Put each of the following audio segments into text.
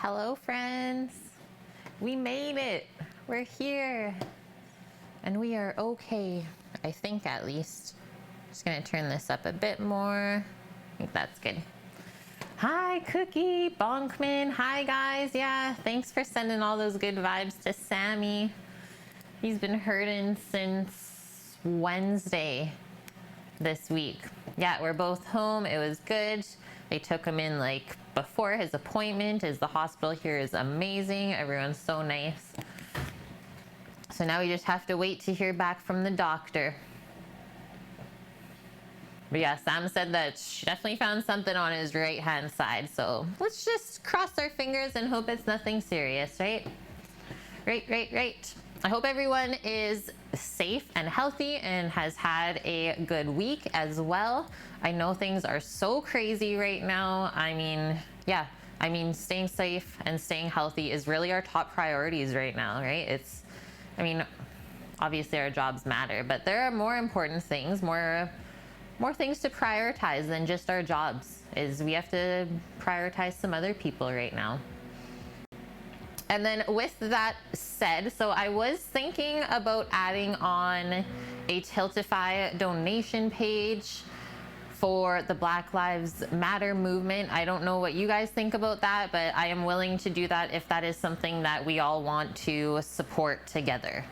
Hello, friends. We made it. We're here. And we are okay. I think, at least. Just gonna turn this up a bit more. I think that's good. Hi, Cookie, Bonkman. Hi, guys. Yeah, thanks for sending all those good vibes to Sammy. He's been hurting since Wednesday this week. Yeah, we're both home. It was good. They took him in like before his appointment, as the hospital here is amazing. Everyone's so nice. So now we just have to wait to hear back from the doctor. But yeah, Sam said that she definitely found something on his right hand side. So let's just cross our fingers and hope it's nothing serious, right? Right. I hope everyone is safe and healthy and has had a good week as well. I know things are so crazy right now. I mean, staying safe and staying healthy is really our top priorities right now, right? Obviously our jobs matter, but there are more important things, more things to prioritize than just our jobs. We have to prioritize some other people right now. And then with that said, so I was thinking about adding on a Tiltify donation page for the Black Lives Matter movement. I don't know what you guys think about that, but I am willing to do that if that is something that we all want to support together.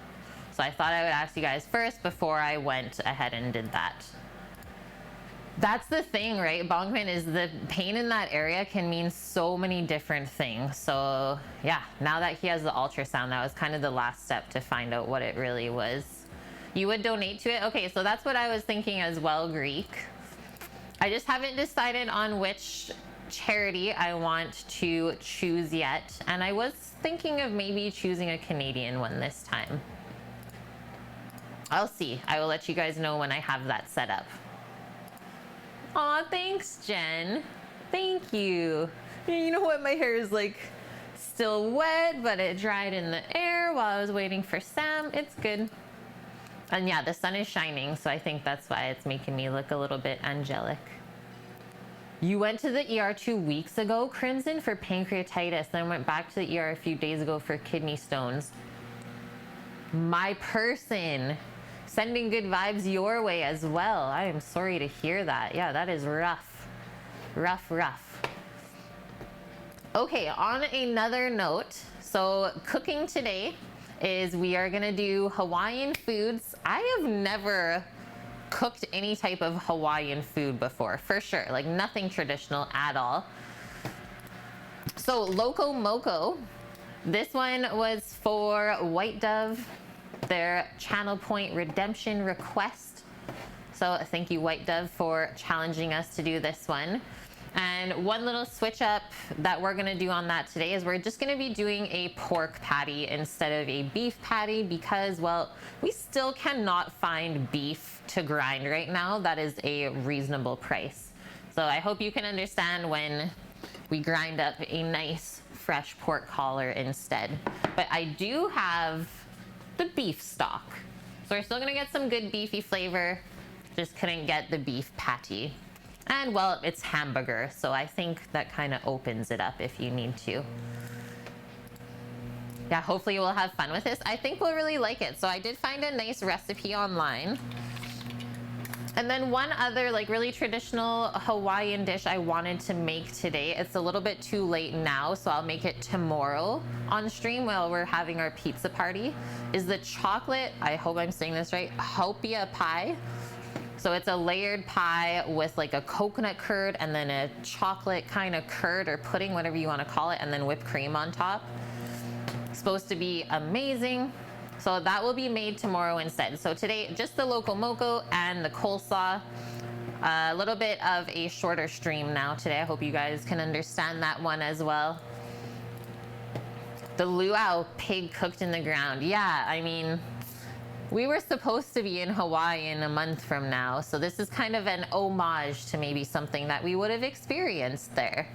So I thought I would ask you guys first before I went ahead and did that. That's the thing, right? Bonkman, is the pain in that area can mean so many different things. So yeah, now that he has the ultrasound, that was kind of the last step to find out what it really was. You would donate to it? Okay, so that's what I was thinking as well, Greek. I just haven't decided on which charity I want to choose yet. And I was thinking of maybe choosing a Canadian one this time. I'll see. I will let you guys know when I have that set up. Aw, thanks, Jen. Thank you. You know what? My hair is like still wet, but it dried in the air while I was waiting for Sam. It's good. And yeah, the sun is shining, so I think that's why it's making me look a little bit angelic. You went to the ER 2 weeks ago, Crimson, for pancreatitis, then went back to the ER a few days ago for kidney stones. My person. Sending good vibes your way as well. I am sorry to hear that. Yeah, that is rough. Rough. Okay, on another note, so cooking today is we are gonna do Hawaiian foods. I have never cooked any type of Hawaiian food before, for sure. Like nothing traditional at all. So Loco Moco, this one was for White Dove, their channel point redemption request. So thank you, White Dove, for challenging us to do this one. And one little switch up that we're gonna do on that today is we're just gonna be doing a pork patty instead of a beef patty because, well, we still cannot find beef to grind right now that is a reasonable price. So I hope you can understand when we grind up a nice fresh pork collar instead. But I do have the beef stock. So we're still gonna get some good beefy flavor, just couldn't get the beef patty. And well, it's hamburger, so I think that kind of opens it up if you need to. Yeah, hopefully we'll have fun with this. I think we'll really like it. So I did find a nice recipe online. And then one other like really traditional Hawaiian dish I wanted to make today. It's a little bit too late now, so I'll make it tomorrow on stream while we're having our pizza party, is the chocolate, I hope I'm saying this right, hopia pie. So it's a layered pie with like a coconut curd and then a chocolate kind of curd or pudding, whatever you want to call it, and then whipped cream on top. It's supposed to be amazing. So that will be made tomorrow instead. So today, just the Loco Moco and the coleslaw. A little bit of a shorter stream now today. I hope you guys can understand that one as well. The luau pig cooked in the ground. Yeah, I mean, we were supposed to be in Hawaii in a month from now. So this is kind of an homage to maybe something that we would have experienced there.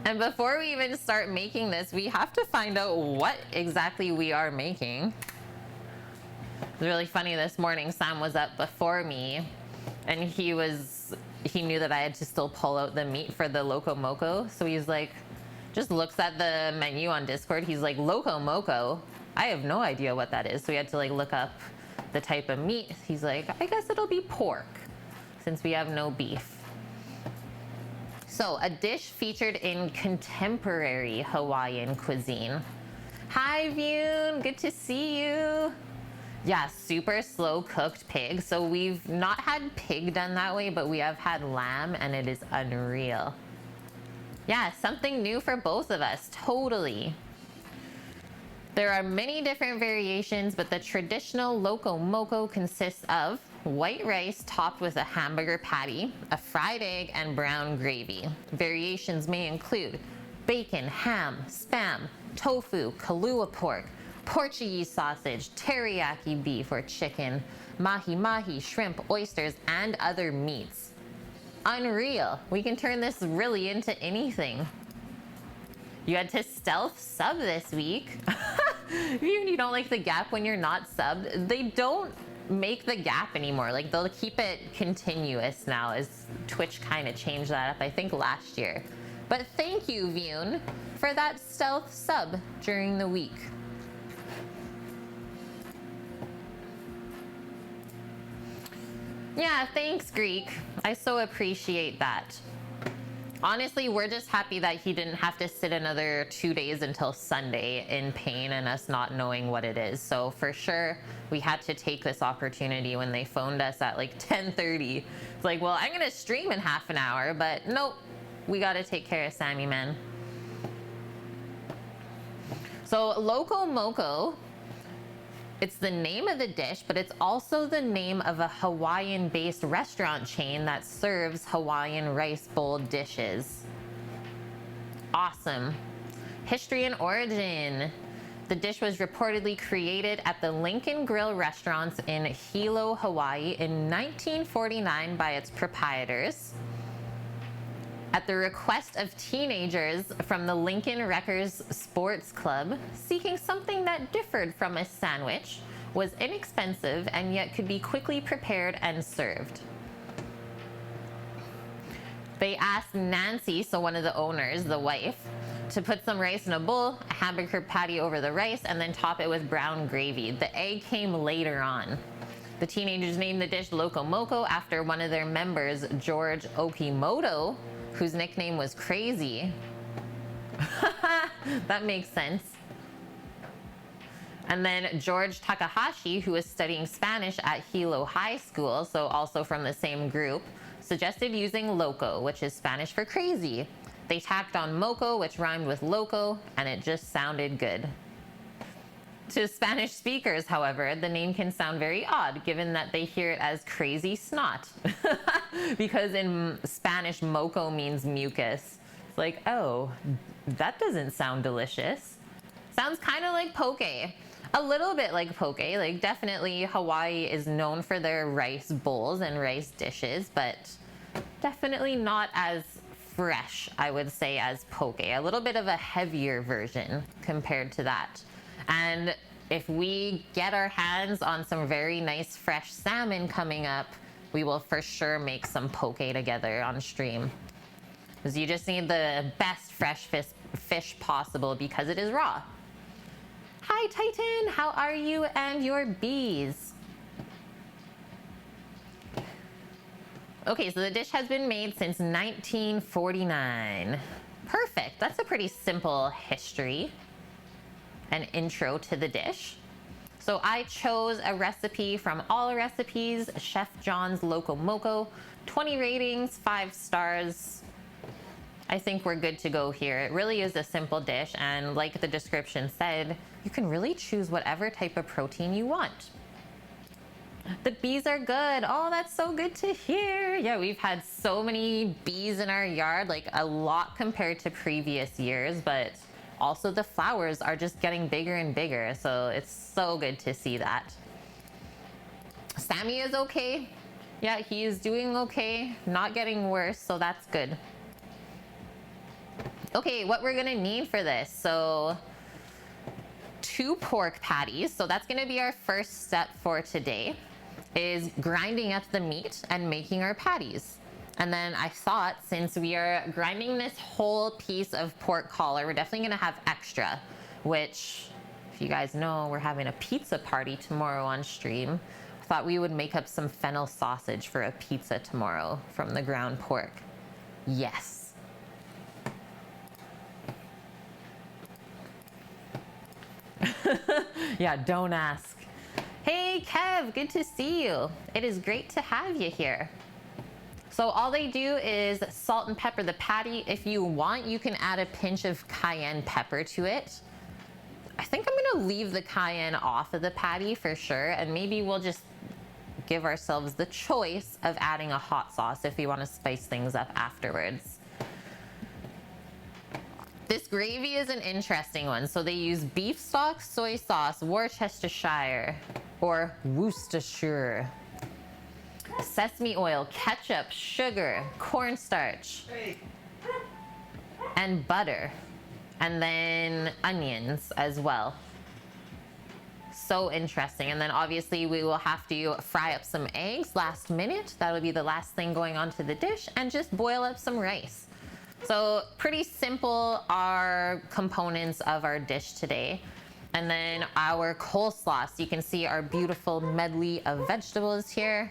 And before we even start making this, we have to find out what exactly we are making. It was really funny this morning. Sam was up before me and he was he knew that I had to still pull out the meat for the Loco Moco. So he's like, just looks at the menu on Discord. He's like, Loco Moco? I have no idea what that is. So we had to like look up the type of meat. He's like, I guess it'll be pork since we have no beef. So a dish featured in contemporary Hawaiian cuisine. Hi, Vune, good to see you. Yeah, super slow cooked pig. So we've not had pig done that way, but we have had lamb and it is unreal. Yeah, something new for both of us, totally. There are many different variations, but the traditional Loco Moco consists of white rice topped with a hamburger patty, a fried egg, and brown gravy. Variations may include bacon, ham, spam, tofu, kalua pork, Portuguese sausage, teriyaki beef or chicken, mahi-mahi, shrimp, oysters, and other meats. Unreal. We can turn this really into anything. You had to stealth sub this week. Even you don't like the gap when you're not subbed. They don't make the gap anymore. Like they'll keep it continuous now, as Twitch kind of changed that up, I think last year. But thank you, Vune, for that stealth sub during the week. Yeah, thanks, Greek. I so appreciate that. Honestly, we're just happy that he didn't have to sit another 2 days until Sunday in pain and us not knowing what it is. So for sure, we had to take this opportunity when they phoned us at like 10:30. It's like, well, I'm gonna stream in half an hour, but nope, we gotta take care of Sammy, man. So Loco Moco, it's the name of the dish, but it's also the name of a Hawaiian-based restaurant chain that serves Hawaiian rice bowl dishes. Awesome. History and origin. The dish was reportedly created at the Lincoln Grill restaurants in Hilo, Hawaii in 1949 by its proprietors. At the request of teenagers from the Lincoln Wreckers Sports Club, seeking something that differed from a sandwich, was inexpensive, and yet could be quickly prepared and served. They asked Nancy, so one of the owners, the wife, to put some rice in a bowl, a hamburger patty over the rice, and then top it with brown gravy. The egg came later on. The teenagers named the dish Loco Moco after one of their members, George Okimoto, whose nickname was Crazy. That makes sense. And then George Takahashi, who was studying Spanish at Hilo High School, so also from the same group, suggested using Loco, which is Spanish for crazy. They tacked on Moco, which rhymed with Loco, and it just sounded good. To Spanish speakers, however, the name can sound very odd, given that they hear it as crazy snot. Because in Spanish, moco means mucus. It's like, oh, that doesn't sound delicious. Sounds kind of like poke. A little bit like poke. Like, definitely Hawaii is known for their rice bowls and rice dishes, but definitely not as fresh, I would say, as poke. A little bit of a heavier version compared to that. And if we get our hands on some very nice fresh salmon coming up, we will for sure make some poke together on stream. Because you just need the best fresh fish possible because it is raw. Hi Titan, how are you and your bees? Okay, so the dish has been made since 1949. Perfect, that's a pretty simple history. An intro to the dish. So I chose a recipe from All Recipes, Chef John's Loco Moco, 20 ratings, 5 stars. I think we're good to go here. It really is a simple dish, and like the description said, you can really choose whatever type of protein you want. The bees are good. Oh, that's so good to hear. Yeah, we've had so many bees in our yard, like a lot compared to previous years, but also the flowers are just getting bigger and bigger, so it's so good to see that. Sammy is okay. Yeah, he is doing okay, not getting worse, so that's good. Okay, what we're gonna need for this, so 2 pork patties, so that's gonna be our first step for today, is grinding up the meat and making our patties. And then I thought, since we are grinding this whole piece of pork collar, we're definitely gonna have extra, which, if you guys know, we're having a pizza party tomorrow on stream. I thought we would make up some fennel sausage for a pizza tomorrow from the ground pork. Yes. Yeah, don't ask. Hey Kev, good to see you. It is great to have you here. So all they do is salt and pepper the patty. If you want, you can add a pinch of cayenne pepper to it. I think I'm gonna leave the cayenne off of the patty for sure, and maybe we'll just give ourselves the choice of adding a hot sauce if we want to spice things up afterwards. This gravy is an interesting one. So they use beef stock, soy sauce, Worcestershire, or Worcestershire, sesame oil, ketchup, sugar, cornstarch, and butter, and then onions as well. So interesting. And then obviously we will have to fry up some eggs last minute. That'll be the last thing going onto the dish, and just boil up some rice. So pretty simple are components of our dish today. And then our coleslaw. So you can see our beautiful medley of vegetables here.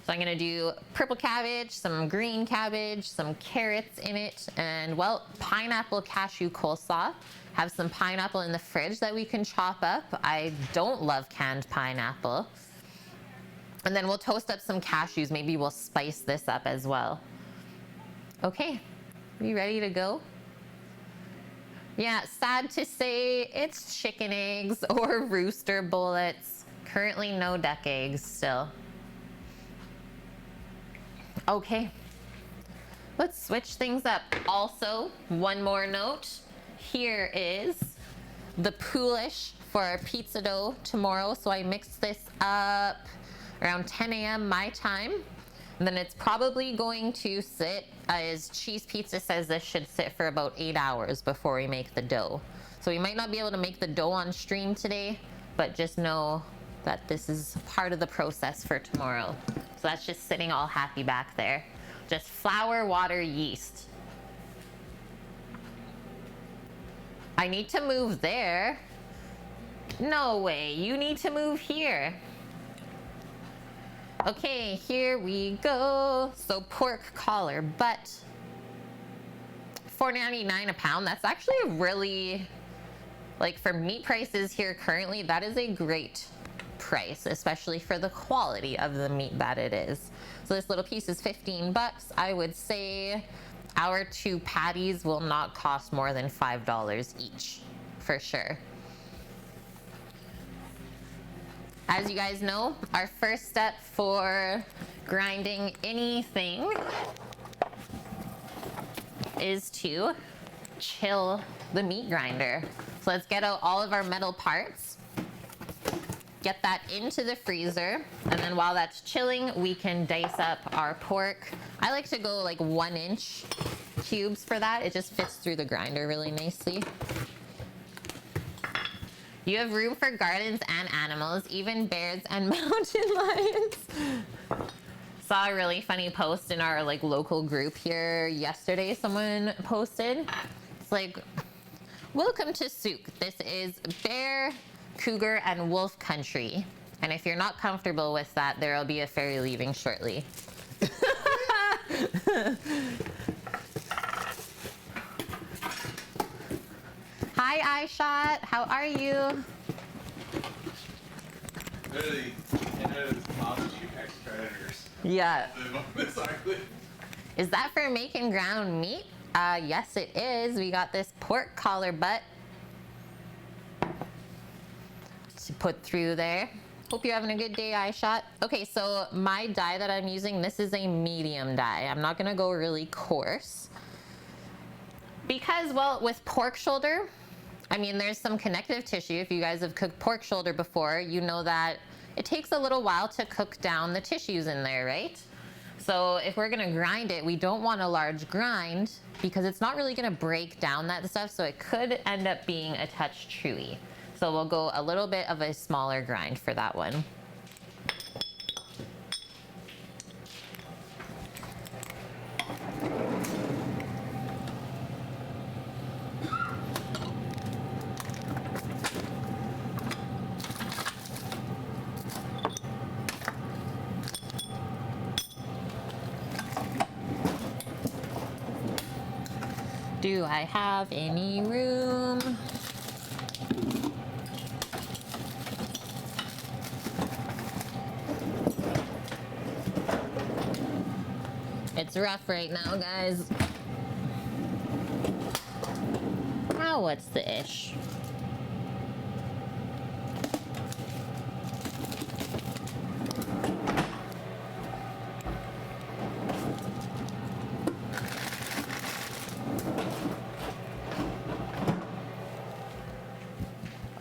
So I'm gonna do purple cabbage, some green cabbage, some carrots in it, and well, pineapple cashew coleslaw. Have some pineapple in the fridge that we can chop up. I don't love canned pineapple. And then we'll toast up some cashews. Maybe we'll spice this up as well. Okay, are you ready to go? Yeah, sad to say it's chicken eggs or rooster bullets. Currently no duck eggs still. Okay, let's switch things up. Also, one more note. Here is the poolish for our pizza dough tomorrow. So I mixed this up around 10 a.m. my time. And then it's probably going to sit, as Cheese Pizza says, this should sit for about 8 hours before we make the dough. So we might not be able to make the dough on stream today, but just know that this is part of the process for tomorrow. So that's just sitting all happy back there. Just flour, water, yeast. I need to move there. No way, you need to move here. Okay, here we go. So pork collar, but $4.99 a pound. That's actually a really, like, for meat prices here currently, that is a great price, especially for the quality of the meat that it is. So this little piece is 15 bucks. I would say our 2 patties will not cost more than $5 each, for sure. As you guys know, our first step for grinding anything is to chill the meat grinder. So let's get out all of our metal parts, get that into the freezer, and then while that's chilling, we can dice up our pork. I like to go like 1-inch cubes for that. It just fits through the grinder really nicely. You have room for gardens and animals, even bears and mountain lions. Saw a really funny post in our like local group here yesterday. Someone posted, it's like, welcome to Souk. This is bear, cougar, and wolf country. And if you're not comfortable with that, there will be a ferry leaving shortly. Hi, iShot. How are you? Literally, Canada's constitute ex-predators. Yeah. Live on this island. Is that for making ground meat? Yes, it is. We got this pork collar butt to put through there. Hope you're having a good day, iShot. Okay, so my dye that I'm using, this is a medium dye. I'm not gonna go really coarse. Because, well, with pork shoulder, I mean, there's some connective tissue. If you guys have cooked pork shoulder before, you know that it takes a little while to cook down the tissues in there, right? So if we're gonna grind it, we don't want a large grind because it's not really gonna break down that stuff, so it could end up being a touch chewy. So we'll go a little bit of a smaller grind for that one. Do I have any room? It's rough right now, guys. Oh, what's the ish?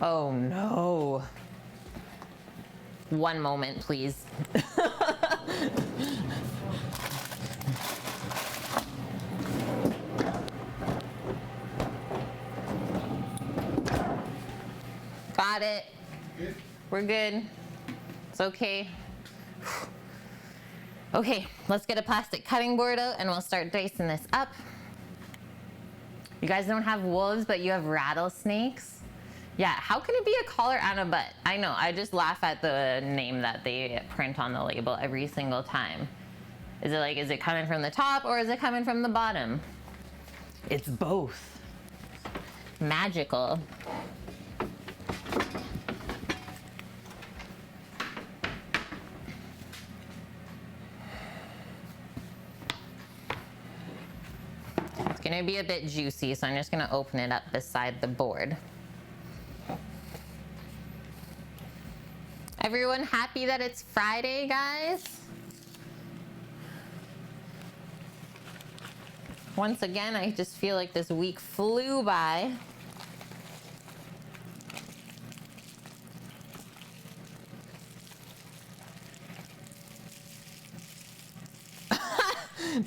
Oh no. One moment, please. Got it. Good. We're good. It's okay. Okay, let's get a plastic cutting board out and we'll start dicing this up. You guys don't have wolves, but you have rattlesnakes? Yeah, how can it be a collar and a butt? I know, I just laugh at the name that they print on the label every single time. Is it like, is it coming from the top or is it coming from the bottom? It's both. Magical. It's gonna be a bit juicy, so I'm just gonna open it up beside the board. Everyone happy that it's Friday, guys? Once again, I just feel like this week flew by.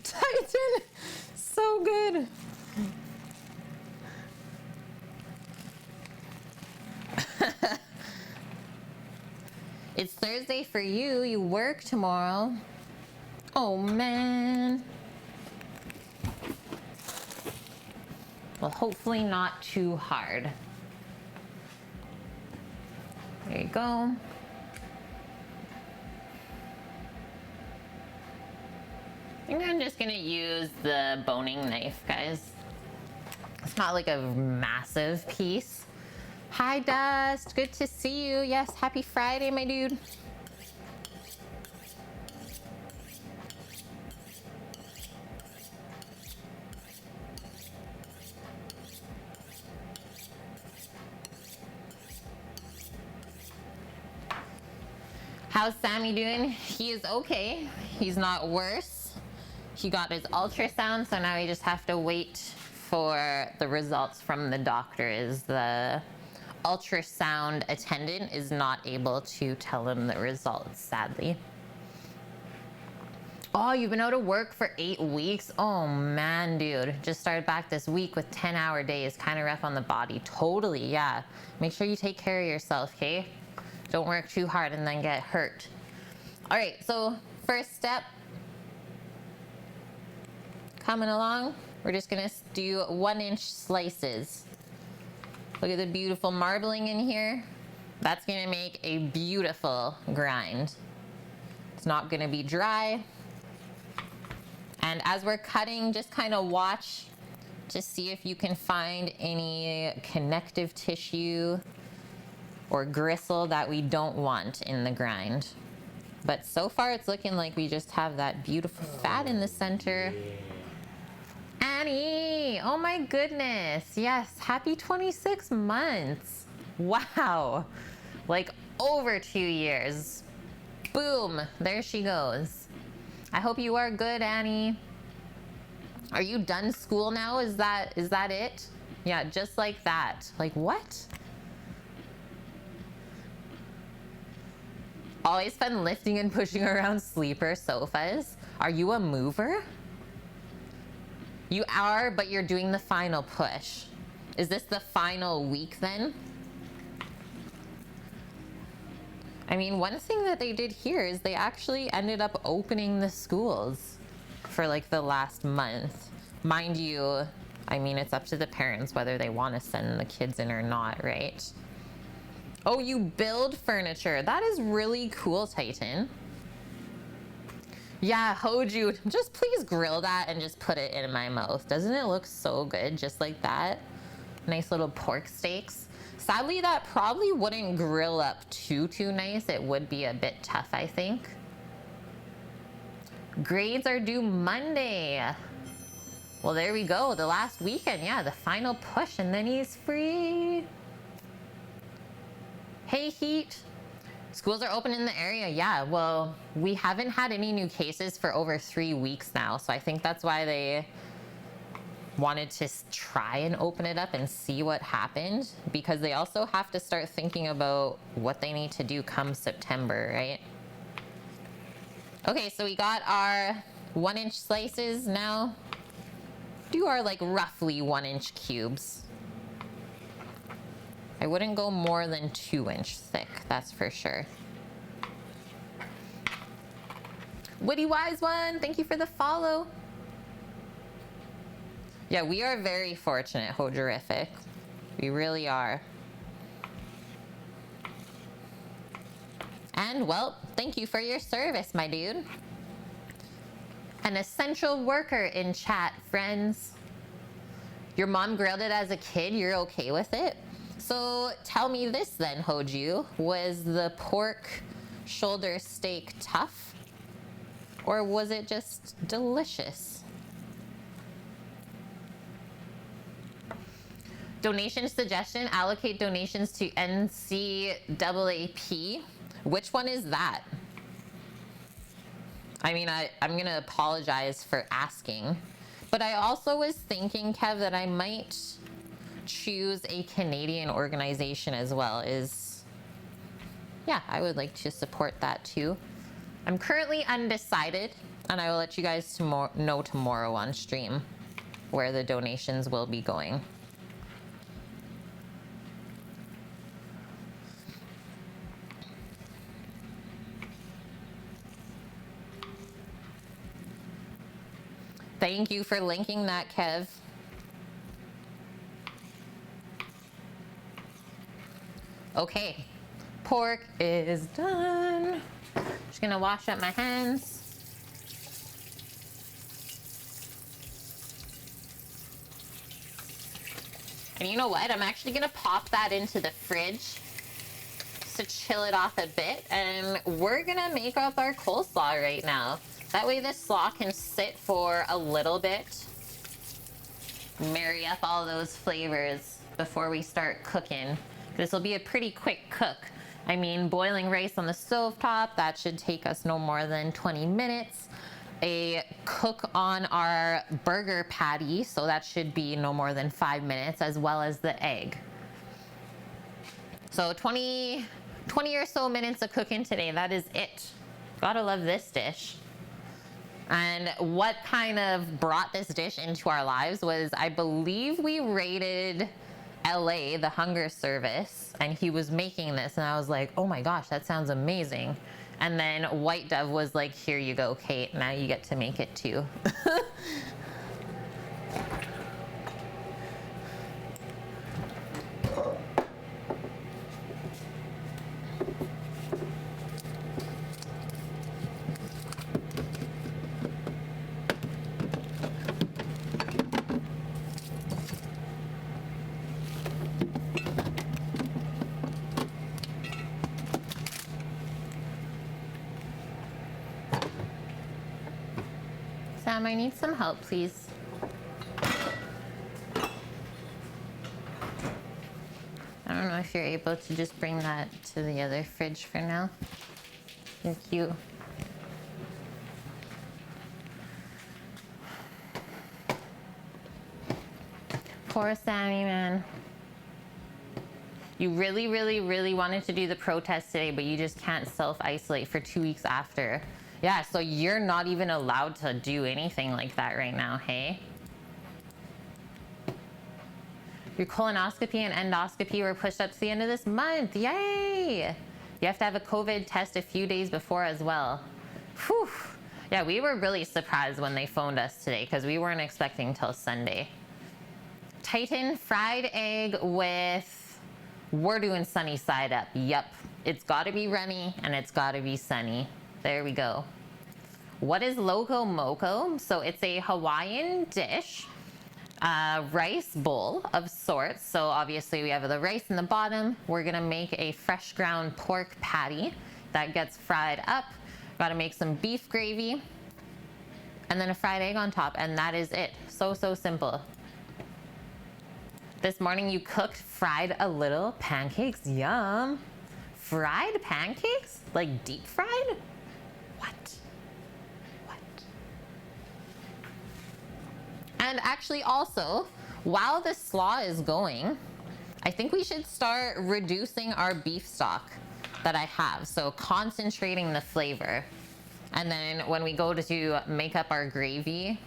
Titan, so good. It's Thursday for you. You work tomorrow. Oh, man. Well, hopefully not too hard. There you go. I think I'm just gonna use the boning knife, guys. It's not like a massive piece. Hi, Dust. Good to see you. Yes, happy Friday, my dude. How's Sammy doing? He is okay. He's not worse. He got his ultrasound, so now we just have to wait for the results from the doctor. Is the ultrasound attendant is not able to tell him the results, sadly. Oh, you've been out of work for 8 weeks? Oh man, dude. Just started back this week with 10-hour days. Kind of rough on the body. Totally, yeah. Make sure you take care of yourself, okay? Don't work too hard and then get hurt. All right, so first step. Coming along. We're just gonna do 1-inch slices. Look at the beautiful marbling in here. That's gonna make a beautiful grind. It's not gonna be dry. And as we're cutting, just kind of watch to see if you can find any connective tissue or gristle that we don't want in the grind. But so far it's looking like we just have that beautiful fat in the center. Annie, oh my goodness. Yes, happy 26 months. Wow, like over 2 years. Boom, there she goes. I hope you are good, Annie. Are you done school now? Is that it? Yeah, just like that. Like what? Always fun lifting and pushing around sleeper sofas. Are you a mover? You are, but you're doing the final push. Is this the final week then? I mean, one thing that they did here is they actually ended up opening the schools for like the last month. Mind you, I mean, it's up to the parents whether they want to send the kids in or not, right? Oh, you build furniture. That is really cool, Titan. Yeah, Hoju, just please grill that and just put it in my mouth. Doesn't it look so good just like that? Nice little pork steaks. Sadly, that probably wouldn't grill up too nice. It would be a bit tough, I think. Grades are due Monday. Well, there we go. The last weekend, yeah, the final push, and then he's free. Hey, Heat. Schools are open in the area. Yeah, well, we haven't had any new cases for over 3 weeks now, so I think that's why they wanted to try and open it up and see what happened, because they also have to start thinking about what they need to do come September, right? Okay, so we got our 1-inch slices now. Do our like roughly 1-inch cubes. I wouldn't go more than 2-inch thick, that's for sure. Woody Wise One, thank you for the follow. Yeah, we are very fortunate, Hojerific. We really are. And, well, thank you for your service, my dude. An essential worker in chat, friends. Your mom grilled it as a kid, you're okay with it? So tell me this then, Hoju. Was the pork shoulder steak tough? Or was it just delicious? Donation suggestion, allocate donations to NCAAP. Which one is that? I mean, I'm gonna apologize for asking, but I also was thinking, Kev, that I might choose a Canadian organization as well. Yeah, I would like to support that too. I'm currently undecided, and I will let you guys know tomorrow on stream where the donations will be going. Thank you for linking that, Kev. Okay, pork is done. Just gonna wash up my hands. And you know what? I'm actually gonna pop that into the fridge to chill it off a bit. And we're gonna make up our coleslaw right now. That way this slaw can sit for a little bit. Marry up all those flavors before we start cooking. This will be a pretty quick cook. I mean, boiling rice on the stovetop, that should take us no more than 20 minutes. A cook on our burger patty, so that should be no more than 5 minutes, as well as the egg. So 20 or so minutes of cooking today, that is it. Gotta love this dish. And what kind of brought this dish into our lives was, I believe we raided LA, the hunger service, and he was making this, and I was like, oh my gosh, that sounds amazing. And then White Dove was like, here you go, Kate, now you get to make it too. Sam, I need some help, please. I don't know if you're able to just bring that to the other fridge for now. You're cute. Poor Sammy, man. You really, really, really wanted to do the protest today, but you just can't self-isolate for 2 weeks after. Yeah, so you're not even allowed to do anything like that right now, hey? Your colonoscopy and endoscopy were pushed up to the end of this month. Yay! You have to have a COVID test a few days before as well. Whew. Yeah, we were really surprised when they phoned us today because we weren't expecting till Sunday. Titan fried egg with, we're doing sunny side up. Yep, it's gotta be runny and it's gotta be sunny. There we go. What is Loco Moco? So it's a Hawaiian dish, rice bowl of sorts. So obviously we have the rice in the bottom. We're gonna make a fresh ground pork patty that gets fried up. Gotta make some beef gravy and then a fried egg on top, and that is it. So simple. This morning you cooked fried a little pancakes. Yum. Fried pancakes? Like deep fried? What? And actually also, while the slaw is going, I think we should start reducing our beef stock that I have. So concentrating the flavor. And then when we go to make up our gravy,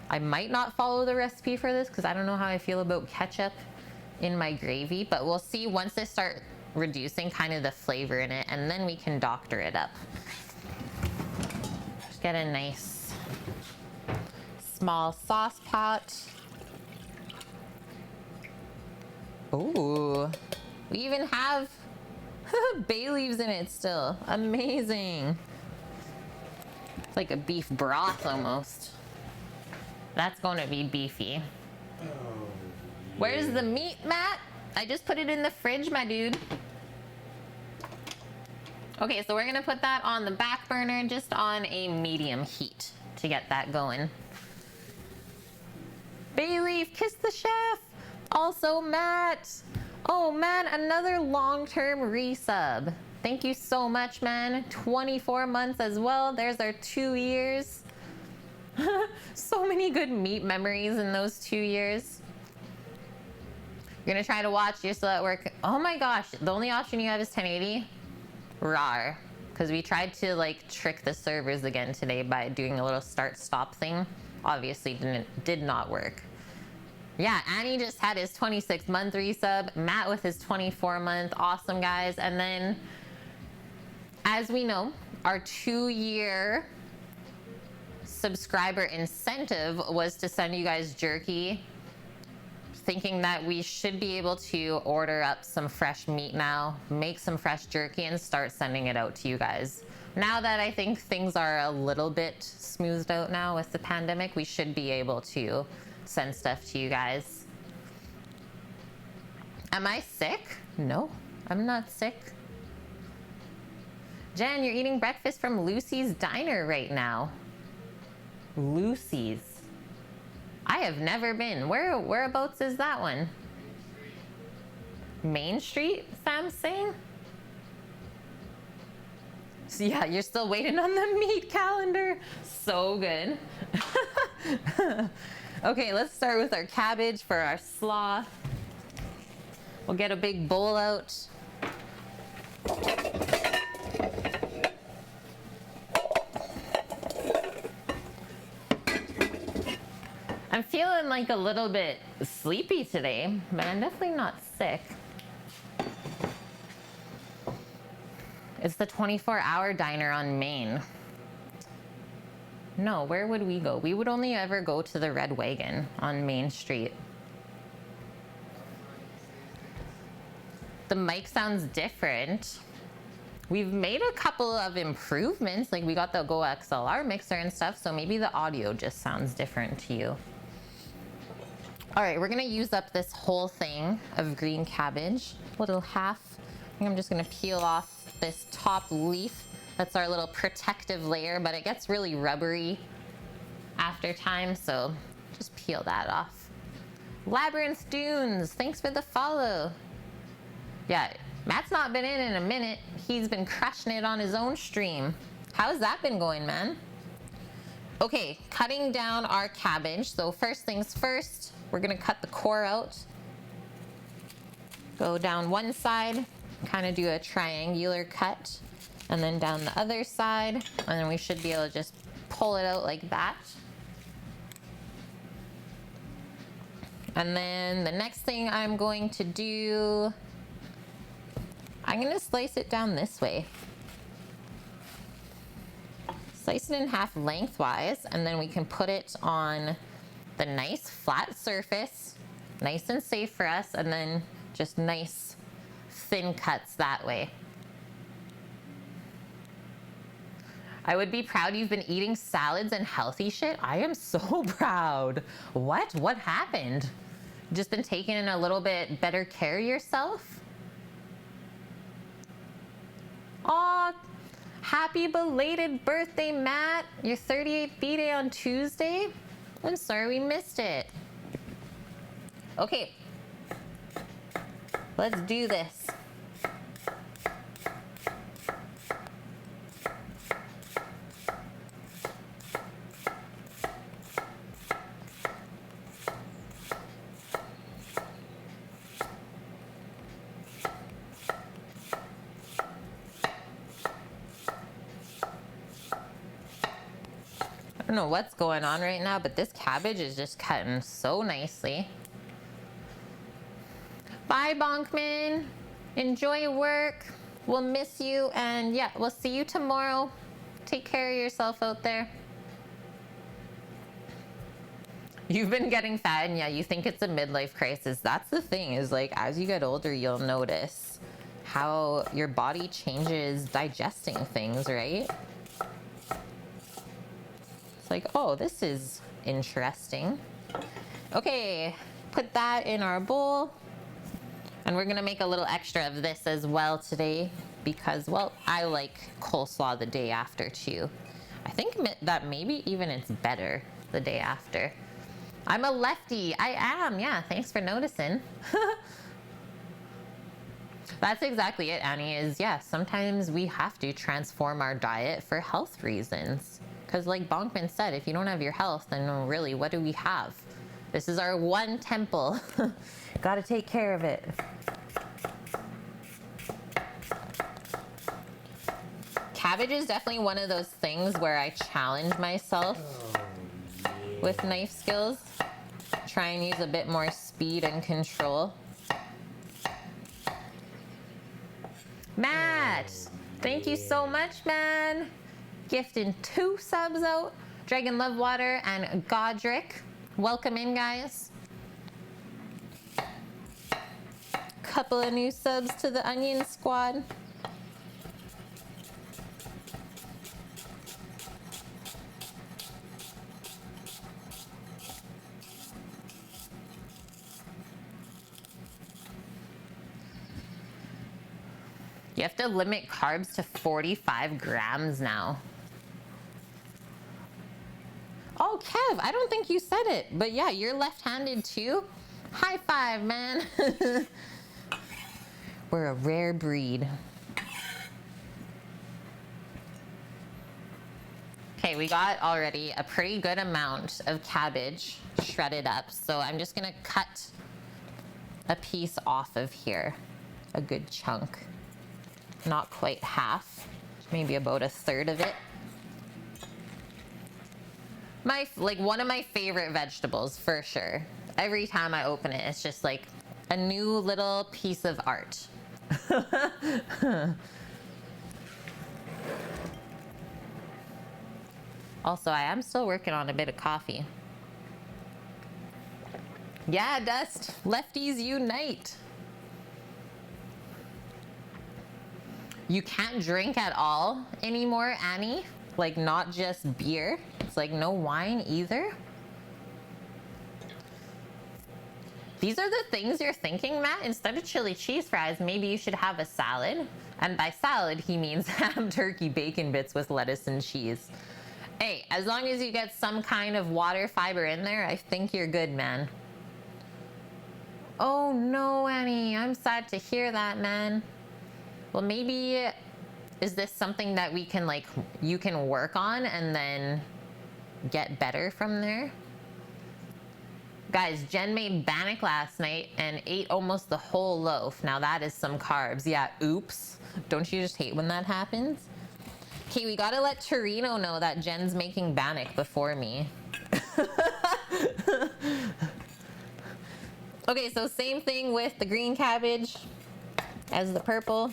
I might not follow the recipe for this because I don't know how I feel about ketchup in my gravy, but we'll see once they start reducing kind of the flavor in it, and then we can doctor it up. Just get a nice small sauce pot. Ooh, we even have bay leaves in it still. Amazing. It's like a beef broth almost. That's going to be beefy. Oh, yeah. Where's the meat, Matt? I just put it in the fridge, my dude. Okay, so we're gonna put that on the back burner, just on a medium heat to get that going. Bay leaf, kiss the chef. Also, Matt. Oh, man, another long-term resub. Thank you so much, man. 24 months as well. There's our 2 years. So many good meat memories in those 2 years. You're gonna try to watch, you're still at work. Oh my gosh, the only option you have is 1080. Rar. Because we tried to like trick the servers again today by doing a little start-stop thing. Obviously did not work. Yeah, Annie just had his 26-month resub. Matt with his 24-month. Awesome, guys. And then, as we know, our 2-year subscriber incentive was to send you guys jerky, thinking that we should be able to order up some fresh meat now, make some fresh jerky, and start sending it out to you guys. Now that I think things are a little bit smoothed out now with the pandemic, we should be able to send stuff to you guys. Am I sick? No, I'm not sick. Jen, you're eating breakfast from Lucy's Diner right now. Lucy's. I have never been. Whereabouts is that one? Main Street, Sam's saying? So yeah, you're still waiting on the meat calendar. So good. Okay, let's start with our cabbage for our slaw. We'll get a big bowl out. I'm feeling like a little bit sleepy today, but I'm definitely not sick. It's the 24-hour diner on Main. No, where would we go? We would only ever go to the Red Wagon on Main Street. The mic sounds different. We've made a couple of improvements, like we got the Go XLR mixer and stuff, so maybe the audio just sounds different to you. All right, we're gonna use up this whole thing of green cabbage, little half. I think I'm just gonna peel off this top leaf. That's our little protective layer, but it gets really rubbery after time, so just peel that off. Labyrinth Dunes, thanks for the follow. Yeah, Matt's not been in a minute. He's been crushing it on his own stream. How's that been going, man? Okay, cutting down our cabbage. So first things first, we're gonna cut the core out. Go down one side, kind of do a triangular cut, and then down the other side, and then we should be able to just pull it out like that. And then the next thing I'm going to do, I'm gonna slice it down this way. Slice it in half lengthwise, and then we can put it on the nice flat surface, nice and safe for us, and then just nice thin cuts that way. I would be proud you've been eating salads and healthy shit. I am so proud. What? What happened? Just been taking a little bit better care of yourself? Aw, happy belated birthday, Matt. Your 38th B-Day on Tuesday? I'm sorry we missed it. Okay, let's do this. I don't know what's going on right now, but this cabbage is just cutting so nicely. Bye, Bonkman. Enjoy work. We'll miss you, and yeah, we'll see you tomorrow. Take care of yourself out there. You've been getting fat, and yeah, you think it's a midlife crisis. That's the thing, is like, as you get older, you'll notice how your body changes digesting things, right? It's like, oh, this is interesting. Okay, put that in our bowl. And we're gonna make a little extra of this as well today because, well, I like coleslaw the day after too. I think that maybe even it's better the day after. I'm a lefty. I am, yeah, thanks for noticing. That's exactly it, Annie, is yeah, sometimes we have to transform our diet for health reasons. Because like Bonkman said, if you don't have your health, then really, what do we have? This is our one temple. Gotta take care of it. Cabbage is definitely one of those things where I challenge myself with knife skills. Try and use a bit more speed and control. Matt, thank you so much, man. Gifting 2 subs out. Dragon Love Water and Godric. Welcome in, guys. Couple of new subs to the Onion Squad. You have to limit carbs to 45 grams now. Oh, Kev, I don't think you said it, but yeah, you're left-handed too. High five, man. We're a rare breed. Okay, we got already a pretty good amount of cabbage shredded up, so I'm just gonna cut a piece off of here, a good chunk. Not quite half, maybe about 1/3 of it. One of my favorite vegetables, for sure. Every time I open it, it's just like a new little piece of art. Also, I am still working on a bit of coffee. Yeah, Dust, lefties unite. You can't drink at all anymore, Annie? Like, not just beer? It's like no wine either? These are the things you're thinking, Matt? Instead of chili cheese fries, maybe you should have a salad. And by salad, he means ham, turkey, bacon bits with lettuce and cheese. Hey, as long as you get some kind of water fiber in there, I think you're good, man. Oh no, Annie, I'm sad to hear that, man. Well, maybe, is this something that we can, like, you can work on and then get better from there? Guys, Jen made bannock last night and ate almost the whole loaf. Now that is some carbs. Yeah, oops. Don't you just hate when that happens? Okay, we gotta let Torino know that Jen's making bannock before me. Okay, so same thing with the green cabbage as the purple.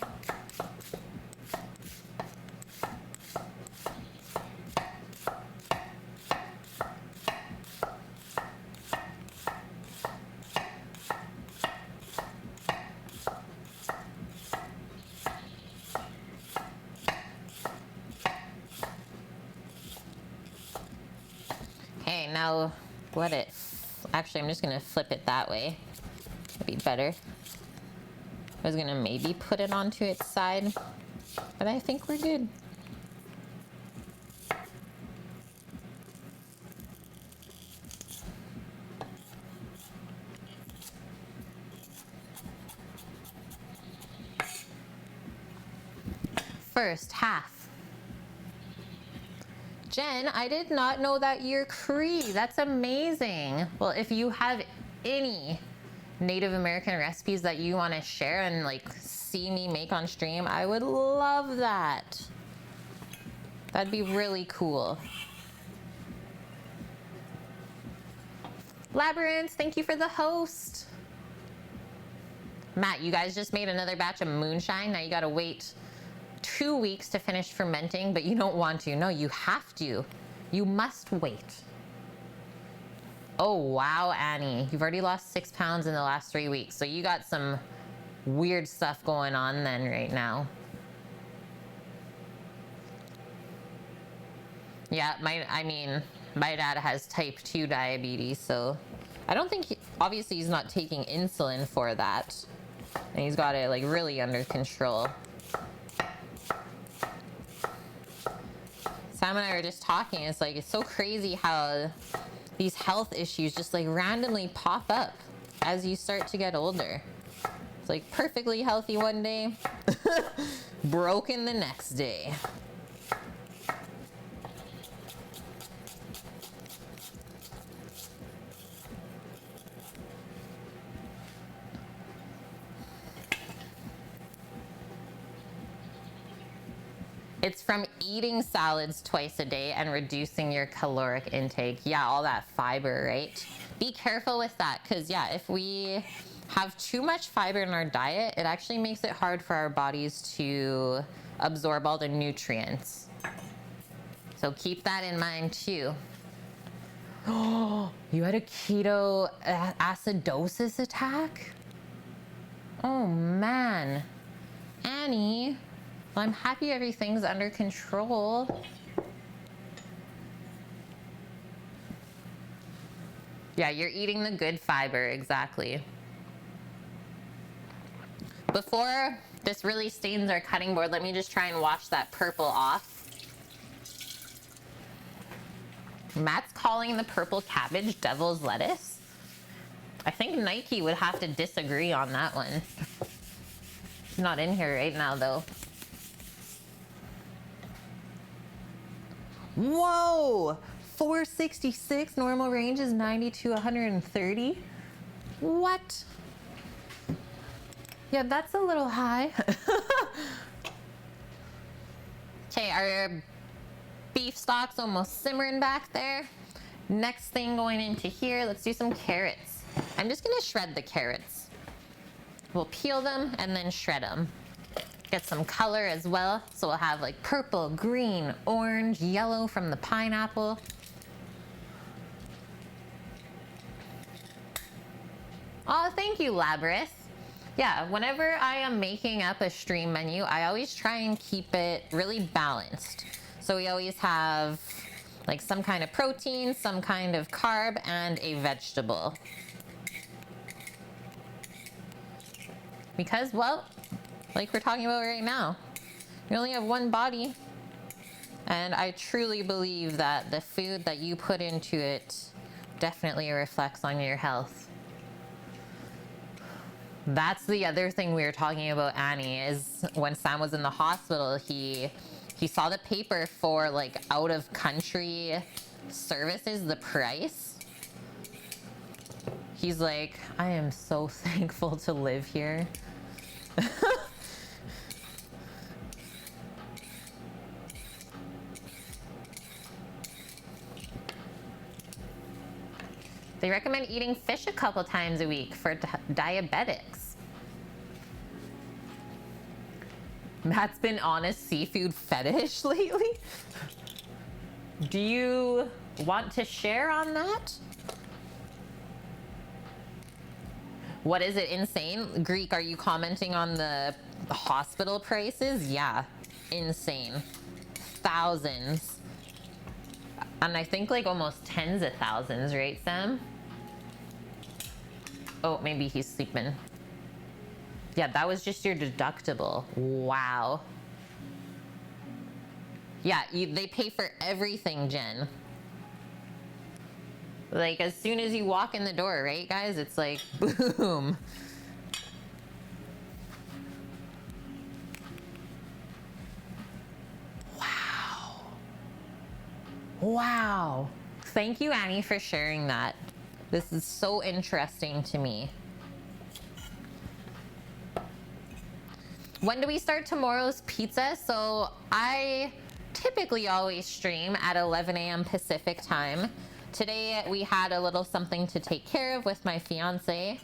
now let it, actually I'm just gonna flip it that way. That'd be better. I was gonna maybe put it onto its side, but I think we're good. First half. Jen, I did not know that you're Cree. That's amazing. Well, if you have any Native American recipes that you want to share and like see me make on stream, I would love that. That'd be really cool. Labyrinth, thank you for the host. Matt, you guys just made another batch of moonshine. Now you gotta wait 2 weeks to finish fermenting, but you don't want to. No, you have to. You must wait. Oh, wow, Annie. You've already lost 6 pounds in the last 3 weeks. So you got some weird stuff going on then right now. Yeah, my dad has type 2 diabetes, so I don't think, obviously he's not taking insulin for that. And he's got it like really under control. Sam and I were just talking, it's like, it's so crazy how these health issues just like randomly pop up as you start to get older. It's like perfectly healthy one day, broken the next day. It's from eating salads twice a day and reducing your caloric intake. Yeah, all that fiber, right? Be careful with that, because yeah, if we have too much fiber in our diet, it actually makes it hard for our bodies to absorb all the nutrients. So keep that in mind too. Oh, you had a keto acidosis attack? Oh man. Annie. Well, I'm happy everything's under control. Yeah, you're eating the good fiber, exactly. Before this really stains our cutting board, let me just try and wash that purple off. Matt's calling the purple cabbage devil's lettuce. I think Nike would have to disagree on that one. He's not in here right now, though. Whoa! 466, normal range is 90 to 130. What? Yeah, that's a little high. Okay, our beef stock's almost simmering back there. Next thing going into here, let's do some carrots. I'm just gonna shred the carrots. We'll peel them and then shred them. Get some color as well. So we'll have like purple, green, orange, yellow from the pineapple. Oh, thank you, Labyrinth. Yeah, whenever I am making up a stream menu, I always try and keep it really balanced. So we always have like some kind of protein, some kind of carb, and a vegetable. Because, well, like we're talking about right now, you only have one body. And I truly believe that the food that you put into it definitely reflects on your health. That's the other thing we were talking about, Annie, is when Sam was in the hospital, he saw the paper for like out of country services, the price. He's like, I am so thankful to live here. They recommend eating fish a couple times a week for diabetics. Matt's been on a seafood fetish lately. Do you want to share on that? What is it, insane? Greek, are you commenting on the hospital prices? Yeah, insane. Thousands. And I think like almost tens of thousands, right, Sam? Oh, maybe he's sleeping. Yeah, that was just your deductible. Wow. Yeah, they pay for everything, Jen. Like, as soon as you walk in the door, right, guys? It's like, boom. Wow. Wow. Thank you, Annie, for sharing that. This is so interesting to me. When do we start tomorrow's pizza? So I typically always stream at 11 a.m. Pacific time. Today we had a little something to take care of with my fiance,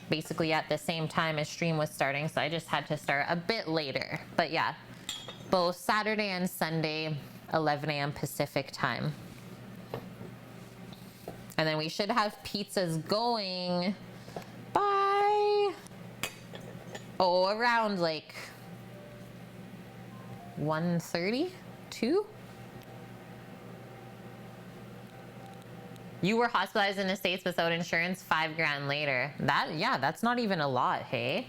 basically at the same time as stream was starting, so I just had to start a bit later. But yeah, both Saturday and Sunday, 11 a.m. Pacific time. And then we should have pizzas going by, around like 1:30, 2? You were hospitalized in the States without insurance, $5,000 later. Yeah, that's not even a lot, hey?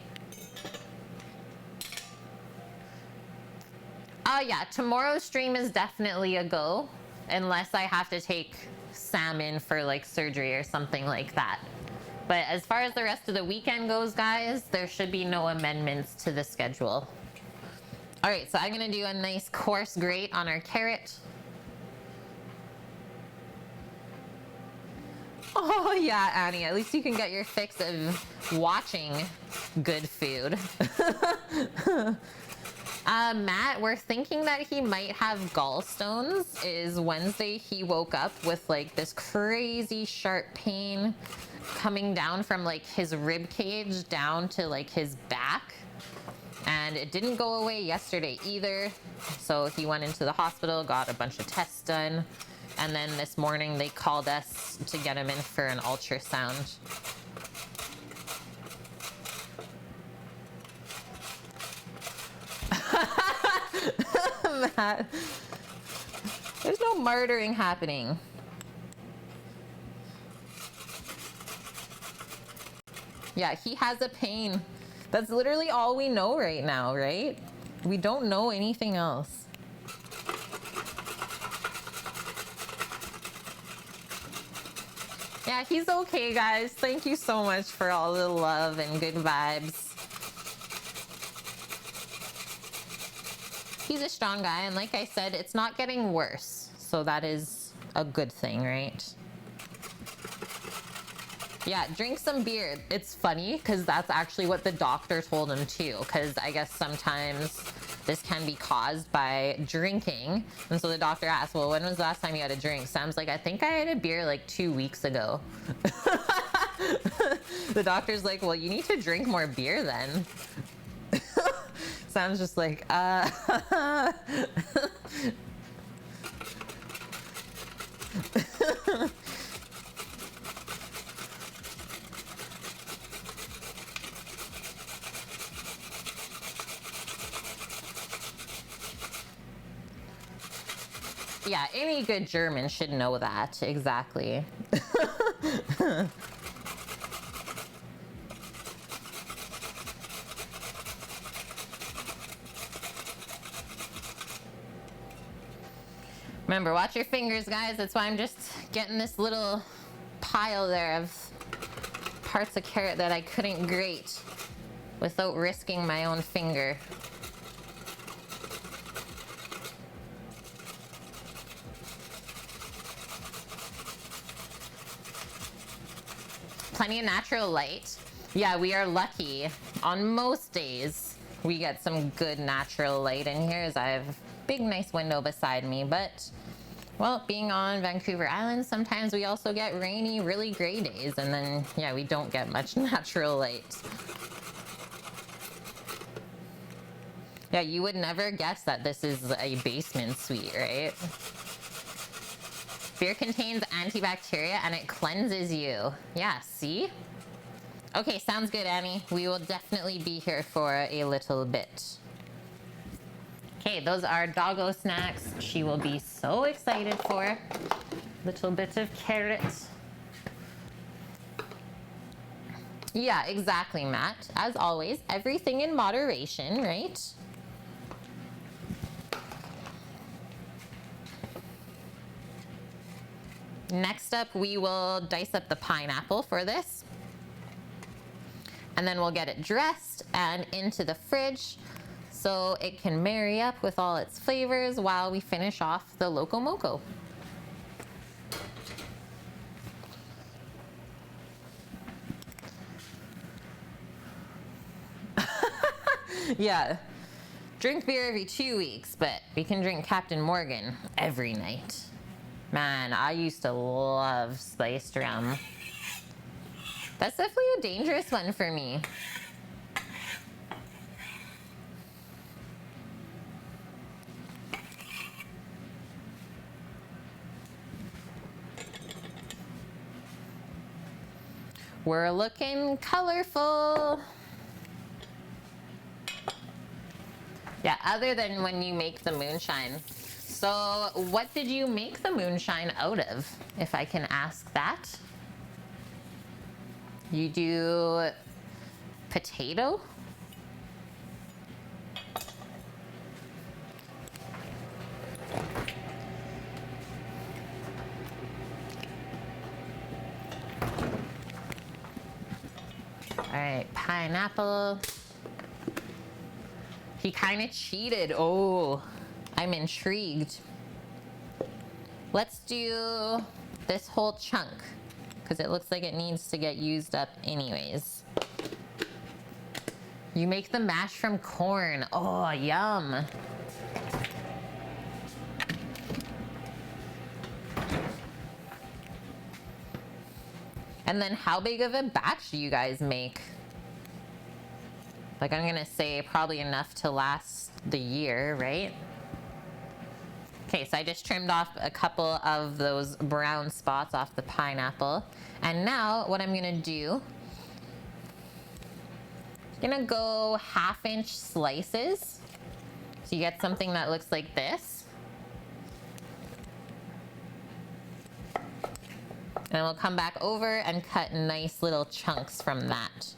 Yeah, tomorrow's stream is definitely a go, unless I have to take Sam in for like surgery or something like that. But as far as the rest of the weekend goes, guys, there should be no amendments to the schedule. All right, so I'm gonna do a nice coarse grate on our carrot. Oh yeah, Annie, at least you can get your fix of watching good food. Matt, we're thinking that he might have gallstones. Is Wednesday he woke up with like this crazy sharp pain coming down from like his rib cage down to like his back. And it didn't go away yesterday either. So he went into the hospital, got a bunch of tests done. And then this morning they called us to get him in for an ultrasound. Matt, there's no martyring happening. Yeah, he has a pain. That's literally all we know right now, right? We don't know anything else. Yeah, he's okay, guys. Thank you so much for all the love and good vibes. He's a strong guy, and like I said, it's not getting worse. So that is a good thing, right? Yeah, drink some beer. It's funny because that's actually what the doctor told him too, because I guess sometimes this can be caused by drinking. And so the doctor asked, well, when was the last time you had a drink? Sam's like, I think I had a beer like 2 weeks ago. The doctor's like, well, you need to drink more beer then. Sam's just like, Yeah, any good German should know that, exactly. Remember, watch your fingers, guys. That's why I'm just getting this little pile there of parts of carrot that I couldn't grate without risking my own finger. Plenty of natural light. Yeah, we are lucky. On most days, we get some good natural light in here, as I have a big, nice window beside me. But, well, being on Vancouver Island, sometimes we also get rainy, really gray days. And then, yeah, we don't get much natural light. Yeah, you would never guess that this is a basement suite, right? Beer contains antibacteria and it cleanses you. Yeah, see? Okay, sounds good, Annie. We will definitely be here for a little bit. Okay, those are doggo snacks. She will be so excited for. Little bit of carrot. Yeah, exactly, Matt. As always, everything in moderation, right? Next up, we will dice up the pineapple for this. And then we'll get it dressed and into the fridge so it can marry up with all its flavors while we finish off the Loco Moco. Yeah, drink beer every 2 weeks, but we can drink Captain Morgan every night. Man, I used to love spiced rum. That's definitely a dangerous one for me. We're looking colorful. Yeah, other than when you make the moonshine. So what did you make the moonshine out of, if I can ask that? You do potato? All right, pineapple. He kind of cheated. Oh, I'm intrigued. Let's do this whole chunk because it looks like it needs to get used up anyways. You make the mash from corn. Oh, yum. And then how big of a batch do you guys make? Like, I'm gonna say probably enough to last the year, right? Okay, so I just trimmed off a couple of those brown spots off the pineapple. And now what I'm gonna do, I'm gonna go 1/2-inch slices. So you get something that looks like this. And we'll come back over and cut nice little chunks from that.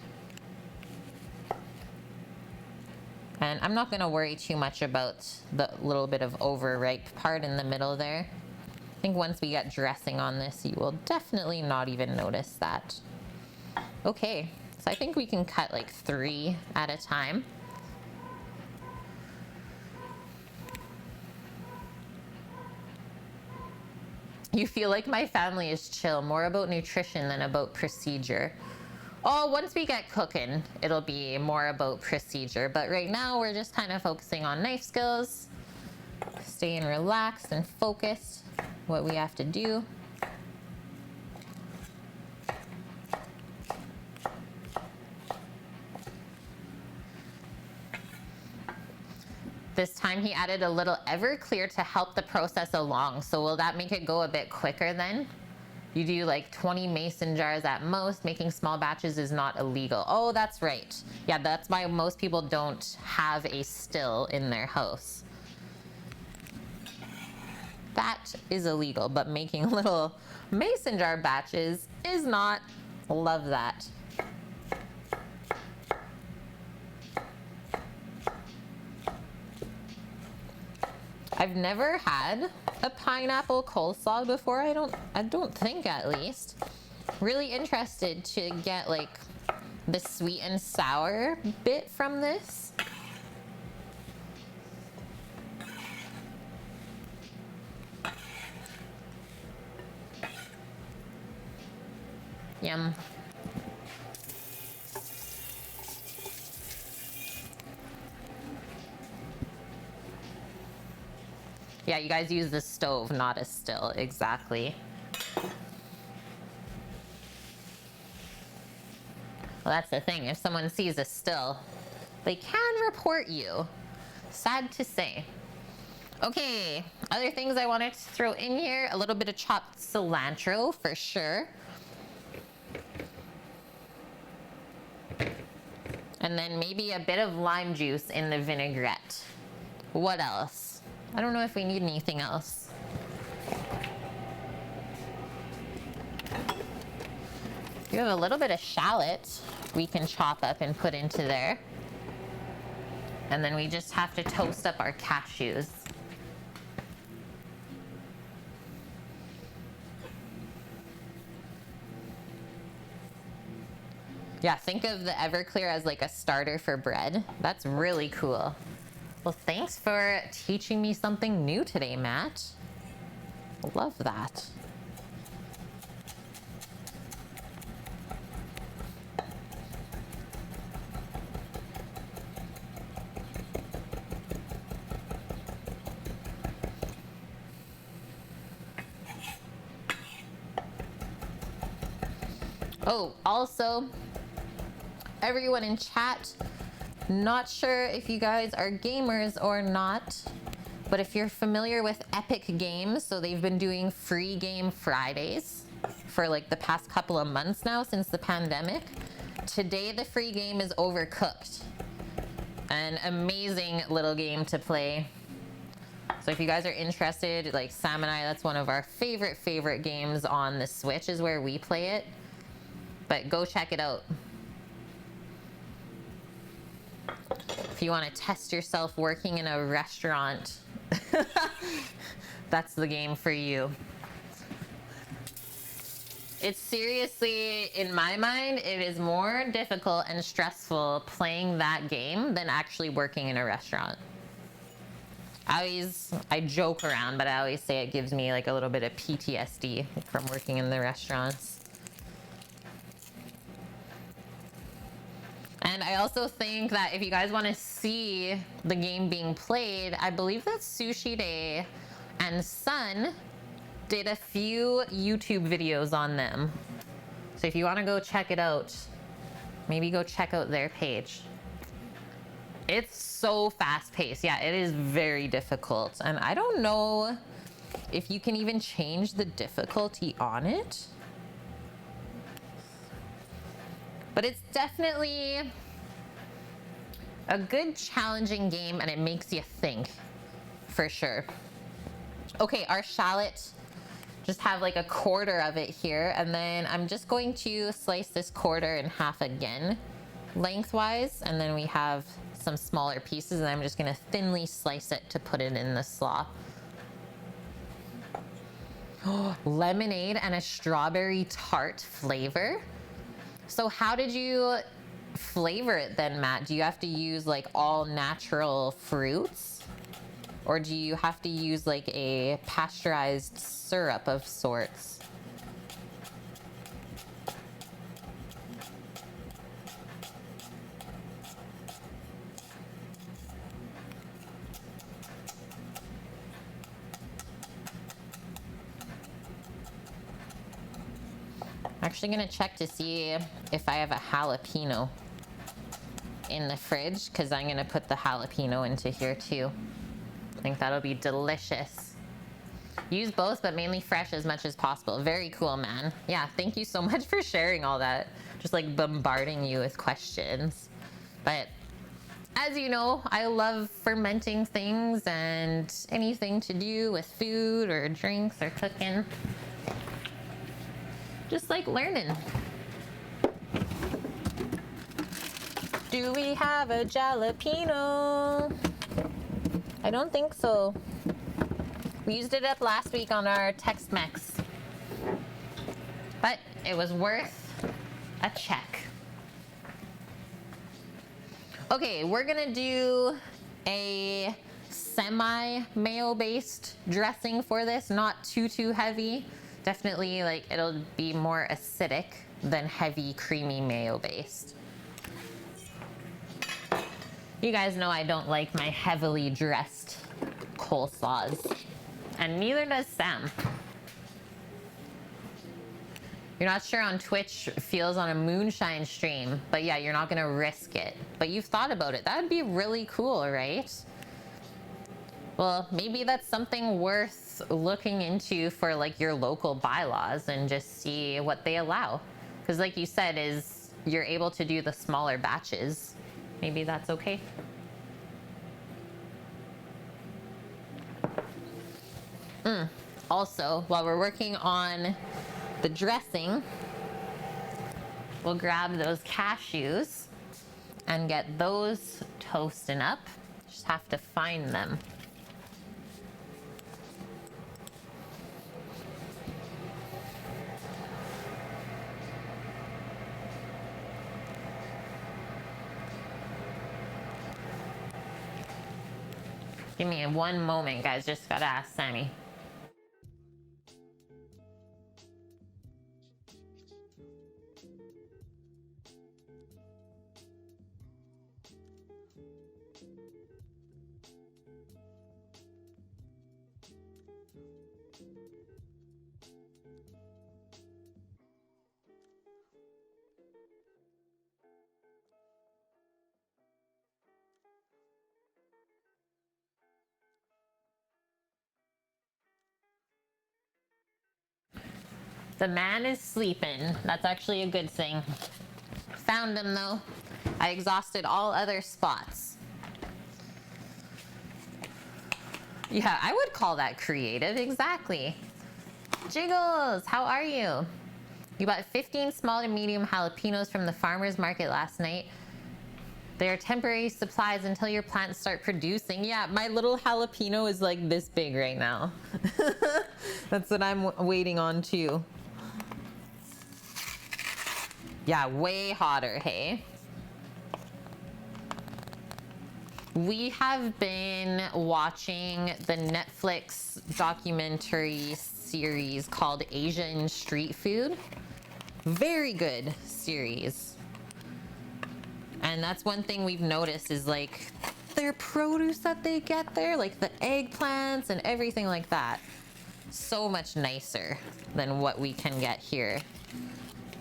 And I'm not gonna worry too much about the little bit of overripe part in the middle there. I think once we get dressing on this, you will definitely not even notice that. Okay, so I think we can cut like 3 at a time. You feel like my family is chill, more about nutrition than about procedure. Oh, once we get cooking, it'll be more about procedure. But right now, we're just kind of focusing on knife skills, staying relaxed and focused, what we have to do. This time he added a little Everclear to help the process along. So will that make it go a bit quicker then? You do like 20 mason jars at most. Making small batches is not illegal. Oh, that's right. Yeah, that's why most people don't have a still in their house. That is illegal, but making little mason jar batches is not. Love that. I've never had a pineapple coleslaw before. I don't think, at least. Really interested to get like the sweet and sour bit from this. Yum. Yeah, you guys use the stove, not a still, exactly. Well, that's the thing. If someone sees a still, they can report you. Sad to say. Okay, other things I wanted to throw in here, a little bit of chopped cilantro for sure. And then maybe a bit of lime juice in the vinaigrette. What else? I don't know if we need anything else. You have a little bit of shallot we can chop up and put into there. And then we just have to toast up our cashews. Yeah, think of the Everclear as like a starter for bread. That's really cool. Well, thanks for teaching me something new today, Matt. Love that. Oh, also, everyone in chat, not sure if you guys are gamers or not, but if you're familiar with Epic Games, so they've been doing free game Fridays for like the past couple of months now since the pandemic. Today the free game is Overcooked. An amazing little game to play. So if you guys are interested, like Sam and I, that's one of our favorite games on the Switch is where we play it. But go check it out. If you want to test yourself working in a restaurant, that's the game for you. It's seriously, in my mind, it is more difficult and stressful playing that game than actually working in a restaurant. I joke around, but I always say it gives me like a little bit of PTSD from working in the restaurants. And I also think that if you guys want to see the game being played, I believe that Sushi Day and Sun did a few YouTube videos on them. So if you want to go check it out, maybe go check out their page. It's so fast paced. Yeah, it is very difficult. And I don't know if you can even change the difficulty on it. But it's definitely a good challenging game and it makes you think, for sure. Okay, our shallot, just have like a quarter of it here, and then I'm just going to slice this quarter in half again, lengthwise, and then we have some smaller pieces, and I'm just gonna thinly slice it to put it in the slaw. Oh, lemonade and a strawberry tart flavor. So how did you flavor it then, Matt? Do you have to use like all natural fruits? Or do you have to use like a pasteurized syrup of sorts? I'm actually gonna check to see if I have a jalapeno in the fridge, because I'm gonna put the jalapeno into here too. I think that'll be delicious. Use both, but mainly fresh as much as possible. Very cool, man. Yeah, thank you so much for sharing all that. Just like bombarding you with questions. But as you know, I love fermenting things and anything to do with food or drinks or cooking. Just like learning. Do we have a jalapeno? I don't think so. We used it up last week on our Tex-Mex. But it was worth a check. Okay, we're gonna do a semi-mayo based dressing for this, not too heavy. Definitely like it'll be more acidic than heavy creamy mayo based. You guys know I don't like my heavily dressed coleslaws, and neither does Sam. You're not sure on Twitch feels on a moonshine stream, but yeah, you're not gonna risk it. But you've thought about it. That would be really cool, right? Well, maybe that's something worth looking into for like your local bylaws and just see what they allow. Because like you said, is you're able to do the smaller batches. Maybe that's okay. Also, while we're working on the dressing, we'll grab those cashews and get those toasting up. Just have to find them. Give me one moment, guys. Just gotta ask Sammy. The man is sleeping. That's actually a good thing. Found him though. I exhausted all other spots. Yeah, I would call that creative, exactly. Jiggles, how are you? You bought 15 small to medium jalapenos from the farmer's market last night. They are temporary supplies until your plants start producing. Yeah, my little jalapeno is like this big right now. That's what I'm waiting on too. Yeah, way hotter, hey? We have been watching the Netflix documentary series called Asian Street Food. Very good series. And that's one thing we've noticed is like their produce that they get there, like the eggplants and everything like that. So much nicer than what we can get here.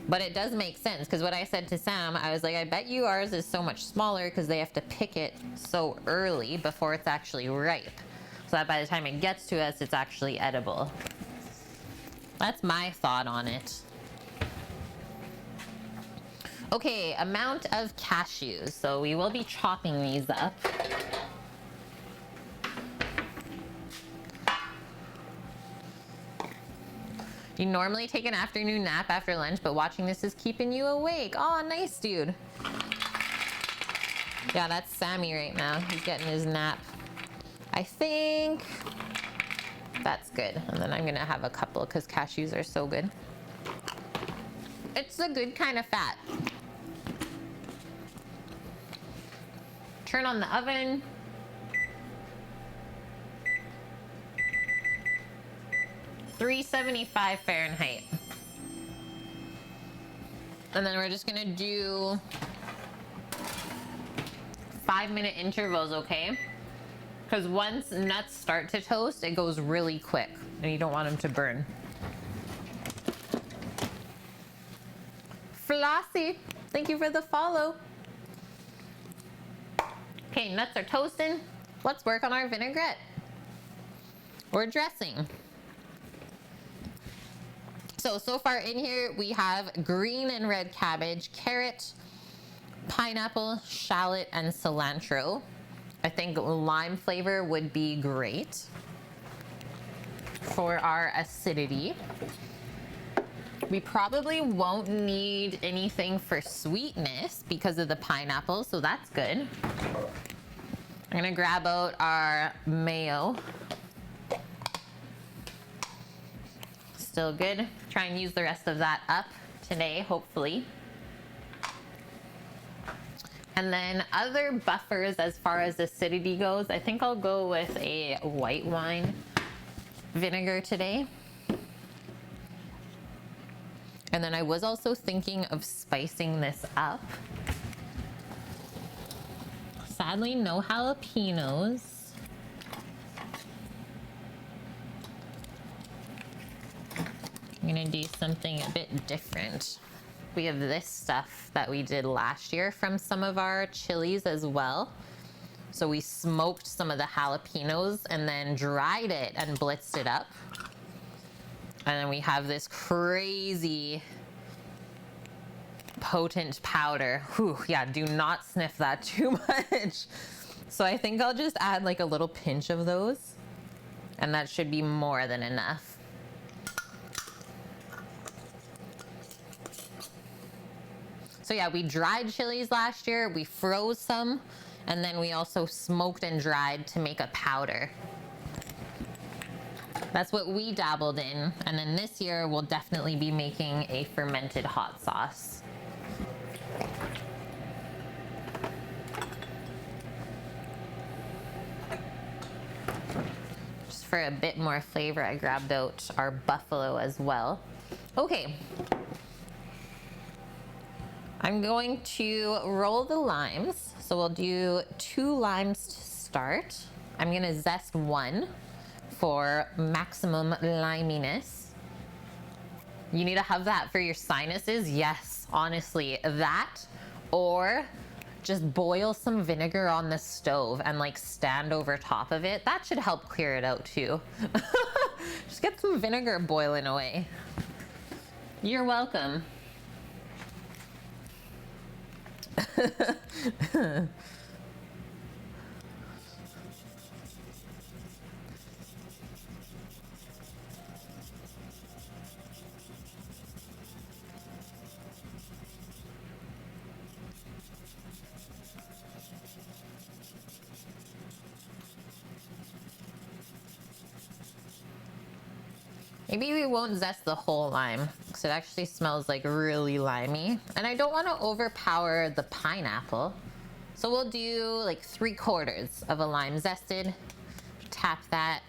But it does make sense, because what I said to Sam, I was like, I bet you ours is so much smaller because they have to pick it so early before it's actually ripe. So that by the time it gets to us, it's actually edible. That's my thought on it. Okay, amount of cashews. So we will be chopping these up. You normally take an afternoon nap after lunch, but watching this is keeping you awake. Oh, nice, dude. Yeah, that's Sammy right now. He's getting his nap. I think that's good. And then I'm gonna have a couple because cashews are so good. It's a good kind of fat. Turn on the oven. $375 Fahrenheit. And then we're just gonna do 5-minute intervals, okay? Because once nuts start to toast, it goes really quick and you don't want them to burn. Flossie, thank you for the follow. Okay, nuts are toasting. Let's work on our vinaigrette or dressing. So far in here, we have green and red cabbage, carrot, pineapple, shallot, and cilantro. I think lime flavor would be great for our acidity. We probably won't need anything for sweetness because of the pineapple, so that's good. I'm gonna grab out our mayo. Still good. Try and use the rest of that up today, hopefully. And then other buffers as far as acidity goes, I think I'll go with a white wine vinegar today. And then I was also thinking of spicing this up. Sadly, no jalapenos. I'm gonna do something a bit different. We have this stuff that we did last year from some of our chilies as well. So we smoked some of the jalapenos and then dried it and blitzed it up. And then we have this crazy potent powder. Whew, yeah, do not sniff that too much. So I think I'll just add like a little pinch of those And that should be more than enough. So yeah, we dried chilies last year, we froze some, and then we also smoked and dried to make a powder. That's what we dabbled in. And then this year, we'll definitely be making a fermented hot sauce. Just for a bit more flavor, I grabbed out our buffalo as well. Okay. I'm going to roll the limes. So we'll do 2 limes to start. I'm gonna zest 1 for maximum liminess. You need to have that for your sinuses. Yes, honestly, that, or just boil some vinegar on the stove and like stand over top of it. That should help clear it out too. Just get some vinegar boiling away. You're welcome. Maybe we won't zest the whole lime because it actually smells like really limey. And I don't want to overpower the pineapple. So we'll do like 3/4 of a lime zested. Tap that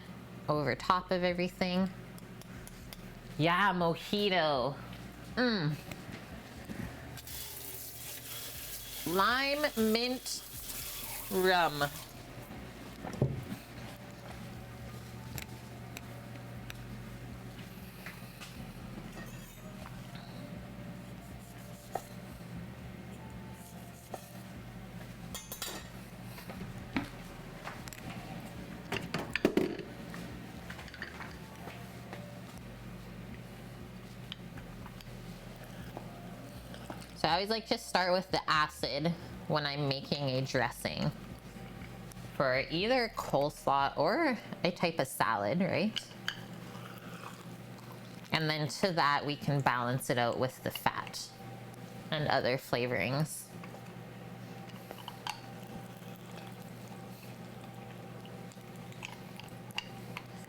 over top of everything. Yeah, mojito. Lime, mint, rum. So I always like to start with the acid when I'm making a dressing for either coleslaw or a type of salad, right? And then to that, we can balance it out with the fat and other flavorings.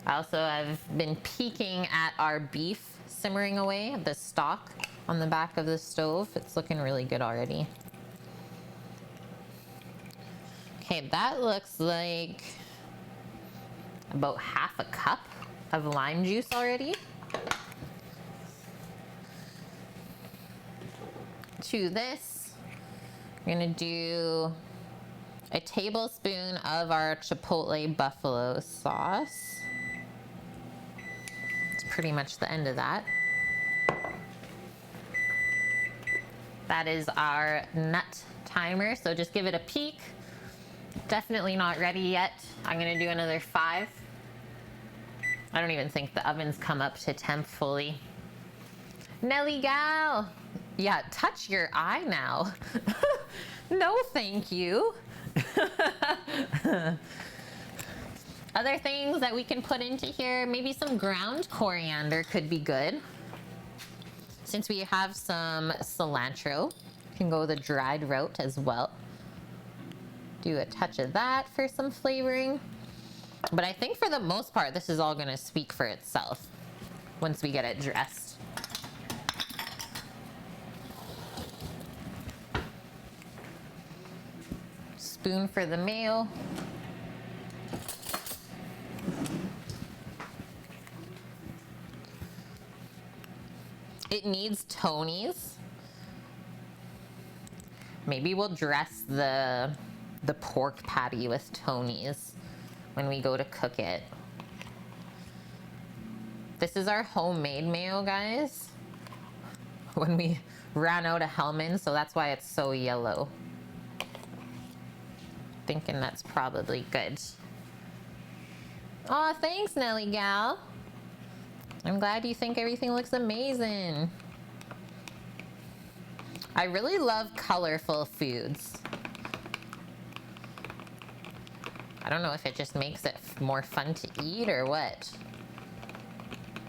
I also have been peeking at our beef simmering away, the stock on the back of the stove. It's looking really good already. Okay, that looks like about 1/2 cup of lime juice already. To this, we're gonna do a tablespoon of our chipotle buffalo sauce. It's pretty much the end of that. That is our nut timer, so just give it a peek. Definitely not ready yet. I'm gonna do another 5. I don't even think the oven's come up to temp fully. Nelly gal! Yeah, touch your eye now. No, thank you. Other things that we can put into here, maybe some ground coriander could be good. Since we have some cilantro, you can go the dried route as well. Do a touch of that for some flavoring. But I think for the most part, this is all gonna speak for itself once we get it dressed. Spoon for the mayo. It needs Tony's. Maybe we'll dress the pork patty with Tony's when we go to cook it. This is our homemade mayo, guys. When we ran out of Hellman, so that's why it's so yellow. Thinking that's probably good. Aw, thanks, Nelly gal. I'm glad you think everything looks amazing. I really love colorful foods. I don't know if it just makes it more fun to eat or what.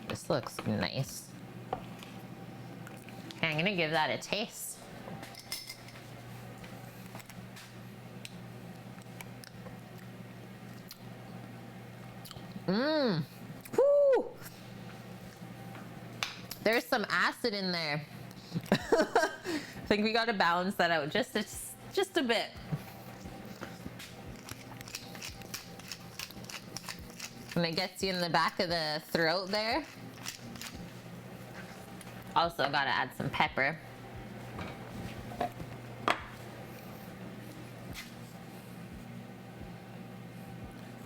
This looks nice. Okay, I'm gonna give that a taste. Mmm. Whoo! There's some acid in there. I think we gotta balance that out just a bit. And it gets you in the back of the throat there. Also gotta add some pepper.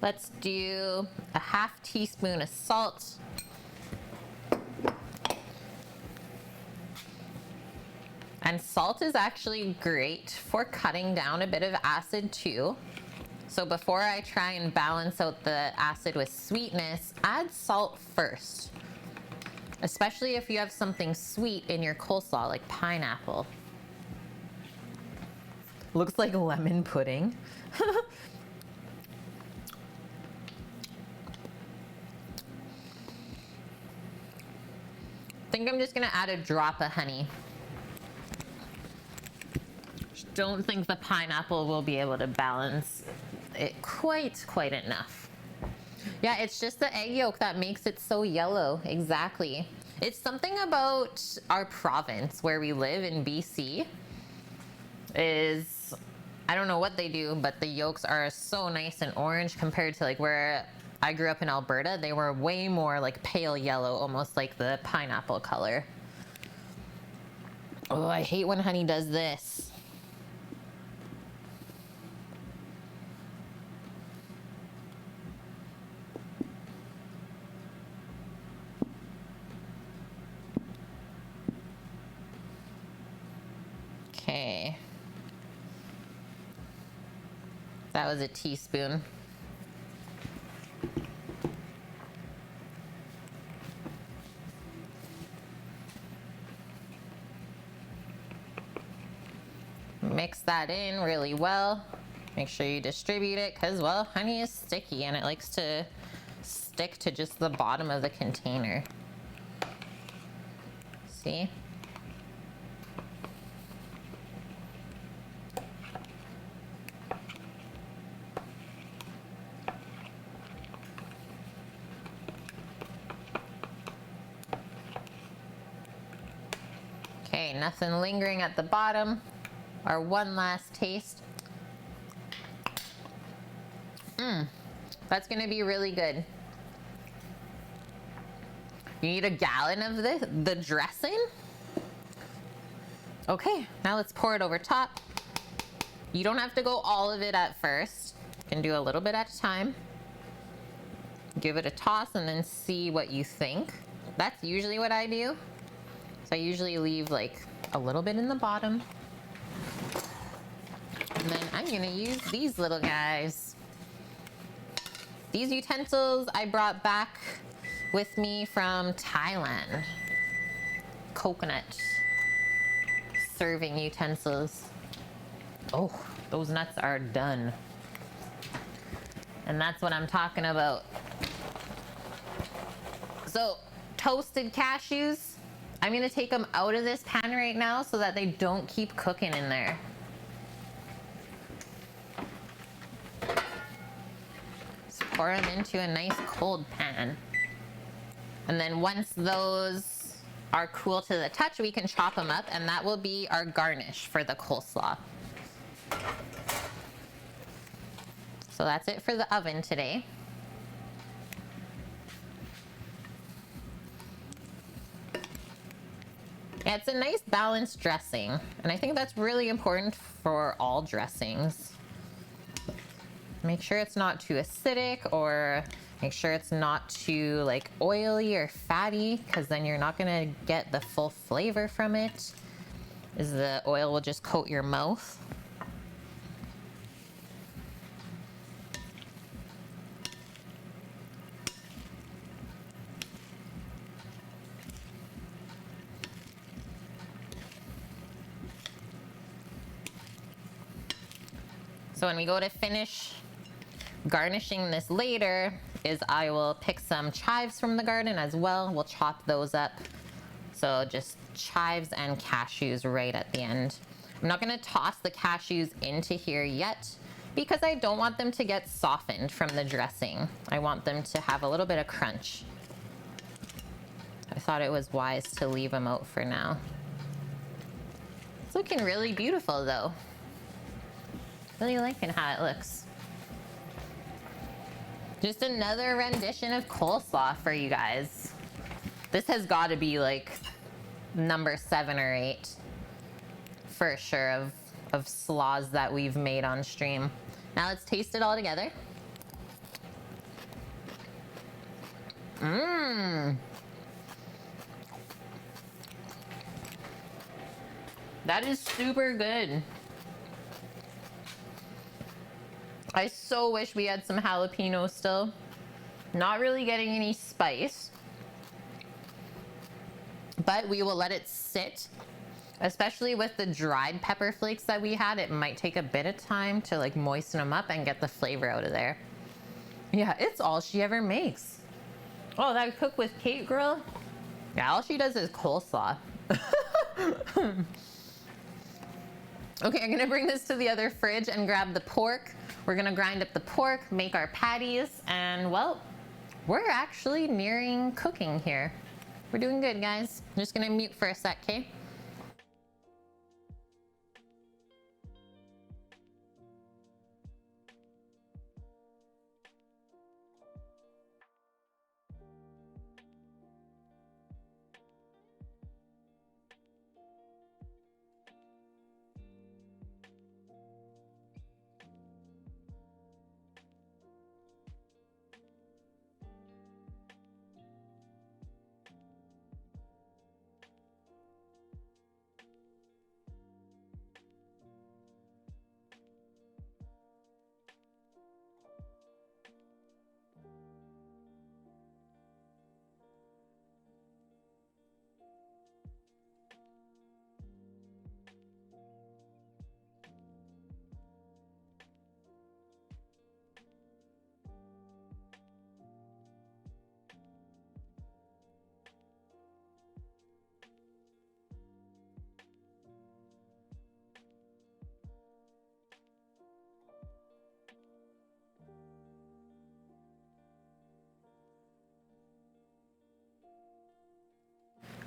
Let's do a half teaspoon of salt. And salt is actually great for cutting down a bit of acid too. So before I try and balance out the acid with sweetness, add salt first. Especially if you have something sweet in your coleslaw, like pineapple. Looks like lemon pudding. I think I'm just gonna add a drop of honey. Don't think the pineapple will be able to balance it quite enough. Yeah, it's just the egg yolk that makes it so yellow. Exactly. It's something about our province where we live in BC is, I don't know what they do, but the yolks are so nice and orange compared to like where I grew up in Alberta. They were way more like pale yellow, almost like the pineapple color. Oh, I hate when honey does this. Okay. That was a teaspoon. Mix that in really well. Make sure you distribute it because, well, honey is sticky and it likes to stick to just the bottom of the container. See? Okay, nothing lingering at the bottom. Our one last taste. That's gonna be really good. You need a gallon of the dressing? Okay, now let's pour it over top. You don't have to go all of it at first. You can do a little bit at a time. Give it a toss and then see what you think. That's usually what I do. So I usually leave like a little bit in the bottom. And then I'm gonna use these little guys. These utensils I brought back with me from Thailand. Coconut serving utensils. Oh, those nuts are done. And that's what I'm talking about. So, toasted cashews. I'm gonna take them out of this pan right now so that they don't keep cooking in there. Just pour them into a nice cold pan. And then once those are cool to the touch, we can chop them up and that will be our garnish for the coleslaw. So that's it for the oven today. Yeah, it's a nice balanced dressing, and I think that's really important for all dressings. Make sure it's not too acidic, or make sure it's not too like oily or fatty, because then you're not gonna get the full flavor from it, as the oil will just coat your mouth. So when we go to finish Garnishing this later is I will pick some chives from the garden as well. We'll chop those up. So just chives and cashews right at the end. I'm not gonna toss the cashews into here yet because I don't want them to get softened from the dressing. I want them to have a little bit of crunch. I thought it was wise to leave them out for now. It's looking really beautiful though. Really liking how it looks. Just another rendition of coleslaw for you guys. This has got to be like number 7 or 8 for sure of slaws that we've made on stream. Now let's taste it all together. Mmm. That is super good. I so wish we had some jalapenos still. Not really getting any spice. But we will let it sit. Especially with the dried pepper flakes that we had, it might take a bit of time to like moisten them up and get the flavor out of there. Yeah, it's all she ever makes. Oh, that cook with Kate girl? Yeah, all she does is coleslaw. Okay, I'm gonna bring this to the other fridge and grab the pork. We're gonna grind up the pork, make our patties, and well, we're actually nearing cooking here. We're doing good, guys. I'm just gonna mute for a sec, okay?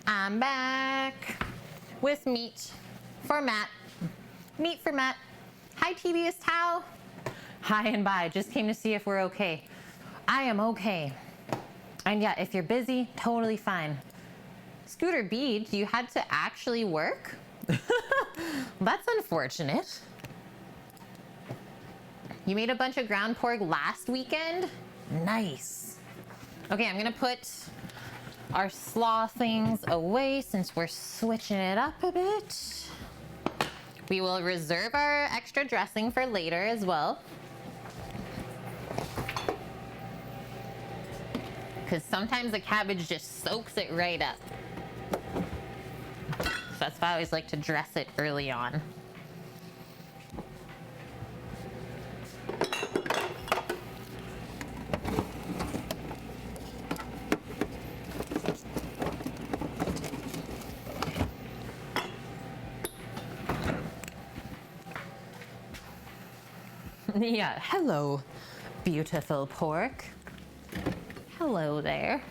I'm back with meat for Matt. Meat for Matt. Hi, tedious Tao. Hi and bye. Just came to see if we're okay. I am okay. And yeah, if you're busy, totally fine. Scooter Bead, you had to actually work? That's unfortunate. You made a bunch of ground pork last weekend? Nice. Okay, I'm gonna put our slaw things away since we're switching it up a bit. We will reserve our extra dressing for later as well. Because sometimes the cabbage just soaks it right up. So that's why I always like to dress it early on. Yeah, hello, beautiful pork. Hello there.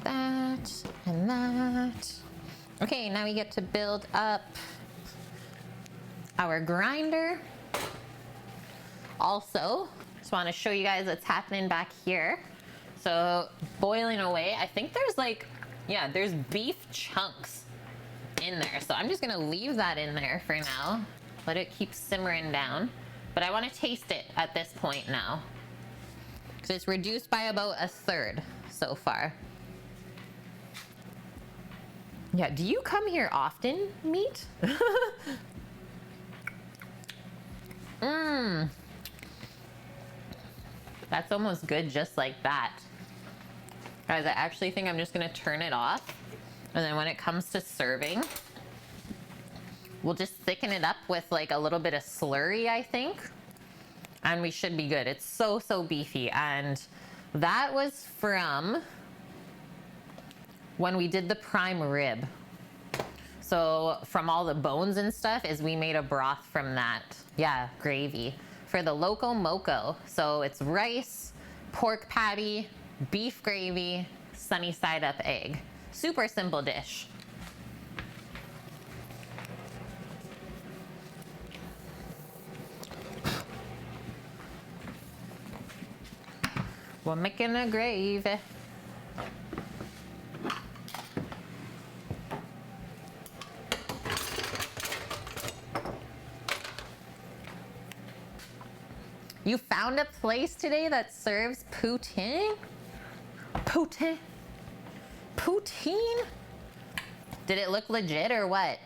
That and that. Okay, now we get to build up our grinder. Also, just want to show you guys what's happening back here. So, boiling away. I think there's like, yeah, there's beef chunks in there. So I'm just gonna leave that in there for now. Let it keep simmering down. But I want to taste it at this point now. Because it's reduced by about 1/3 so far. Yeah, do you come here often, Meat? Mmm. That's almost good just like that. Guys, I actually think I'm just gonna turn it off. And then when it comes to serving, we'll just thicken it up with like a little bit of slurry, I think. and we should be good. It's so, so beefy. And that was from when we did the prime rib. So from all the bones and stuff is we made a broth from that. Yeah, gravy for the Loco Moco. So it's rice, pork patty, beef gravy, sunny side up egg. Super simple dish. We're making a gravy. You found a place today that serves poutine? Poutine? Poutine? Did it look legit or what?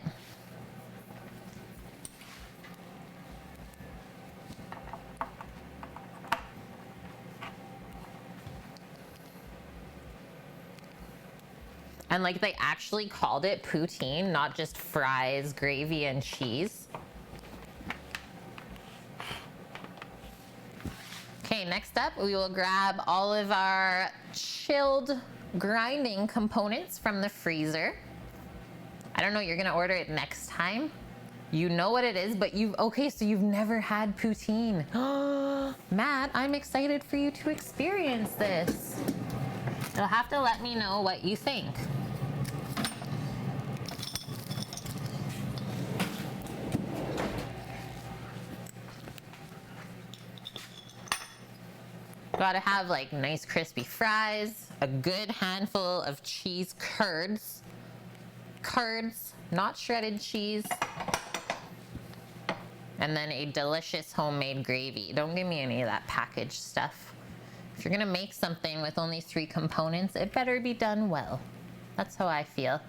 And like they actually called it poutine, not just fries, gravy, and cheese. Okay, next up, we will grab all of our chilled grinding components from the freezer. I don't know, you're gonna order it next time. You know what it is, but okay, so you've never had poutine. Matt, I'm excited for you to experience this. You'll have to let me know what you think. Gotta have like nice crispy fries, a good handful of cheese curds. Curds, not shredded cheese. And then a delicious homemade gravy. Don't give me any of that packaged stuff. If you're gonna make something with only 3 components, it better be done well. That's how I feel.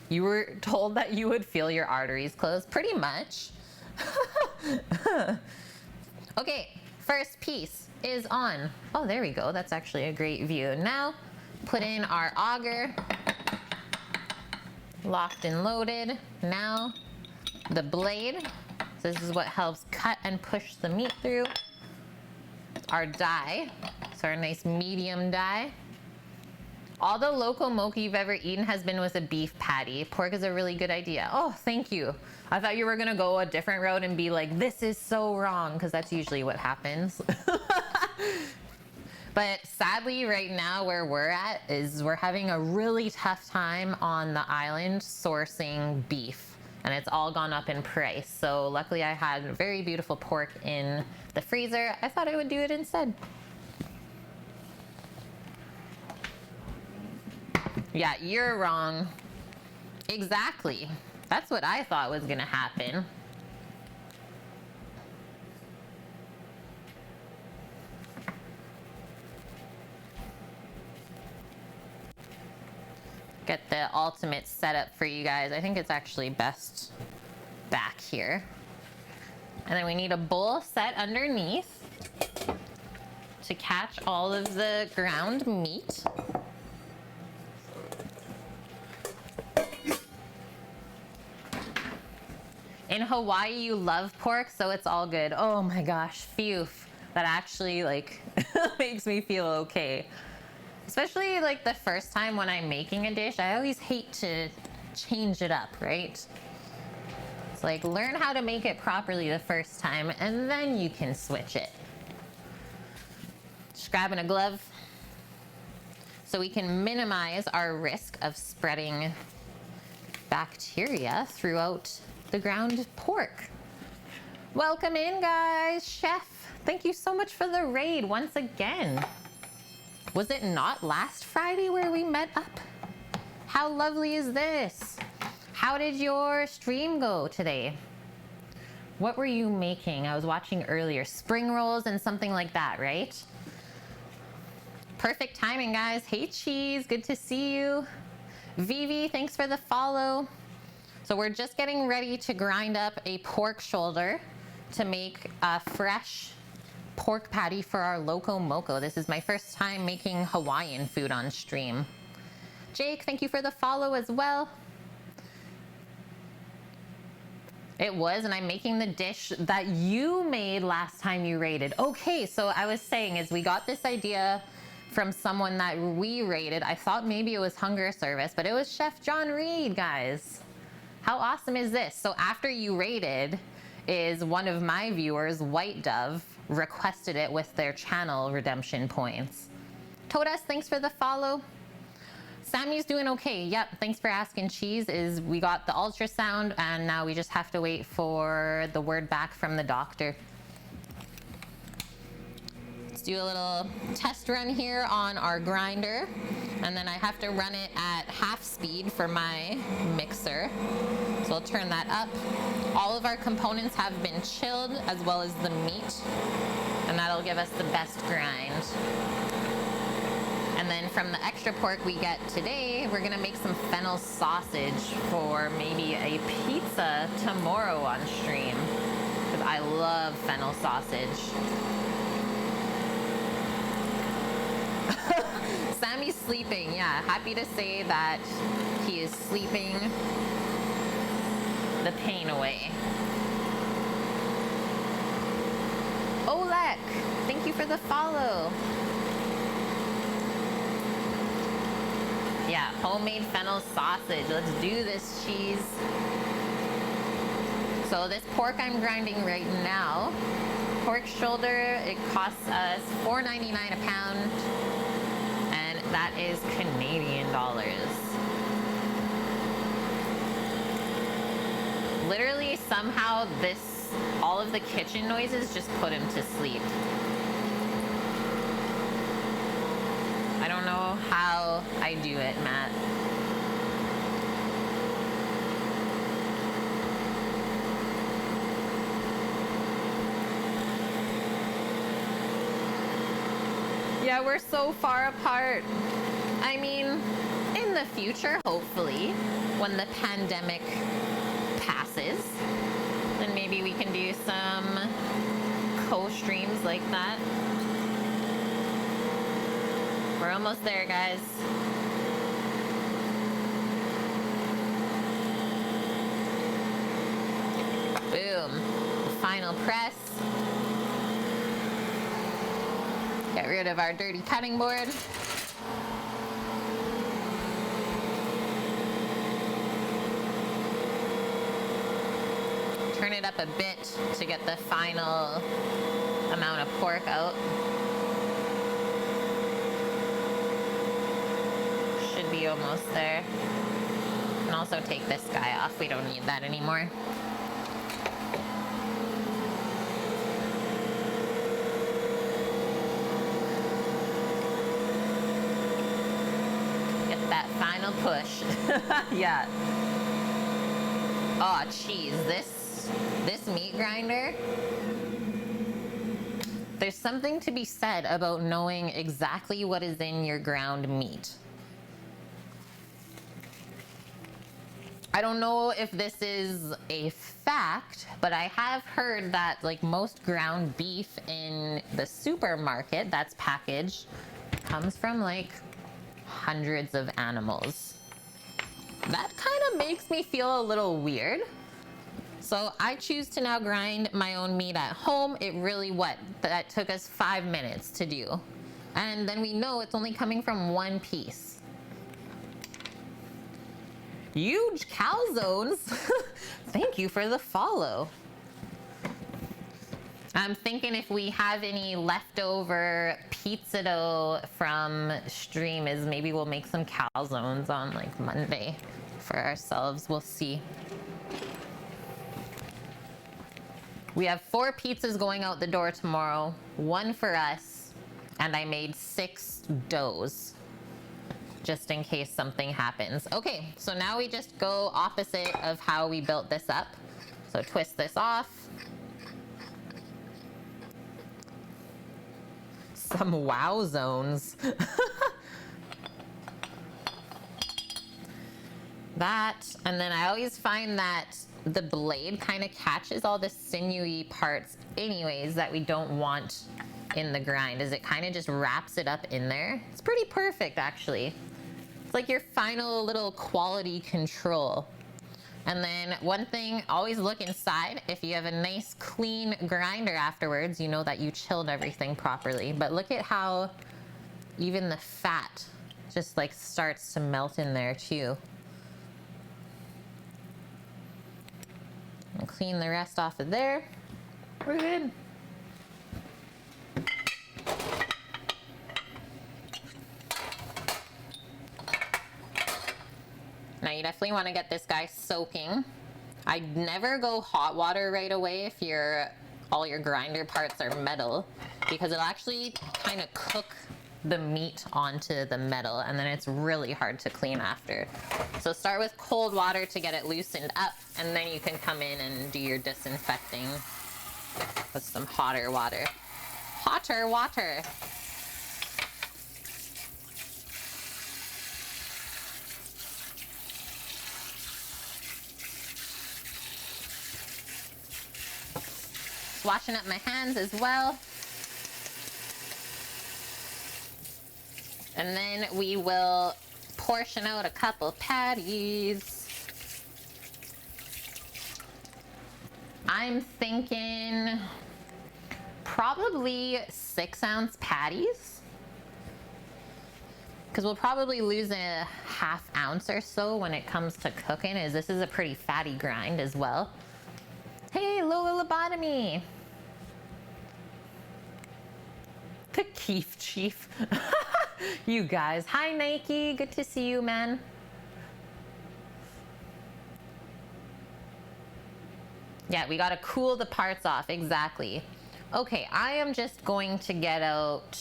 You were told that you would feel your arteries close, pretty much. Okay, first piece is on. Oh, there we go. That's actually a great view. Now, put in our auger. Locked and loaded. Now, the blade. So this is what helps cut and push the meat through. Our die. So our nice medium die. All the Loco Moco you've ever eaten has been with a beef patty. Pork is a really good idea. Oh, thank you. I thought you were gonna go a different route and be like, this is so wrong, because that's usually what happens. But sadly, right now where we're at is we're having a really tough time on the island sourcing beef, and it's all gone up in price. So luckily I had very beautiful pork in the freezer. I thought I would do it instead. Yeah, you're wrong. Exactly. That's what I thought was gonna happen. Get the ultimate setup for you guys. I think it's actually best back here. And then we need a bowl set underneath to catch all of the ground meat. In Hawaii, you love pork, so it's all good. Oh my gosh, phew. That actually like makes me feel okay. Especially like the first time when I'm making a dish, I always hate to change it up, right? It's like learn how to make it properly the first time and then you can switch it. Just grabbing a glove so we can minimize our risk of spreading bacteria throughout the ground pork. Welcome in, guys. Chef, thank you so much for the raid once again. Was it not last Friday where we met up? How lovely is this? How did your stream go today? What were you making? I was watching earlier. Spring rolls and something like that, right? Perfect timing, guys. Hey, Cheese, good to see you. Vivi, thanks for the follow. So we're just getting ready to grind up a pork shoulder to make a fresh pork patty for our Loco Moco. This is my first time making Hawaiian food on stream. Jake, thank you for the follow as well. It was, and I'm making the dish that you made last time you raided. Okay, so I was saying is we got this idea from someone that we raided. I thought maybe it was Hunger Service, but it was Chef John Reed, guys. How awesome is this? So after you raided, is one of my viewers, White Dove, requested it with their channel redemption points. Todas, thanks for the follow. Sammy's doing okay. Yep, thanks for asking. Cheese is we got the ultrasound and now we just have to wait for the word back from the doctor. Let's do a little test run here on our grinder, and then I have to run it at half speed for my mixer. So I'll turn that up. All of our components have been chilled as well as the meat, and that'll give us the best grind. And then from the extra pork we get today, we're gonna make some fennel sausage for maybe a pizza tomorrow on stream, because I love fennel sausage. Sammy's sleeping, yeah. Happy to say that he is sleeping the pain away. Olek, thank you for the follow. Yeah, homemade fennel sausage. Let's do this, cheese. So this pork I'm grinding right now, pork shoulder, it costs us $4.99 a pound, and that is Canadian dollars. Literally, somehow all of the kitchen noises just put him to sleep. I don't know how I do it, Matt. Yeah, we're so far apart. I mean, in the future, hopefully, when the pandemic passes, then maybe we can do some co-streams like that. We're almost there, guys. Boom. Final press. Get rid of our dirty cutting board. Turn it up a bit to get the final amount of pork out. Should be almost there. And also take this guy off. We don't need that anymore. Get that final push. Yeah. Oh, cheese. This meat grinder, there's something to be said about knowing exactly what is in your ground meat. I don't know if this is a fact, but I have heard that like most ground beef in the supermarket that's packaged comes from like hundreds of animals. That kind of makes me feel a little weird. So I choose to now grind my own meat at home. It really that took us 5 minutes to do. And then we know it's only coming from one piece. Huge calzones. Thank you for the follow. I'm thinking if we have any leftover pizza dough from stream is maybe we'll make some calzones on like Monday for ourselves. We'll see. We have 4 pizzas going out the door tomorrow, 1 for us, and I made 6 doughs, just in case something happens. Okay, so now we just go opposite of how we built this up. So twist this off. Some wow zones. That, and then I always find that the blade kind of catches all the sinewy parts anyways that we don't want in the grind, as it kind of just wraps it up in there. It's pretty perfect, actually. It's like your final little quality control. And then one thing, always look inside. If you have a nice clean grinder afterwards, you know that you chilled everything properly. But look at how even the fat just like starts to melt in there too. And clean the rest off of there. We're good. Now you definitely want to get this guy soaking. I'd never go hot water right away if all your grinder parts are metal, because it'll actually kind of cook the meat onto the metal, and then it's really hard to clean after. So start with cold water to get it loosened up, and then you can come in and do your disinfecting with some hotter water. Hotter water. Washing up my hands as well. And then we will portion out a couple patties. I'm thinking probably 6-ounce patties, because we'll probably lose a ½ ounce or so when it comes to cooking, as this is a pretty fatty grind as well. Hey, Lola Lobotomy. The Keef Chief. You guys. Hi, Nike. Good to see you, man. Yeah, we gotta cool the parts off. Exactly. Okay, I am just going to get out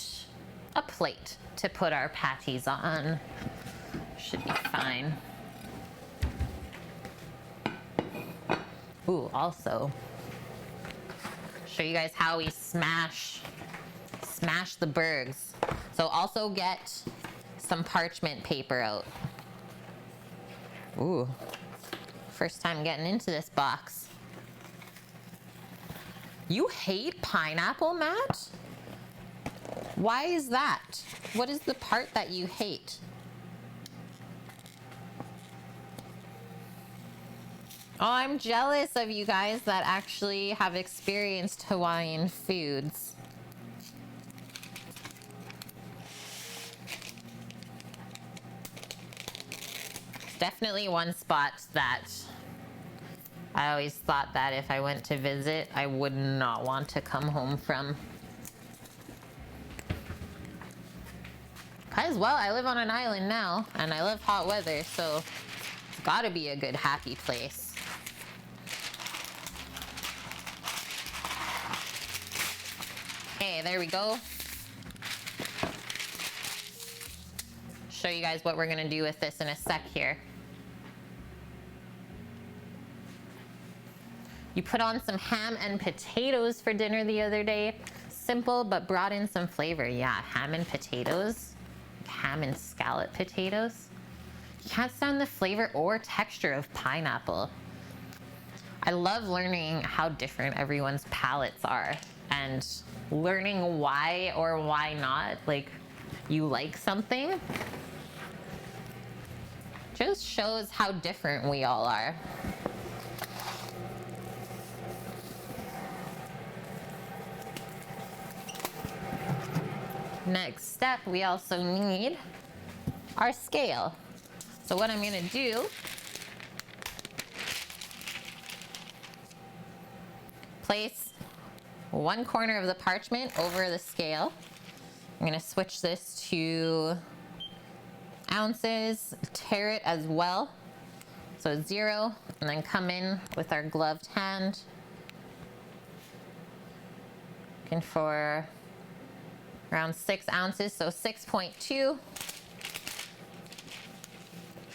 a plate to put our patties on. Should be fine. Ooh, also, show you guys how we smash the burgers. So also get some parchment paper out. Ooh, first time getting into this box. You hate pineapple, Matt? Why is that? What is the part that you hate? Oh, I'm jealous of you guys that actually have experienced Hawaiian foods. Definitely one spot that I always thought that if I went to visit, I would not want to come home from. As well, I live on an island now, and I love hot weather, so it's gotta be a good, happy place. Okay, there we go. Show you guys what we're gonna do with this in a sec here. You put on some ham and potatoes for dinner the other day. Simple, but brought in some flavor. Yeah, ham and potatoes. Ham and scallop potatoes. You can't stand the flavor or texture of pineapple. I love learning how different everyone's palates are and learning why or why not, like, you like something. Just shows how different we all are. Next step, we also need our scale. So what I'm gonna do, place one corner of the parchment over the scale. I'm gonna switch this to ounces, tare it as well. So 0, and then come in with our gloved hand. Looking for around 6 ounces, so 6.2.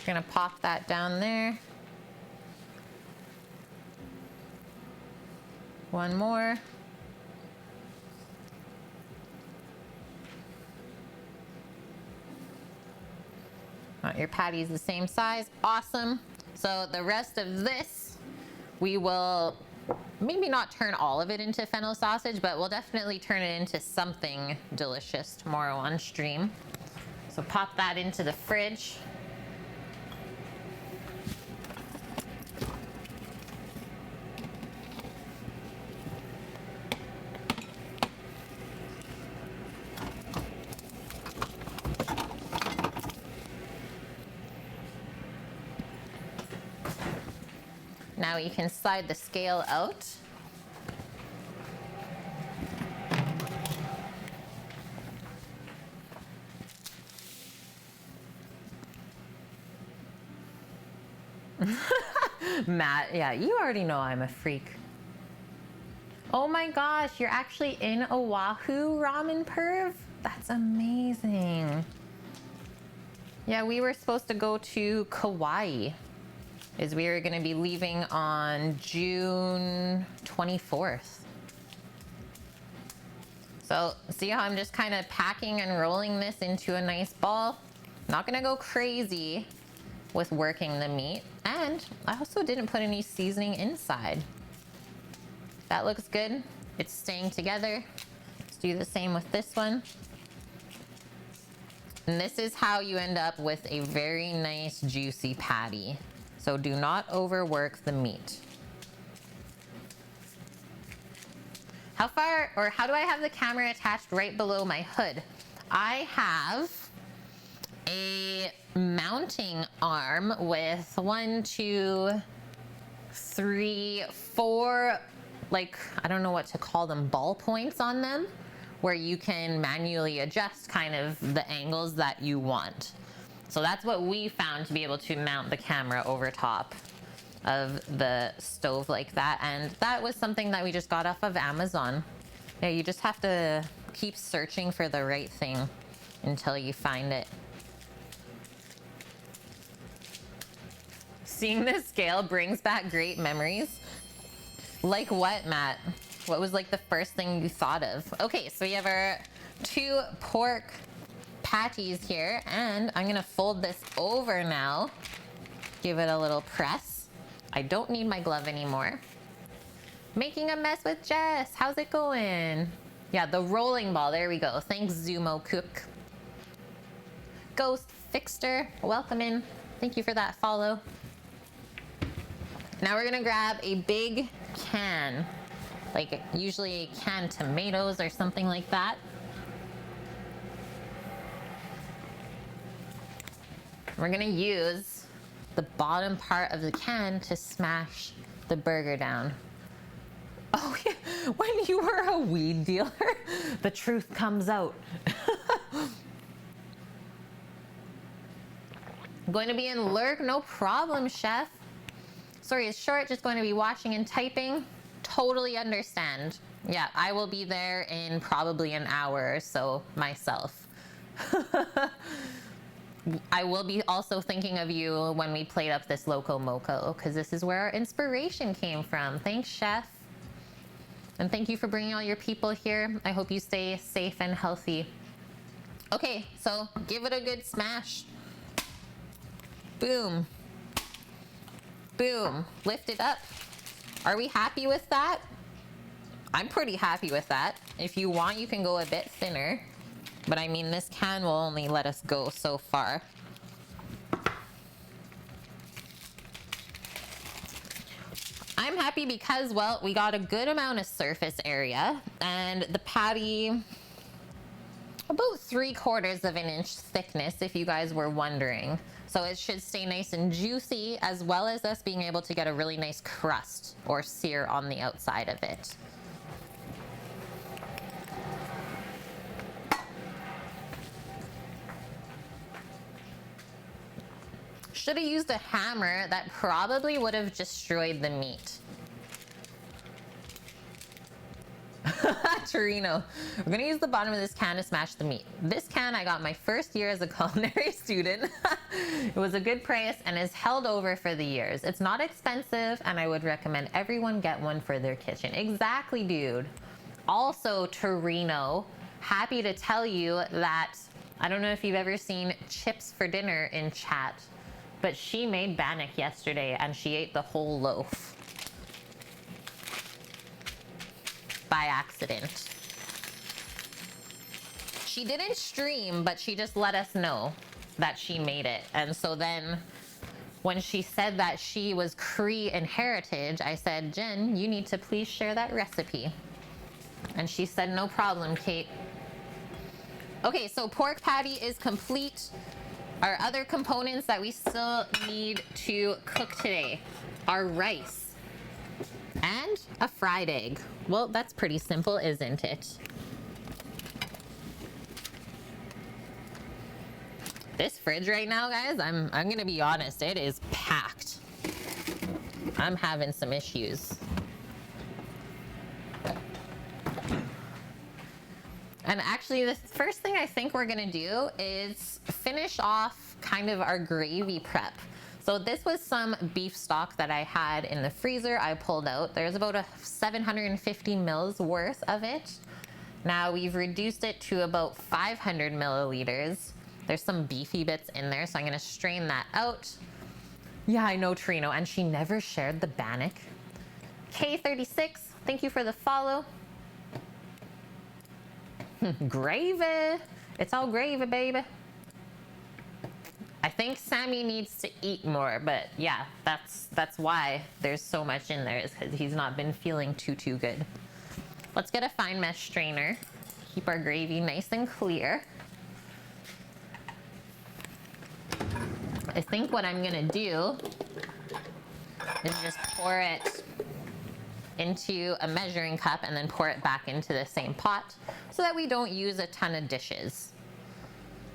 Gonna pop that down there. One more. Want your patties the same size. Awesome. So the rest of this, we will maybe not turn all of it into fennel sausage, but we'll definitely turn it into something delicious tomorrow on stream. So pop that into the fridge. Now you can slide the scale out. Matt, yeah, you already know I'm a freak. Oh my gosh, you're actually in Oahu, Ramen Perv? That's amazing. Yeah, we were supposed to go to Kauai. We were gonna be leaving on June 24th. So see how I'm just kind of packing and rolling this into a nice ball? Not gonna go crazy with working the meat. And I also didn't put any seasoning inside. That looks good. It's staying together. Let's do the same with this one. And this is how you end up with a very nice juicy patty. So do not overwork the meat. How far, or how do I have the camera attached right below my hood? I have a mounting arm with 1, 2, 3, 4, like, I don't know what to call them, ball points on them, where you can manually adjust kind of the angles that you want. So that's what we found to be able to mount the camera over top of the stove like that. And that was something that we just got off of Amazon. Yeah, you just have to keep searching for the right thing until you find it. Seeing this scale brings back great memories. Like what, Matt? What was like the first thing you thought of? Okay, so we have our 2 pork patties here, and I'm gonna fold this over now. Give it a little press. I don't need my glove anymore. Making a mess with Jess. How's it going? Yeah, the rolling ball. There we go. Thanks, Zumo Cook. Ghost Fixter, welcome in. Thank you for that follow. Now we're gonna grab a big can, like usually canned tomatoes or something like that. We're gonna use the bottom part of the can to smash the burger down. Oh yeah, when you were a weed dealer, the truth comes out. Going to be in Lurk, no problem, chef. Sorry, it's short, just going to be watching and typing. Totally understand. Yeah, I will be there in probably an hour or so myself. I will be also thinking of you when we played up this Loco Moco, because this is where our inspiration came from. Thanks, chef. And thank you for bringing all your people here. I hope you stay safe and healthy. Okay, so give it a good smash. Boom. Boom. Lift it up. Are we happy with that? I'm pretty happy with that. If you want, you can go a bit thinner. But I mean, this can will only let us go so far. I'm happy because, well, we got a good amount of surface area, and the patty, about 3/4 of an inch thickness, if you guys were wondering. So it should stay nice and juicy, as well as us being able to get a really nice crust or sear on the outside of it. Should have used a hammer. That probably would have destroyed the meat. Torino. We're gonna use the bottom of this can to smash the meat. This can I got my first year as a culinary student. It was a good price and is held over for the years. It's not expensive, and I would recommend everyone get one for their kitchen. Exactly, dude. Also, Torino, happy to tell you that, I don't know if you've ever seen Chips for Dinner in chat, but she made bannock yesterday and she ate the whole loaf. By accident. She didn't stream, but she just let us know that she made it. And so then when she said that she was Cree in heritage, I said, Jen, you need to please share that recipe. And she said, no problem, Kate. Okay, so pork patty is complete. Our other components that we still need to cook today are rice. And a fried egg. Well, that's pretty simple, isn't it? This fridge right now, guys, I'm gonna be honest, it is packed. I'm having some issues. And actually, the first thing I think we're gonna do is finish off kind of our gravy prep. So this was some beef stock that I had in the freezer. I pulled out. There's about a 750 mils worth of it. Now we've reduced it to about 500 milliliters. There's some beefy bits in there, so I'm gonna strain that out. Yeah, I know, Trino, and she never shared the bannock. K36, thank you for the follow. Gravy. It's all gravy, baby. I think Sammy needs to eat more, but yeah, that's why there's so much in there, is because he's not been feeling too good. Let's get a fine mesh strainer. Keep our gravy nice and clear. I think what I'm gonna do is just pour it into a measuring cup and then pour it back into the same pot so that we don't use a ton of dishes.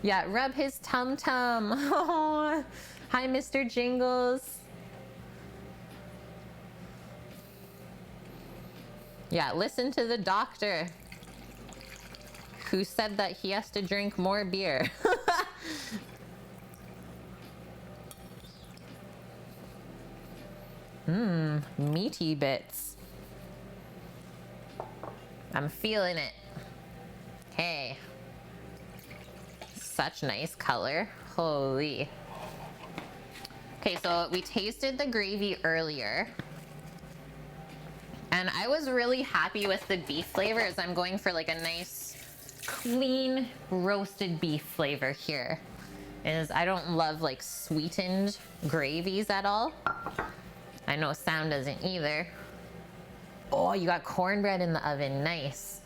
Yeah, rub his tum-tum. Oh, hi, Mr. Jingles. Yeah, listen to the doctor who said that he has to drink more beer. Meaty bits. I'm feeling it. Okay. Such nice color. Holy. Okay, so we tasted the gravy earlier. And I was really happy with the beef flavors. I'm going for like a nice, clean, roasted beef flavor here. I don't love like sweetened gravies at all. I know Sam doesn't either. Oh, you got cornbread in the oven, nice.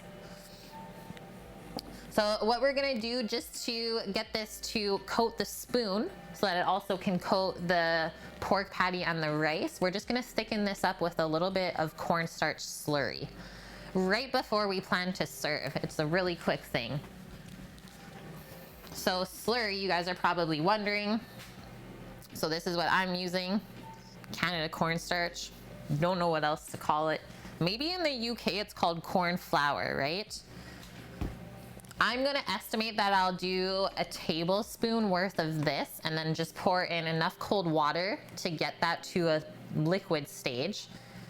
So what we're gonna do, just to get this to coat the spoon so that it also can coat the pork patty and the rice, we're just gonna thicken this up with a little bit of cornstarch slurry right before we plan to serve. It's a really quick thing. So slurry, you guys are probably wondering. So this is what I'm using. Canada cornstarch. Don't know what else to call it. Maybe in the UK it's called corn flour, right? I'm gonna estimate that I'll do a tablespoon worth of this and then just pour in enough cold water to get that to a liquid stage.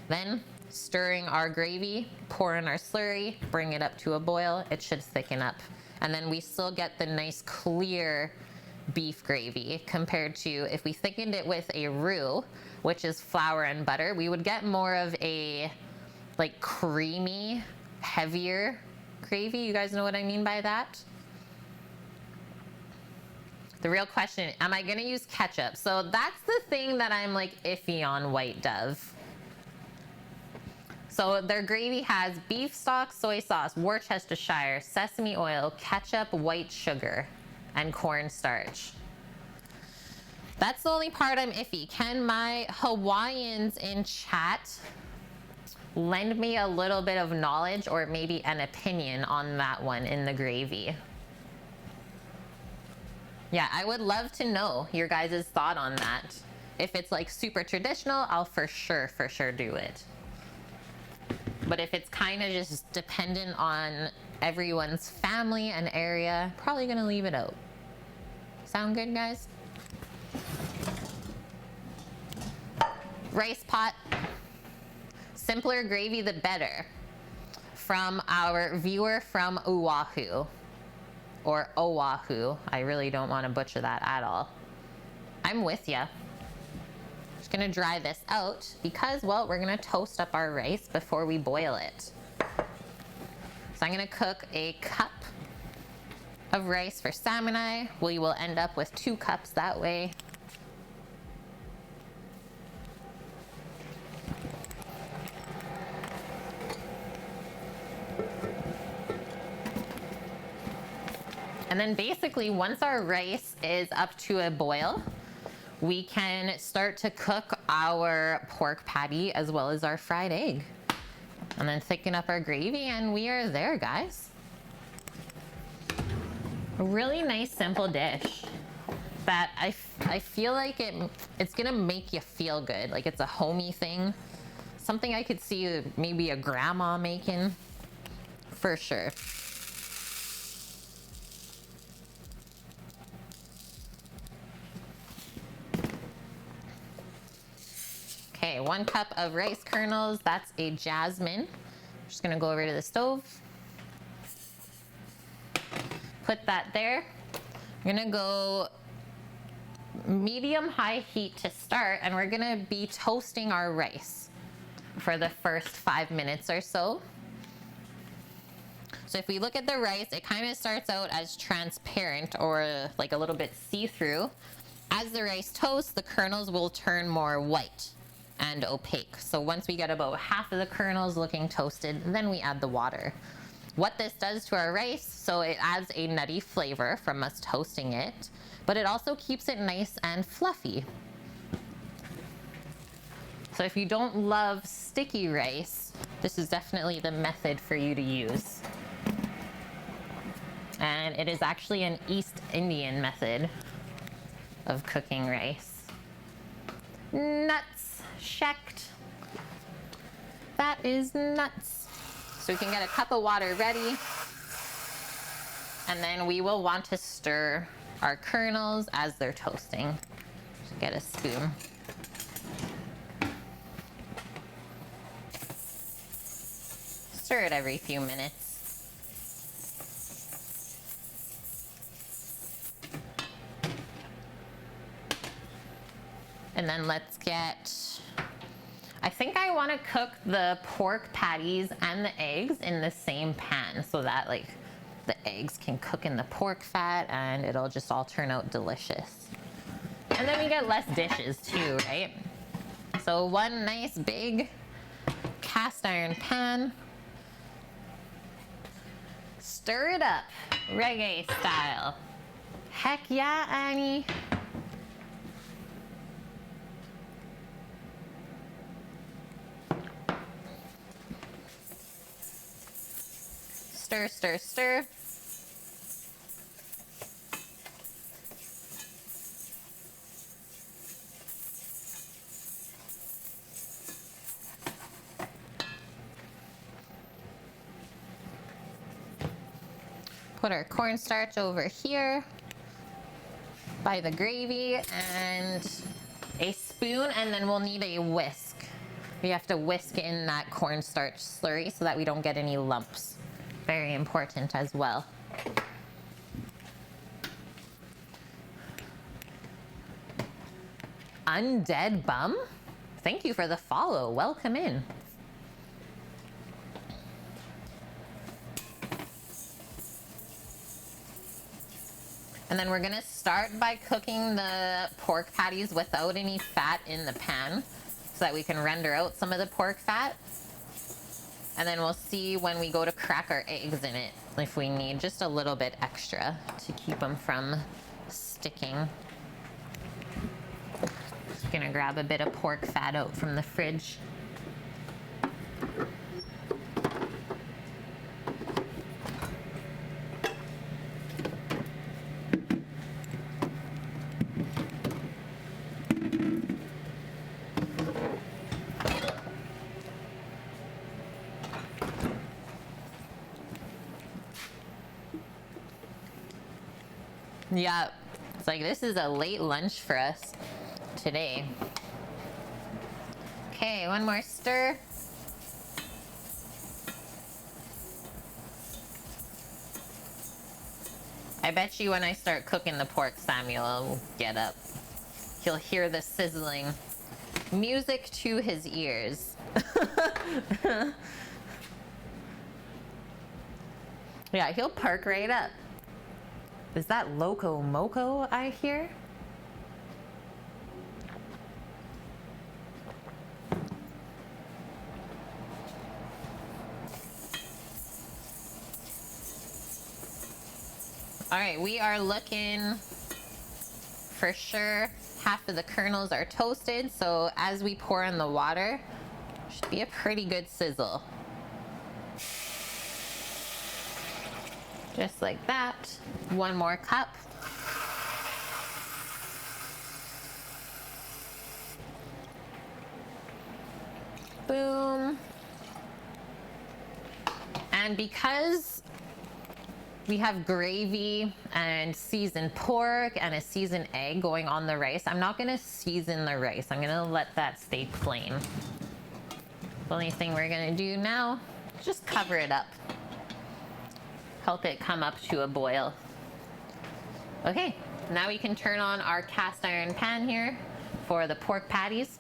Then stirring our gravy, pour in our slurry, bring it up to a boil. It should thicken up. And then we still get the nice clear beef gravy compared to if we thickened it with a roux, which is flour and butter, we would get more of a like creamy, heavier gravy. You guys know what I mean by that? The real question, am I gonna use ketchup? So that's the thing that I'm like iffy on White Dove. So their gravy has beef stock, soy sauce, Worcestershire, sesame oil, ketchup, white sugar, and cornstarch. That's the only part I'm iffy. Can my Hawaiians in chat lend me a little bit of knowledge or maybe an opinion on that one in the gravy? Yeah, I would love to know your guys' thought on that. If it's like super traditional, I'll for sure do it. But if it's kind of just dependent on everyone's family and area, probably gonna leave it out. Sound good, guys? Rice pot. Simpler gravy, the better. From our viewer from Oahu. Or Oahu. I really don't want to butcher that at all. I'm with ya. Just gonna dry this out because, well, we're gonna toast up our rice before we boil it. So I'm gonna cook a cup of rice for Sam and I. We will end up with 2 cups that way. And then basically once our rice is up to a boil, we can start to cook our pork patty as well as our fried egg. And then thicken up our gravy and we are there, guys. A really nice, simple dish that I feel like it's gonna make you feel good. Like it's a homey thing. Something I could see maybe a grandma making for sure. Okay, 1 cup of rice kernels. That's a jasmine. Just gonna go over to the stove. Put that there. I'm gonna go medium-high heat to start, and we're gonna be toasting our rice for the first 5 minutes or so. So if we look at the rice, it kind of starts out as transparent or like a little bit see-through. As the rice toasts, the kernels will turn more white and opaque. So once we get about half of the kernels looking toasted, then we add the water. What this does to our rice, so it adds a nutty flavor from us toasting it, but it also keeps it nice and fluffy. So if you don't love sticky rice, this is definitely the method for you to use. And it is actually an East Indian method of cooking rice. Nuts, shecht. That is nuts. So we can get a cup of water ready. And then we will want to stir our kernels as they're toasting. Just get a spoon. Stir it every few minutes. And then let's get, I think I want to cook the pork patties and the eggs in the same pan so that like the eggs can cook in the pork fat and it'll just all turn out delicious. And then we get less dishes too, right? So 1 nice big cast iron pan. Stir it up, reggae style. Heck yeah, Annie. Stir, stir, stir. Put our cornstarch over here by the gravy and a spoon, and then we'll need a whisk. We have to whisk in that cornstarch slurry so that we don't get any lumps. Very important as well. Undead Bum, thank you for the follow. Welcome in. And then we're gonna start by cooking the pork patties without any fat in the pan so that we can render out some of the pork fat. And then we'll see when we go to crack our eggs in it if we need just a little bit extra to keep them from sticking. Just gonna grab a bit of pork fat out from the fridge. Yeah, it's like this is a late lunch for us today. Okay, 1 more stir. I bet you when I start cooking the pork, Samuel will get up. He'll hear the sizzling. Music to his ears. Yeah, he'll perk right up. Is that Loco Moco I hear? All right, we are looking for sure half of the kernels are toasted, so as we pour in the water, should be a pretty good sizzle. Just like that. One more cup. Boom. And because we have gravy and seasoned pork and a seasoned egg going on the rice, I'm not gonna season the rice. I'm gonna let that stay plain. The only thing we're gonna do now is just cover it up. Help it come up to a boil. Okay, now we can turn on our cast iron pan here for the pork patties.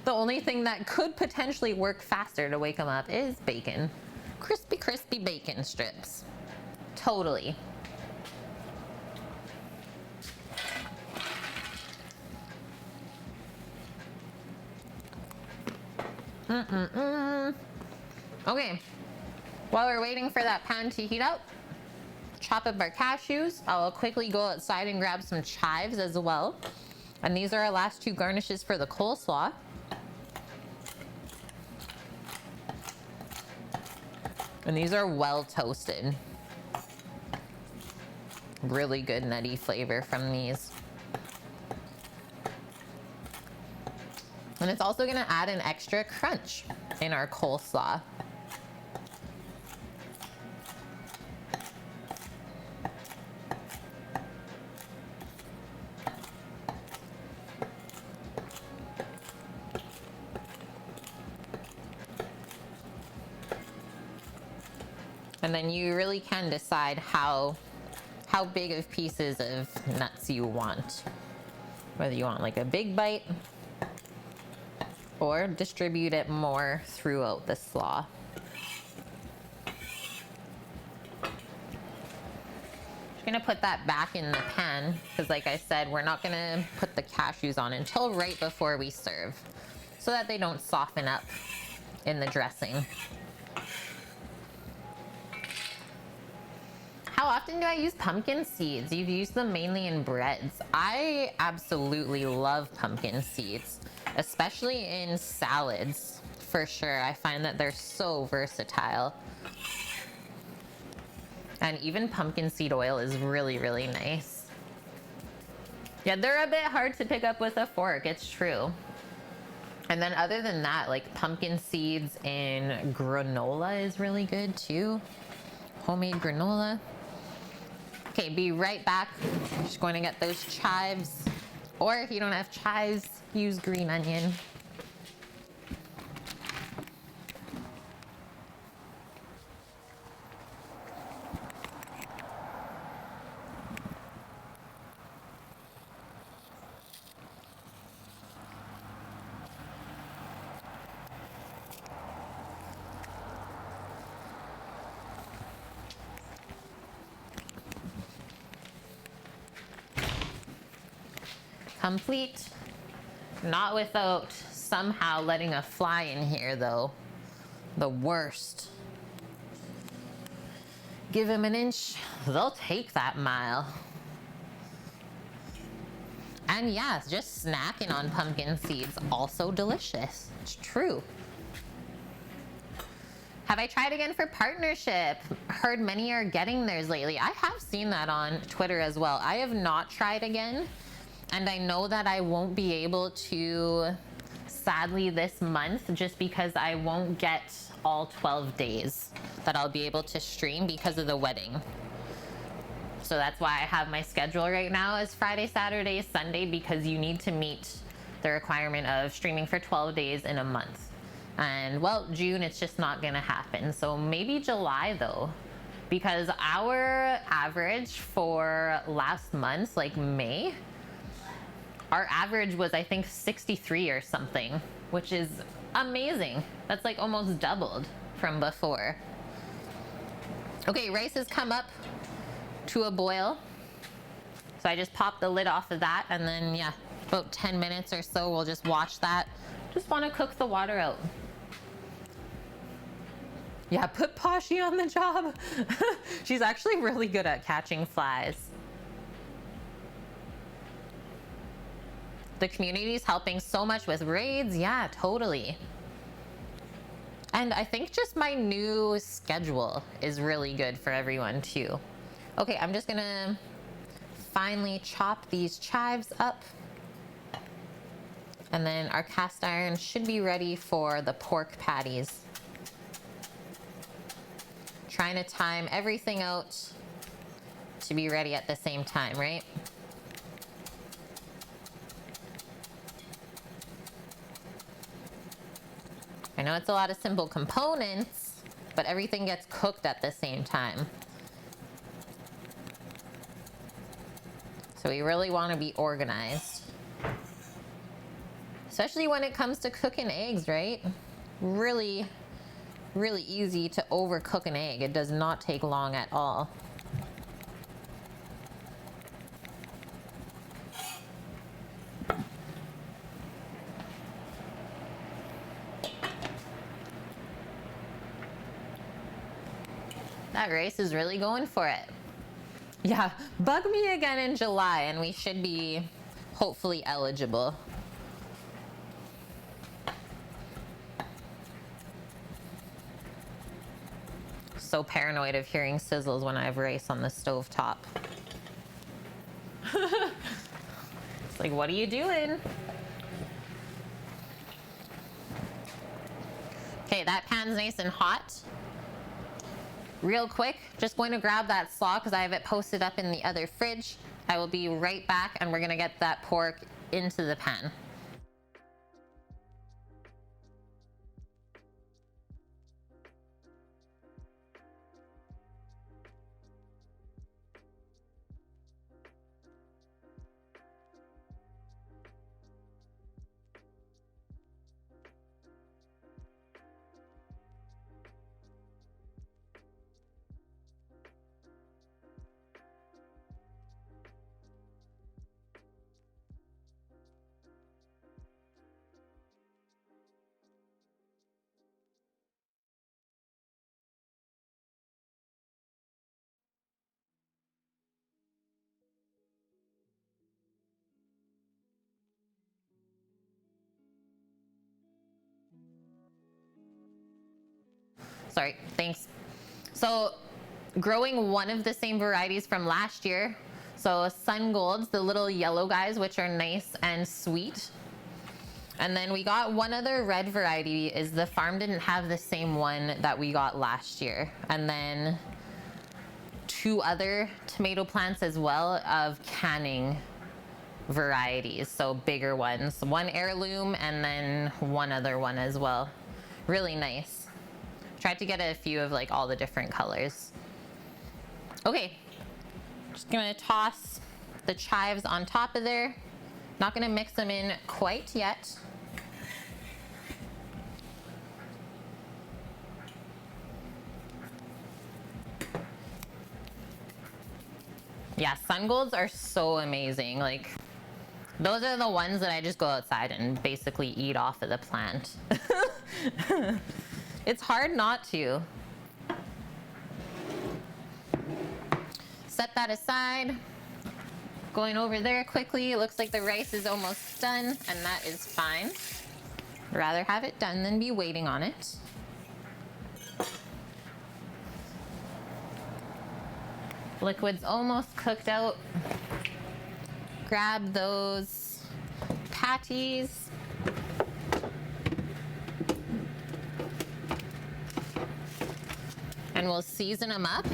The only thing that could potentially work faster to wake them up is bacon. Crispy, crispy bacon strips. Totally. Okay, while we're waiting for that pan to heat up, chop up our cashews. I'll quickly go outside and grab some chives as well. And these are our last two garnishes for the coleslaw. And these are well toasted. Really good nutty flavor from these. And it's also gonna add an extra crunch in our coleslaw. And then you really can decide how big of pieces of nuts you want. Whether you want like a big bite or distribute it more throughout the slaw. Just gonna put that back in the pan because like I said, we're not gonna put the cashews on until right before we serve so that they don't soften up in the dressing. How often do I use pumpkin seeds? You've used them mainly in breads. I absolutely love pumpkin seeds, especially in salads, for sure. I find that they're so versatile. And even pumpkin seed oil is really, really nice. Yeah, they're a bit hard to pick up with a fork, it's true. And then other than that, like pumpkin seeds in granola is really good too. Homemade granola. Okay, be right back. Just going to get those chives. Or if you don't have chives, use green onion. Complete. Not without somehow letting a fly in here though. The worst. Give them an inch, they'll take that mile. And yeah, just snacking on pumpkin seeds, also delicious. It's true. Have I tried again for partnership? Heard many are getting theirs lately. I have seen that on Twitter as well. I have not tried again. And I know that I won't be able to, sadly, this month, just because I won't get all 12 days that I'll be able to stream because of the wedding. So that's why I have my schedule right now as Friday, Saturday, Sunday, because you need to meet the requirement of streaming for 12 days in a month. And well, June, it's just not gonna happen. So maybe July though, because our average for last month, like May, our average was, I think, 63 or something, which is amazing. That's like almost doubled from before. Okay, rice has come up to a boil. So I just pop the lid off of that, and then, yeah, about 10 minutes or so, we'll just watch that. Just want to cook the water out. Yeah, put Poshy on the job. She's actually really good at catching flies. The community is helping so much with raids. Yeah, totally. And I think just my new schedule is really good for everyone too. Okay, I'm just gonna finely chop these chives up. And then our cast iron should be ready for the pork patties. Trying to time everything out to be ready at the same time, right? I know it's a lot of simple components, but everything gets cooked at the same time. So we really want to be organized. Especially when it comes to cooking eggs, right? Really, really easy to overcook an egg. It does not take long at all. That rice is really going for it. Yeah, bug me again in July and we should be hopefully eligible. So paranoid of hearing sizzles when I have rice on the stove top. It's like, what are you doing? Okay, that pan's nice and hot. Real quick, just going to grab that slaw because I have it posted up in the other fridge. I will be right back and we're gonna get that pork into the pan. Sorry, thanks. So growing one of the same varieties from last year. So Sun Golds, the little yellow guys, which are nice and sweet. And then we got one other red variety. Is the farm didn't have the same one that we got last year. And then 2 other tomato plants as well of canning varieties. So bigger ones, 1 heirloom and then 1 other one as well. Really nice. Tried to get a few of like all the different colors. Okay, just gonna toss the chives on top of there. Not gonna mix them in quite yet. Yeah, Sun Golds are so amazing. Like, those are the ones that I just go outside and basically eat off of the plant. It's hard not to. Set that aside. Going over there quickly. It looks like the rice is almost done, and that is fine. I'd rather have it done than be waiting on it. Liquid's almost cooked out. Grab those patties. And we'll season them up.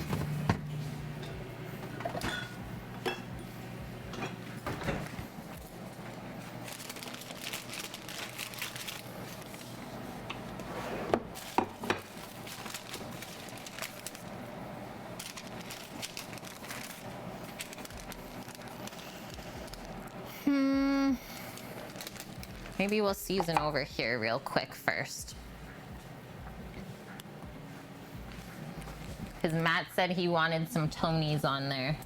Maybe we'll season over here real quick first. Because Matt said he wanted some Tonys on there.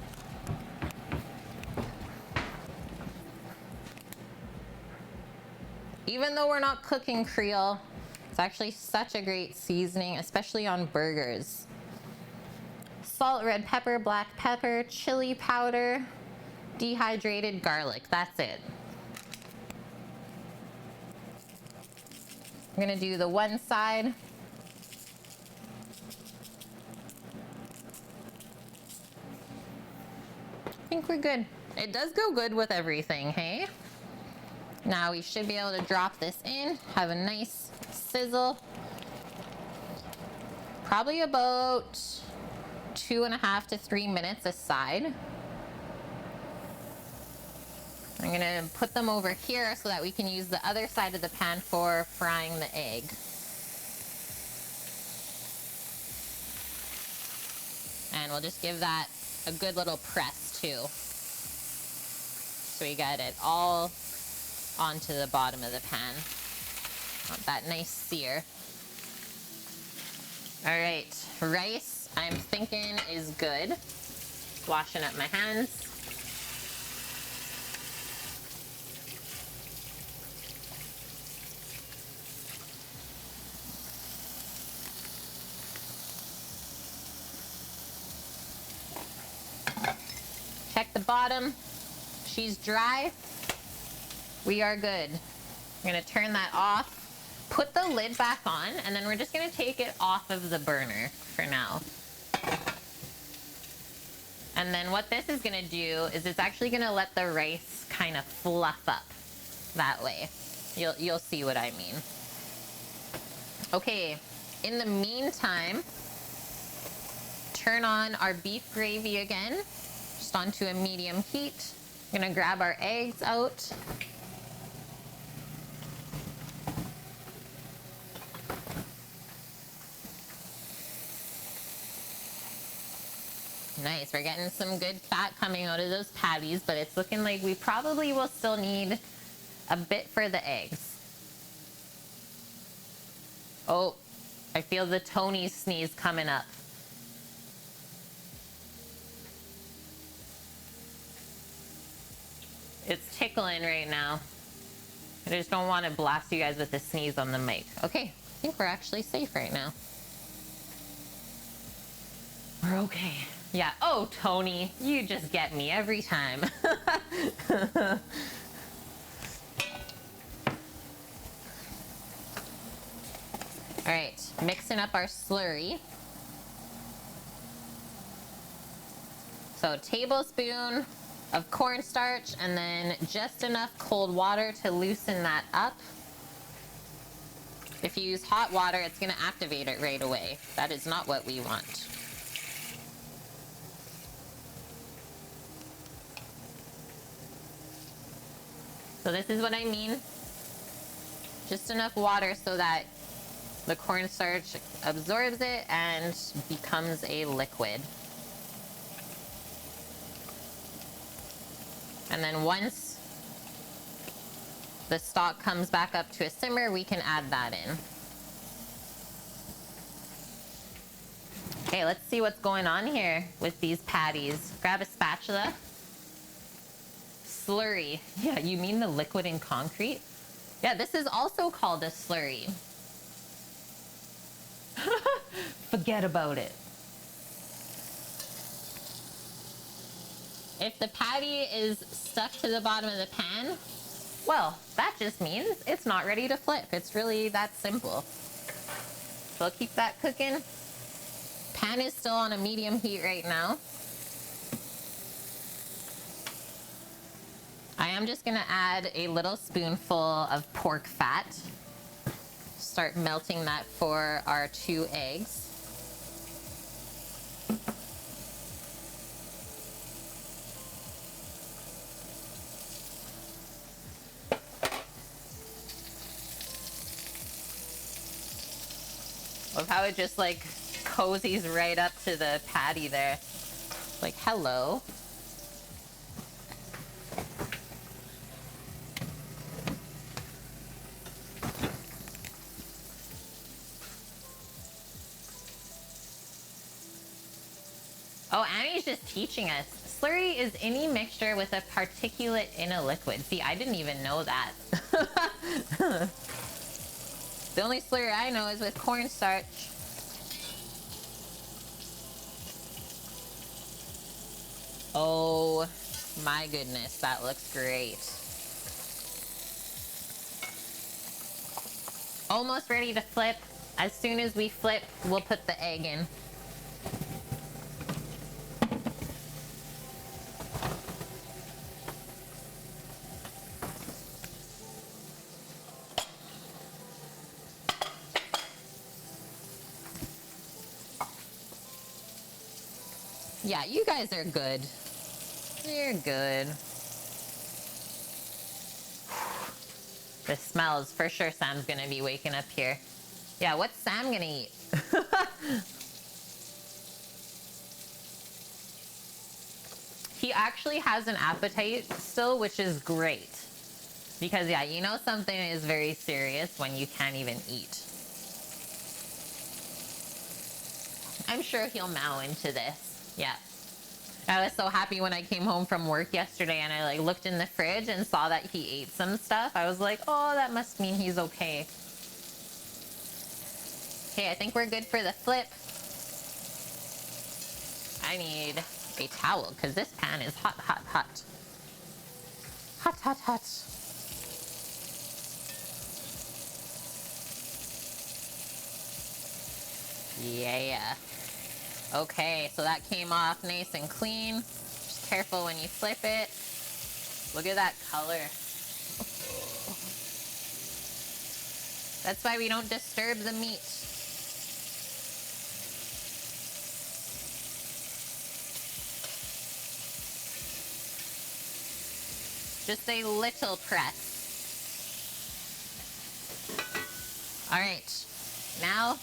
Even though we're not cooking Creole, it's actually such a great seasoning, especially on burgers. Salt, red pepper, black pepper, chili powder, dehydrated garlic. That's it. I'm gonna do the one side. I think we're good. It does go good with everything, hey? Now we should be able to drop this in, have a nice sizzle. Probably about 2.5 to 3 minutes aside. I'm gonna put them over here so that we can use the other side of the pan for frying the egg. And we'll just give that a good little press too. So we got it all onto the bottom of the pan. Want that nice sear. All right, rice I'm thinking is good. Washing up my hands. Check the bottom. She's dry. We are good. I'm gonna turn that off, put the lid back on, and then we're just gonna take it off of the burner for now. And then what this is gonna do is it's actually gonna let the rice kind of fluff up that way. You'll see what I mean. Okay, in the meantime, turn on our beef gravy again, just onto a medium heat. I'm gonna grab our eggs out. Nice, we're getting some good fat coming out of those patties, but it's looking like we probably will still need a bit for the eggs. Oh, I feel the Tony sneeze coming up. It's tickling right now. I just don't want to blast you guys with a sneeze on the mic. Okay, I think we're actually safe right now. We're okay. Yeah, oh, Tony, you just get me every time. All right, mixing up our slurry. So a tablespoon of cornstarch and then just enough cold water to loosen that up. If you use hot water, it's gonna activate it right away. That is not what we want. So this is what I mean. Just enough water so that the cornstarch absorbs it and becomes a liquid. And then once the stock comes back up to a simmer, we can add that in. Okay, let's see what's going on here with these patties. Grab a spatula. Slurry. Yeah, you mean the liquid in concrete? Yeah, this is also called a slurry. Forget about it. If the patty is stuck to the bottom of the pan, well, that just means it's not ready to flip. It's really that simple. So I'll keep that cooking. Pan is still on a medium heat right now. I am just gonna add a little spoonful of pork fat. Start melting that for our 2 eggs. Love how it just like cozies right up to the patty there. Like, hello. Oh, Annie's just teaching us. Slurry is any mixture with a particulate in a liquid. See, I didn't even know that. The only slurry I know is with cornstarch. Oh my goodness, that looks great. Almost ready to flip. As soon as we flip, we'll put the egg in. Yeah, you guys are good. You're good. The smells, for sure Sam's gonna be waking up here. Yeah, what's Sam gonna eat? He actually has an appetite still, which is great. Because yeah, you know something is very serious when you can't even eat. I'm sure he'll mow into this. Yeah. I was so happy when I came home from work yesterday and I like looked in the fridge and saw that he ate some stuff. I was like, oh, that must mean he's okay. Okay, I think we're good for the flip. I need a towel because this pan is hot, hot, hot. Hot, hot, hot. Yeah. Okay, so that came off nice and clean. Just careful when you flip it. Look at that color. That's why we don't disturb the meat. Just a little press. All right, now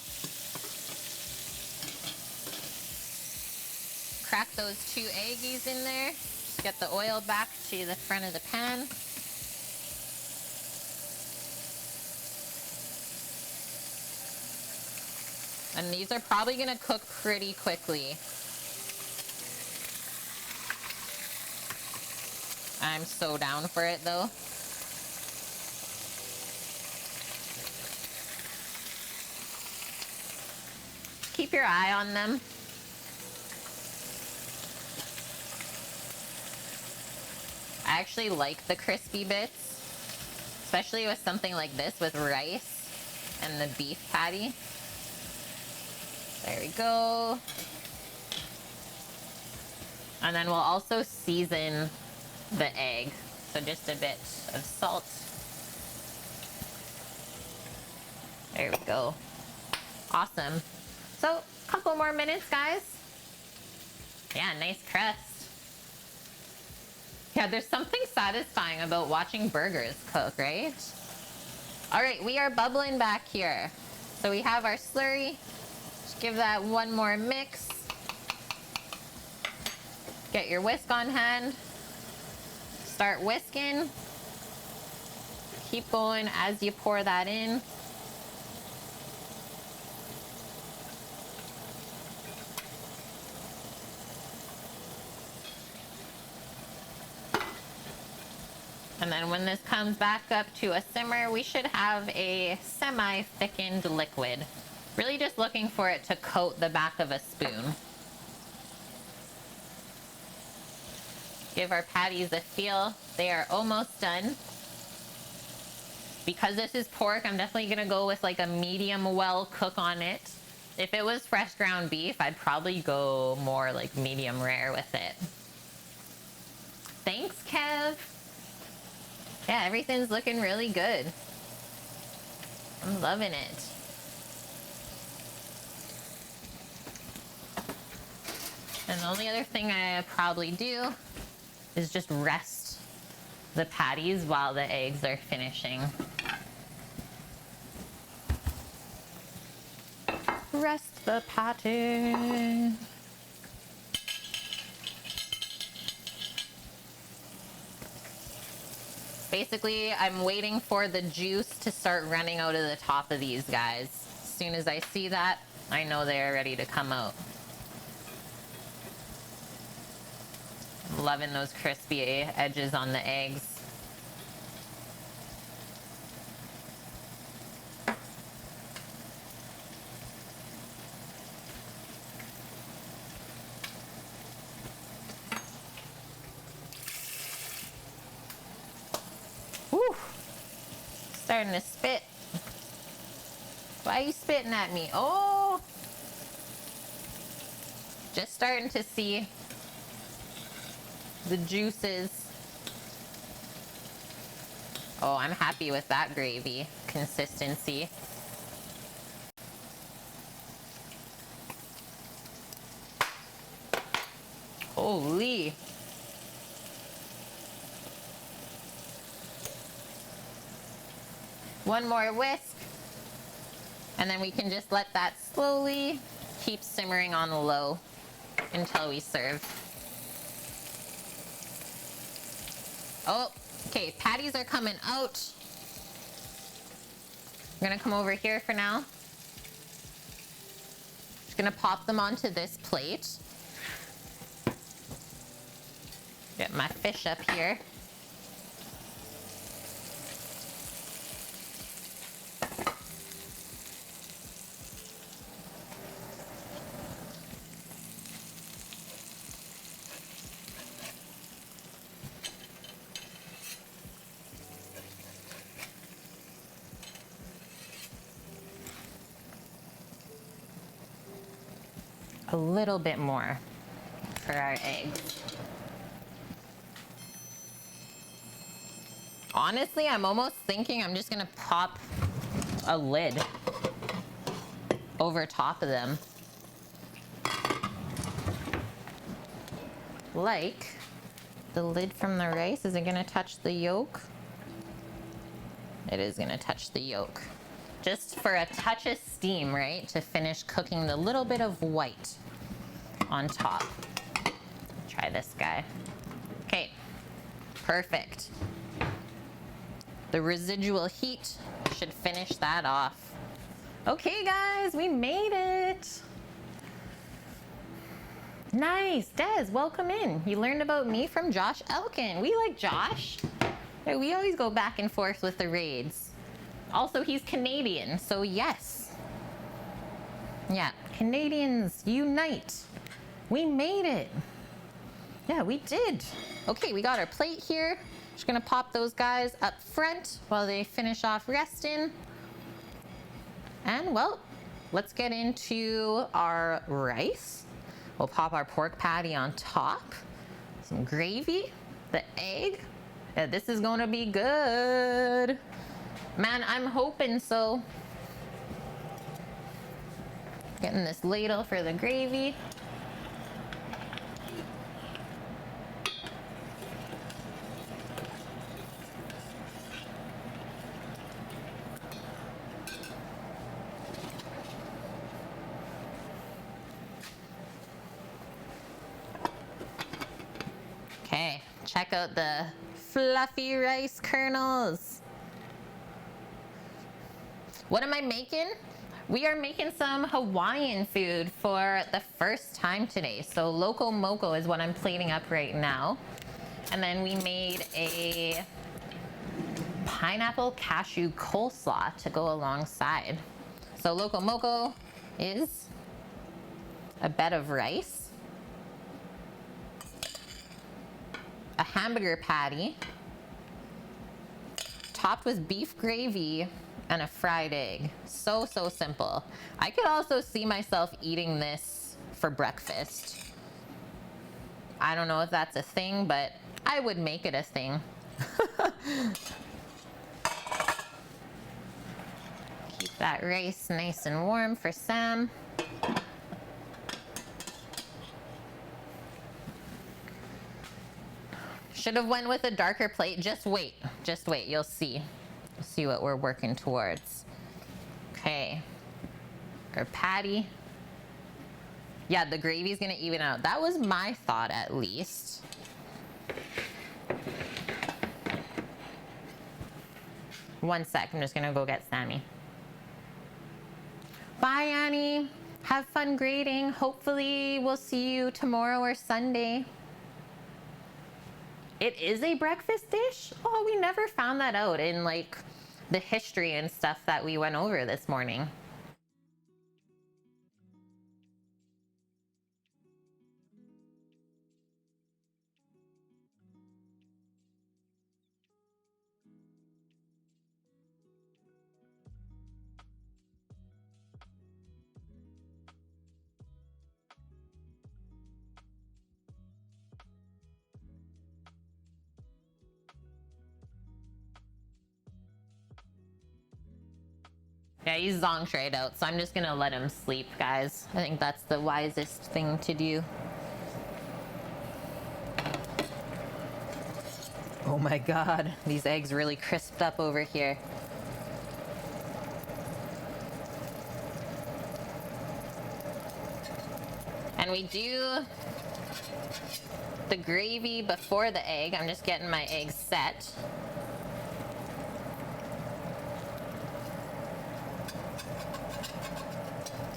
crack those 2 eggies in there. Just get the oil back to the front of the pan. And these are probably gonna cook pretty quickly. I'm so down for it though. Keep your eye on them. I actually like the crispy bits, especially with something like this with rice and the beef patty. There we go. And then we'll also season the egg. So just a bit of salt. There we go. Awesome. So a couple more minutes, guys. Yeah, nice crust. Yeah, there's something satisfying about watching burgers cook, right? All right, we are bubbling back here. So we have our slurry. Just give that one more mix. Get your whisk on hand. Start whisking. Keep going as you pour that in. And then when this comes back up to a simmer, we should have a semi-thickened liquid. Really just looking for it to coat the back of a spoon. Give our patties a feel. They are almost done. Because this is pork, I'm definitely gonna go with like a medium well cook on it. If it was fresh ground beef, I'd probably go more like medium rare with it. Thanks, Kev. Yeah, everything's looking really good. I'm loving it. And the only other thing I probably do is just rest the patties while the eggs are finishing. Rest the patty. Basically, I'm waiting for the juice to start running out of the top of these guys. As soon as I see that, I know they're ready to come out. I'm loving those crispy edges on the eggs. Whew. Starting to spit. Why are you spitting at me? Oh! Just starting to see the juices. Oh, I'm happy with that gravy consistency. Holy. One more whisk. And then we can just let that slowly keep simmering on low until we serve. Oh, okay, patties are coming out. I'm gonna come over here for now. Just gonna pop them onto this plate. Get my fish up here. A little bit more for our eggs. Honestly, I'm almost thinking I'm just gonna pop a lid over top of them. Like the lid from the rice. Is it gonna touch the yolk? It is gonna touch the yolk. Just for a touch of steam, right? To finish cooking the little bit of white on top. Try this guy. Okay, perfect. The residual heat should finish that off. Okay guys, we made it. Nice, Des, welcome in. You learned about me from Josh Elkin. We like Josh. Hey, we always go back and forth with the raids. Also, he's Canadian, so yes. Yeah, Canadians unite. We made it. Yeah, we did. Okay, we got our plate here. Just gonna pop those guys up front while they finish off resting. And well, let's get into our rice. We'll pop our pork patty on top. Some gravy, the egg. Yeah, this is gonna be good. Man, I'm hoping so. Getting this ladle for the gravy. Okay, check out the fluffy rice kernels. What am I making? We are making some Hawaiian food for the first time today. So Loco Moco is what I'm plating up right now. And then we made a pineapple cashew coleslaw to go alongside. So Loco Moco is a bed of rice, a hamburger patty, topped with beef gravy, and a fried egg. So, so simple. I could also see myself eating this for breakfast. I don't know if that's a thing, but I would make it a thing. Keep that rice nice and warm for Sam. Should have went with a darker plate. Just wait, you'll see. See what we're working towards. Okay, our patty. Yeah, the gravy's gonna even out. That was my thought, at least. One sec, I'm just gonna go get Sammy. Bye, Annie. Have fun grading. Hopefully we'll see you tomorrow or Sunday. It is a breakfast dish? Oh, we never found that out in like the history and stuff that we went over this morning. Yeah, he's zonked right out, so I'm just gonna let him sleep, guys. I think that's the wisest thing to do. Oh my god, these eggs really crisped up over here. And we do the gravy before the egg. I'm just getting my eggs set.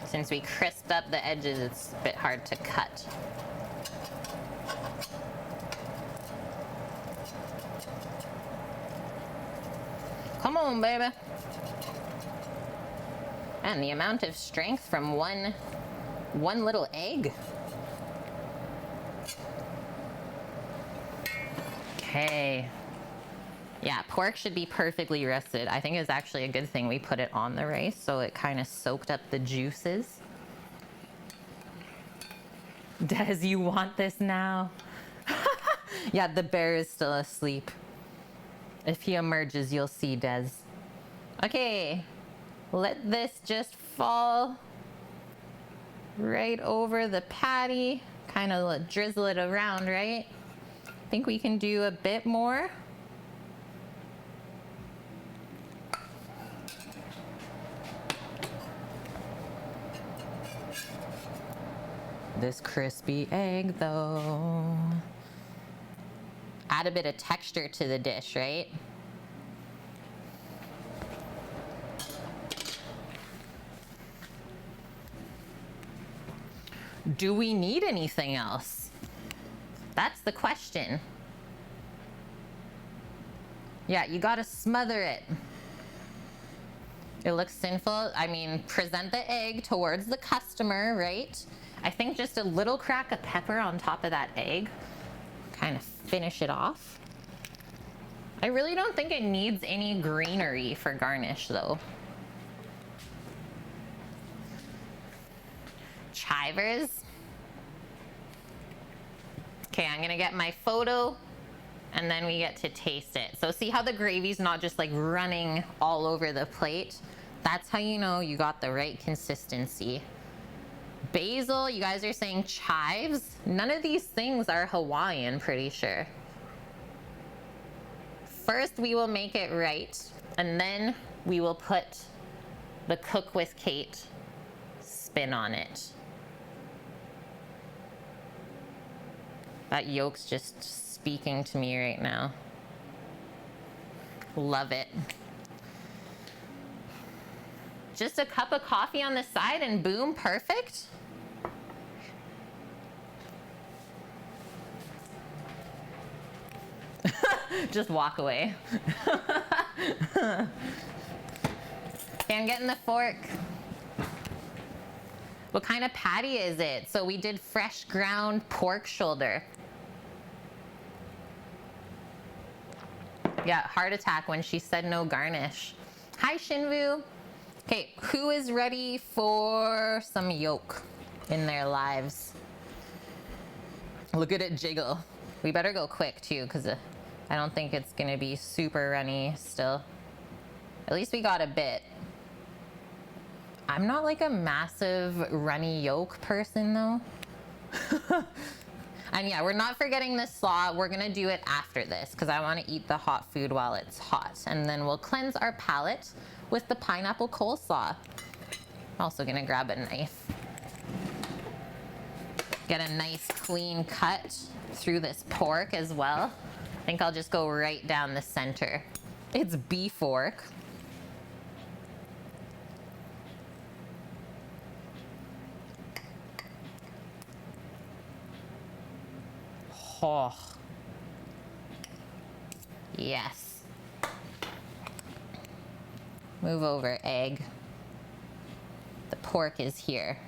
Since we crisped up the edges, it's a bit hard to cut. Come on, baby. And the amount of strength from one little egg. Okay. Yeah, pork should be perfectly rested. I think it's actually a good thing we put it on the rice so it kind of soaked up the juices. Des, you want this now? Yeah, the bear is still asleep. If he emerges, you'll see Des. Okay, let this just fall right over the patty. Kind of drizzle it around, right? I think we can do a bit more. This crispy egg, though. Add a bit of texture to the dish, right? Do we need anything else? That's the question. Yeah, you gotta smother it. It looks sinful. I mean, present the egg towards the customer, right? I think just a little crack of pepper on top of that egg. Kind of finish it off. I really don't think it needs any greenery for garnish, though. Chivers. Okay, I'm gonna get my photo and then we get to taste it. So see how the gravy's not just like running all over the plate? That's how you know you got the right consistency. Basil, you guys are saying chives? None of these things are Hawaiian, pretty sure. First, we will make it right, and then we will put the Cook with Kate spin on it. That yolk's just speaking to me right now. Love it. Just a cup of coffee on the side and boom, perfect. Just walk away. Okay, I'm getting the fork. What kind of patty is it? So we did fresh ground pork shoulder. Yeah, heart attack when she said no garnish. Hi, Shinvu. Okay, who is ready for some yolk in their lives? Look at it jiggle. We better go quick too, because I don't think it's gonna be super runny still. At least we got a bit. I'm not like a massive runny yolk person though. And yeah, we're not forgetting the slaw. We're gonna do it after this because I wanna eat the hot food while it's hot. And then we'll cleanse our palate with the pineapple coleslaw. I'm also gonna grab a knife. Get a nice clean cut through this pork as well. I think I'll just go right down the center. It's beef fork. Oh. Yes. Move over, egg. The pork is here.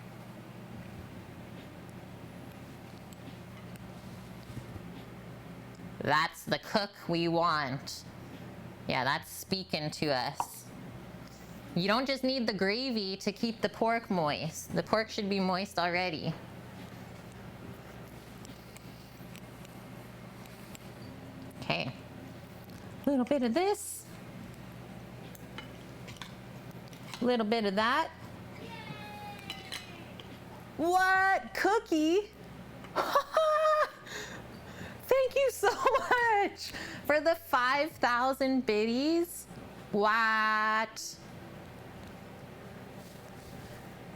That's the cook we want. Yeah, that's speaking to us. You don't just need the gravy to keep the pork moist. The pork should be moist already. Okay. A little bit of this. A little bit of that. What? Cookie? Thank you so much for the 5,000 biddies. What?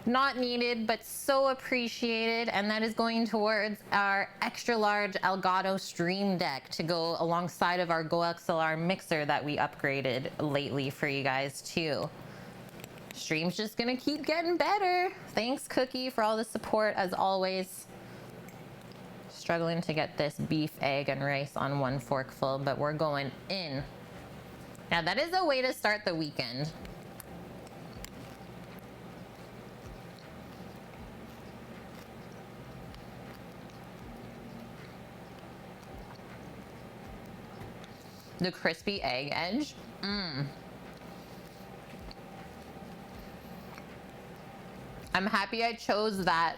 Not needed, but so appreciated. And that is going towards our extra large Elgato Stream Deck to go alongside of our Go XLR mixer that we upgraded lately for you guys too. Stream's just gonna keep getting better. Thanks, Cookie, for all the support as always. Struggling to get this beef, egg, and rice on one forkful, but we're going in. Now that is a way to start the weekend. The crispy egg edge. I'm happy I chose that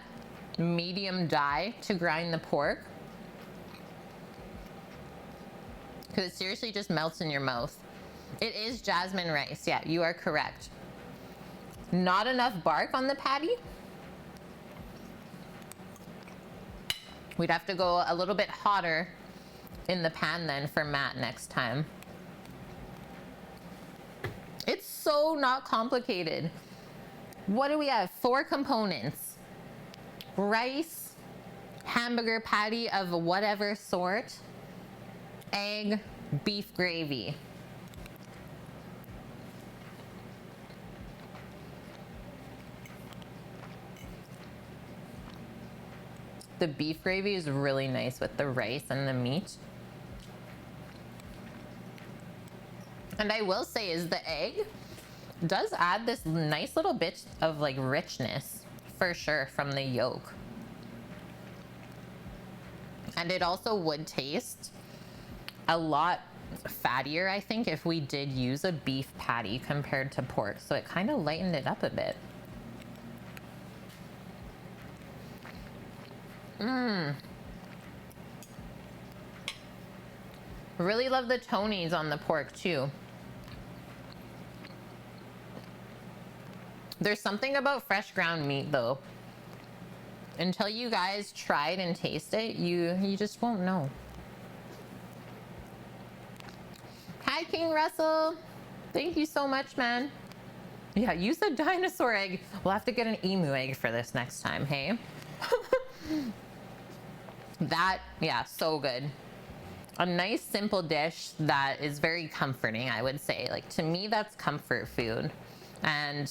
medium die to grind the pork, because it seriously just melts in your mouth. It is jasmine rice. Yeah, you are correct. Not enough bark on the patty. We'd have to go a little bit hotter in the pan then for Matt next time. It's so not complicated. What do we have? 4 components. Rice, hamburger patty of whatever sort, egg, beef gravy. The beef gravy is really nice with the rice and the meat. And I will say is the egg does add this nice little bit of like richness for sure from the yolk. And it also would taste a lot fattier, I think, if we did use a beef patty compared to pork. So it kind of lightened it up a bit. Really love the Tonys on the pork too. There's something about fresh ground meat though. Until you guys try it and taste it, you just won't know. Hi, King Russell. Thank you so much, man. Yeah, use a dinosaur egg. We'll have to get an emu egg for this next time, hey? That, yeah, so good. A nice simple dish that is very comforting, I would say. Like, to me, that's comfort food. And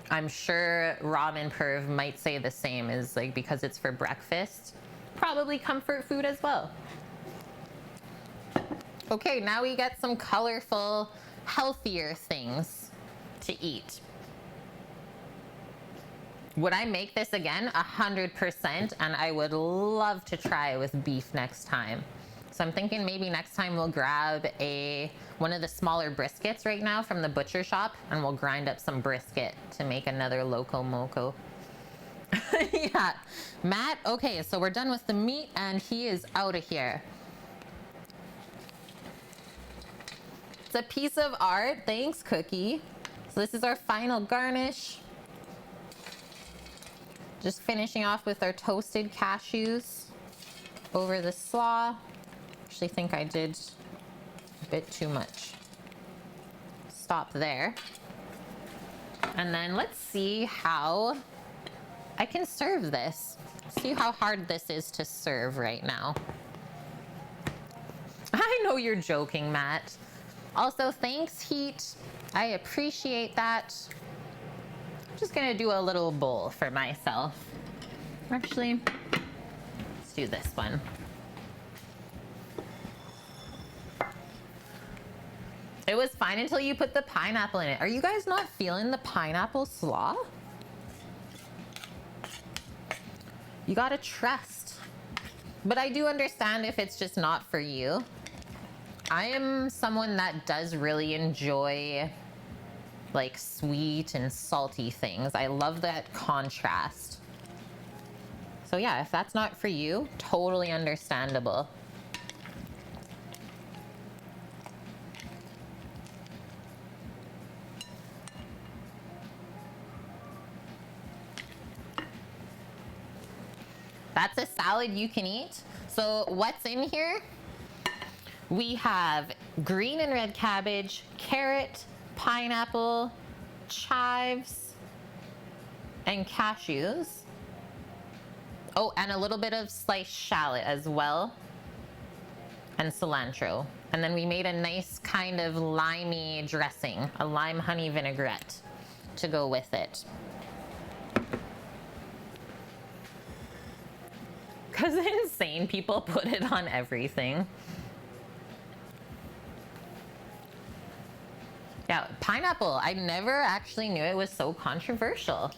I'm sure Rob and Perv might say the same, is like, because it's for breakfast, probably comfort food as well. Okay, now we get some colorful, healthier things to eat. Would I make this again? 100%, and I would love to try it with beef next time. So I'm thinking maybe next time we'll grab one of the smaller briskets right now from the butcher shop, and we'll grind up some brisket to make another Loco Moco. Yeah, Matt, okay, so we're done with the meat and he is out of here. It's a piece of art. Thanks, Cookie. So this is our final garnish. Just finishing off with our toasted cashews over the slaw. Actually think I did a bit too much. Stop there. And then let's see how I can serve this. See how hard this is to serve right now. I know you're joking, Matt. Also, thanks, Heat. I appreciate that. I'm just gonna do a little bowl for myself. Actually, let's do this one. It was fine until you put the pineapple in it. Are you guys not feeling the pineapple slaw? You gotta trust. But I do understand if it's just not for you. I am someone that does really enjoy like sweet and salty things. I love that contrast. So yeah, if that's not for you, totally understandable. That's a salad you can eat. So what's in here? We have green and red cabbage, carrot, pineapple, chives, and cashews. Oh, and a little bit of sliced shallot as well, and cilantro. And then we made a nice kind of limey dressing, a lime honey vinaigrette to go with it. Because insane people put it on everything. Yeah, pineapple. I never actually knew it was so controversial.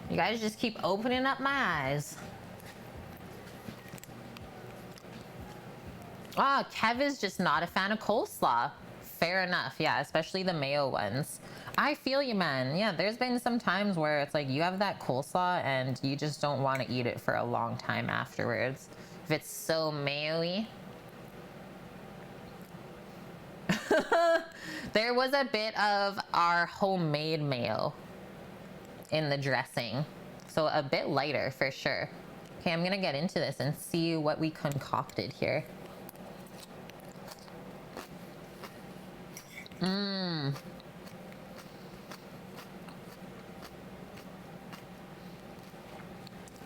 You guys just keep opening up my eyes. Ah, Kev is just not a fan of coleslaw. Fair enough, yeah, especially the mayo ones. I feel you, man. Yeah, there's been some times where it's like you have that coleslaw and you just don't want to eat it for a long time afterwards. If it's so mayo-y. There was a bit of our homemade mayo in the dressing. So a bit lighter for sure. Okay, I'm gonna get into this and see what we concocted here.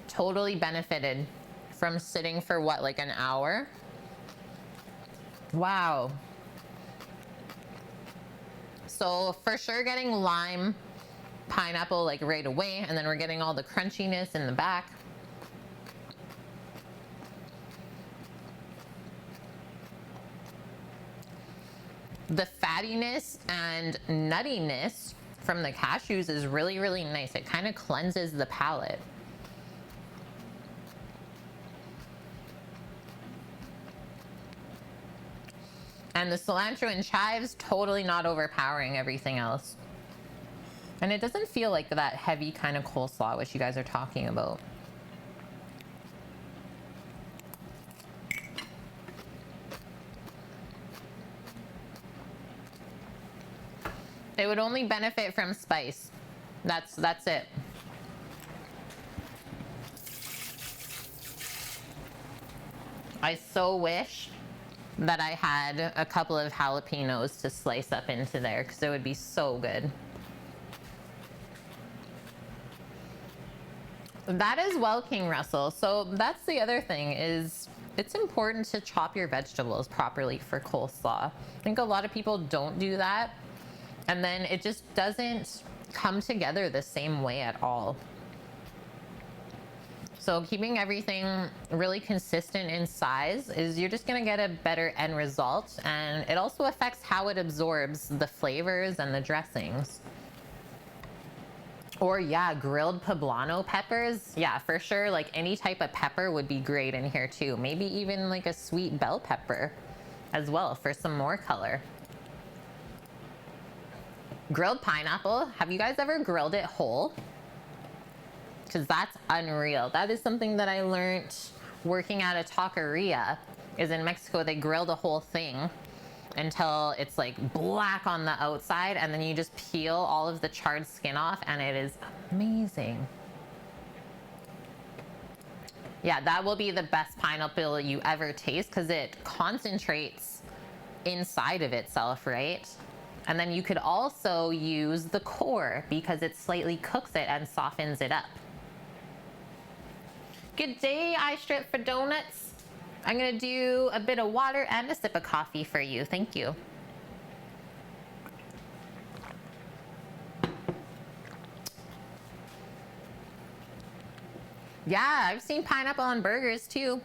Totally benefited from sitting for what, like an hour? Wow. So for sure getting lime, pineapple like right away, and then we're getting all the crunchiness in the back. The fattiness and nuttiness from the cashews is really, really nice. It kind of cleanses the palate. And the cilantro and chives, totally not overpowering everything else. And it doesn't feel like that heavy kind of coleslaw, which you guys are talking about. It would only benefit from spice. That's it. I so wish that I had a couple of jalapenos to slice up into there because it would be so good. That is well, King Russell. So that's the other thing is it's important to chop your vegetables properly for coleslaw. I think a lot of people don't do that. And then it just doesn't come together the same way at all. So keeping everything really consistent in size is you're just gonna get a better end result, and it also affects how it absorbs the flavors and the dressings. Or yeah, grilled poblano peppers. Yeah, for sure, like any type of pepper would be great in here too. Maybe even like a sweet bell pepper as well for some more color. Grilled pineapple, have you guys ever grilled it whole? Because that's unreal. That is something that I learned working at a taqueria, is in Mexico they grill the whole thing until it's like black on the outside, and then you just peel all of the charred skin off, and it is amazing. Yeah, that will be the best pineapple you ever taste because it concentrates inside of itself, right? And then you could also use the core because it slightly cooks it and softens it up. Good day, I strip for donuts. I'm gonna do a bit of water and a sip of coffee for you. Thank you. Yeah, I've seen pineapple on burgers too.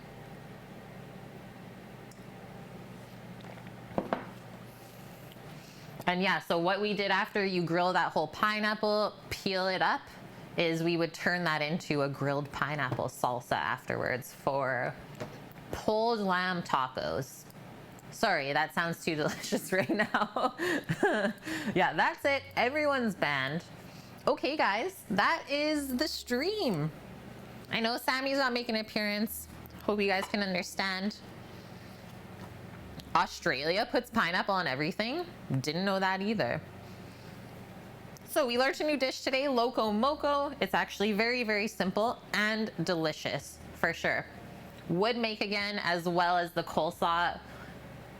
And yeah, so what we did after you grill that whole pineapple, peel it up, is we would turn that into a grilled pineapple salsa afterwards for pulled lamb tacos. Sorry, that sounds too delicious right now. Yeah, that's it. Everyone's banned. Okay, guys, that is the stream. I know Sammy's not making an appearance. Hope you guys can understand. Australia puts pineapple on everything. Didn't know that either. So we learned a new dish today, Loco Moco. It's actually very, very simple and delicious. for sure. Would make again, as well as the coleslaw.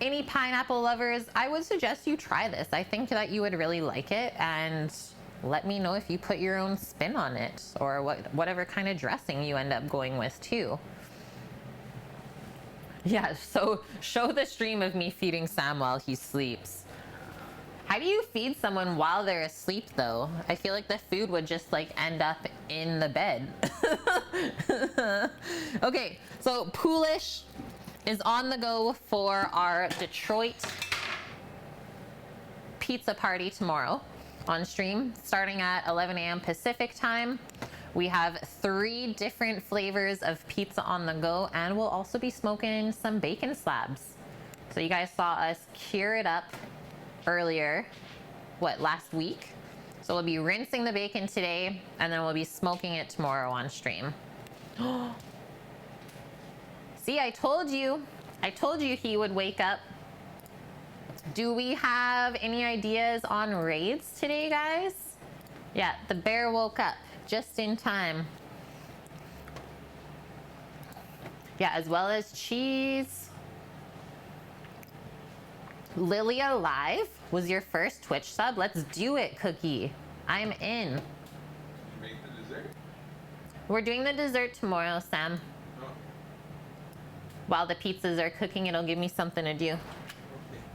Any pineapple lovers, I would suggest you try this. I think that you would really like it, and let me know if you put your own spin on it or whatever kind of dressing you end up going with too. Yeah, so show the stream of me feeding Sam while he sleeps. How do you feed someone while they're asleep though? I feel like the food would just like end up in the bed. Okay, so Poolish is on the go for our Detroit pizza party tomorrow on stream, starting at 11 a.m. Pacific time. We have 3 different flavors of pizza on the go, and we'll also be smoking some bacon slabs. So you guys saw us cure it up earlier, last week? So we'll be rinsing the bacon today, and then we'll be smoking it tomorrow on stream. See, I told you he would wake up. Do we have any ideas on raids today, guys? Yeah, the bear woke up just in time. Yeah, as well as cheese. Lilia Live was your first Twitch sub. Let's do it, Cookie. I'm in. You make the dessert? We're doing the dessert tomorrow, Sam. Oh. While the pizzas are cooking, it'll give me something to do. Okay.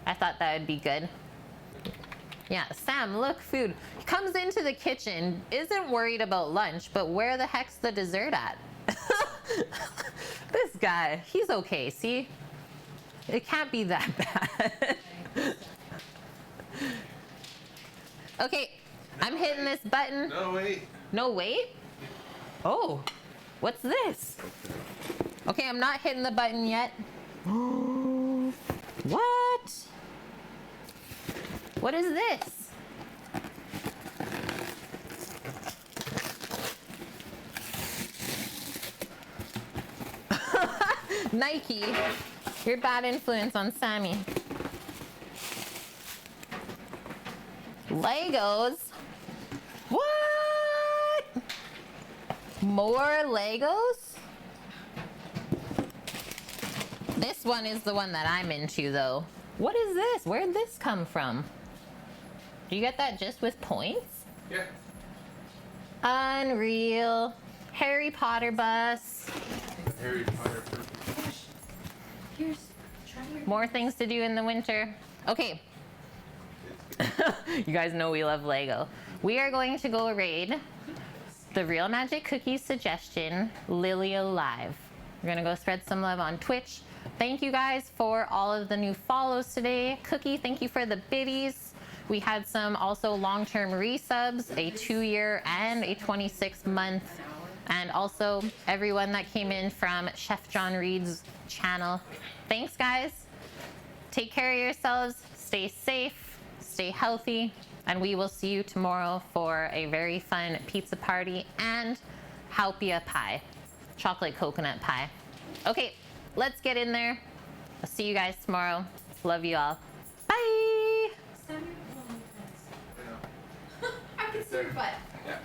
I thought that would be good. Yeah, Sam, look, food. He comes into the kitchen, isn't worried about lunch, but where the heck's the dessert at? This guy, he's okay, see? It can't be that bad. Okay, I'm hitting this button. No, wait. No, wait? Oh, what's this? Okay, I'm not hitting the button yet. What? What is this? Nike, you're bad influence on Sammy. Legos? What? More Legos? This one is the one that I'm into though. What is this? Where'd this come from? Do you get that just with points? Yeah. Unreal. Harry Potter bus. Harry Potter. More things to do in the winter. Okay. You guys know we love Lego. We are going to go raid the Real Magic Cookies suggestion, Lilia Live. We're gonna go spread some love on Twitch. Thank you guys for all of the new follows today. Cookie, thank you for the biddies. We had some also long-term resubs, a 2-year and a 26-month. And also everyone that came in from Chef John Reed's channel. Thanks, guys. Take care of yourselves. Stay safe, stay healthy, and we will see you tomorrow for a very fun pizza party and haupia pie, chocolate coconut pie. Okay, let's get in there. I'll see you guys tomorrow. Love you all. Bye. Yeah. I can see your butt. Yeah.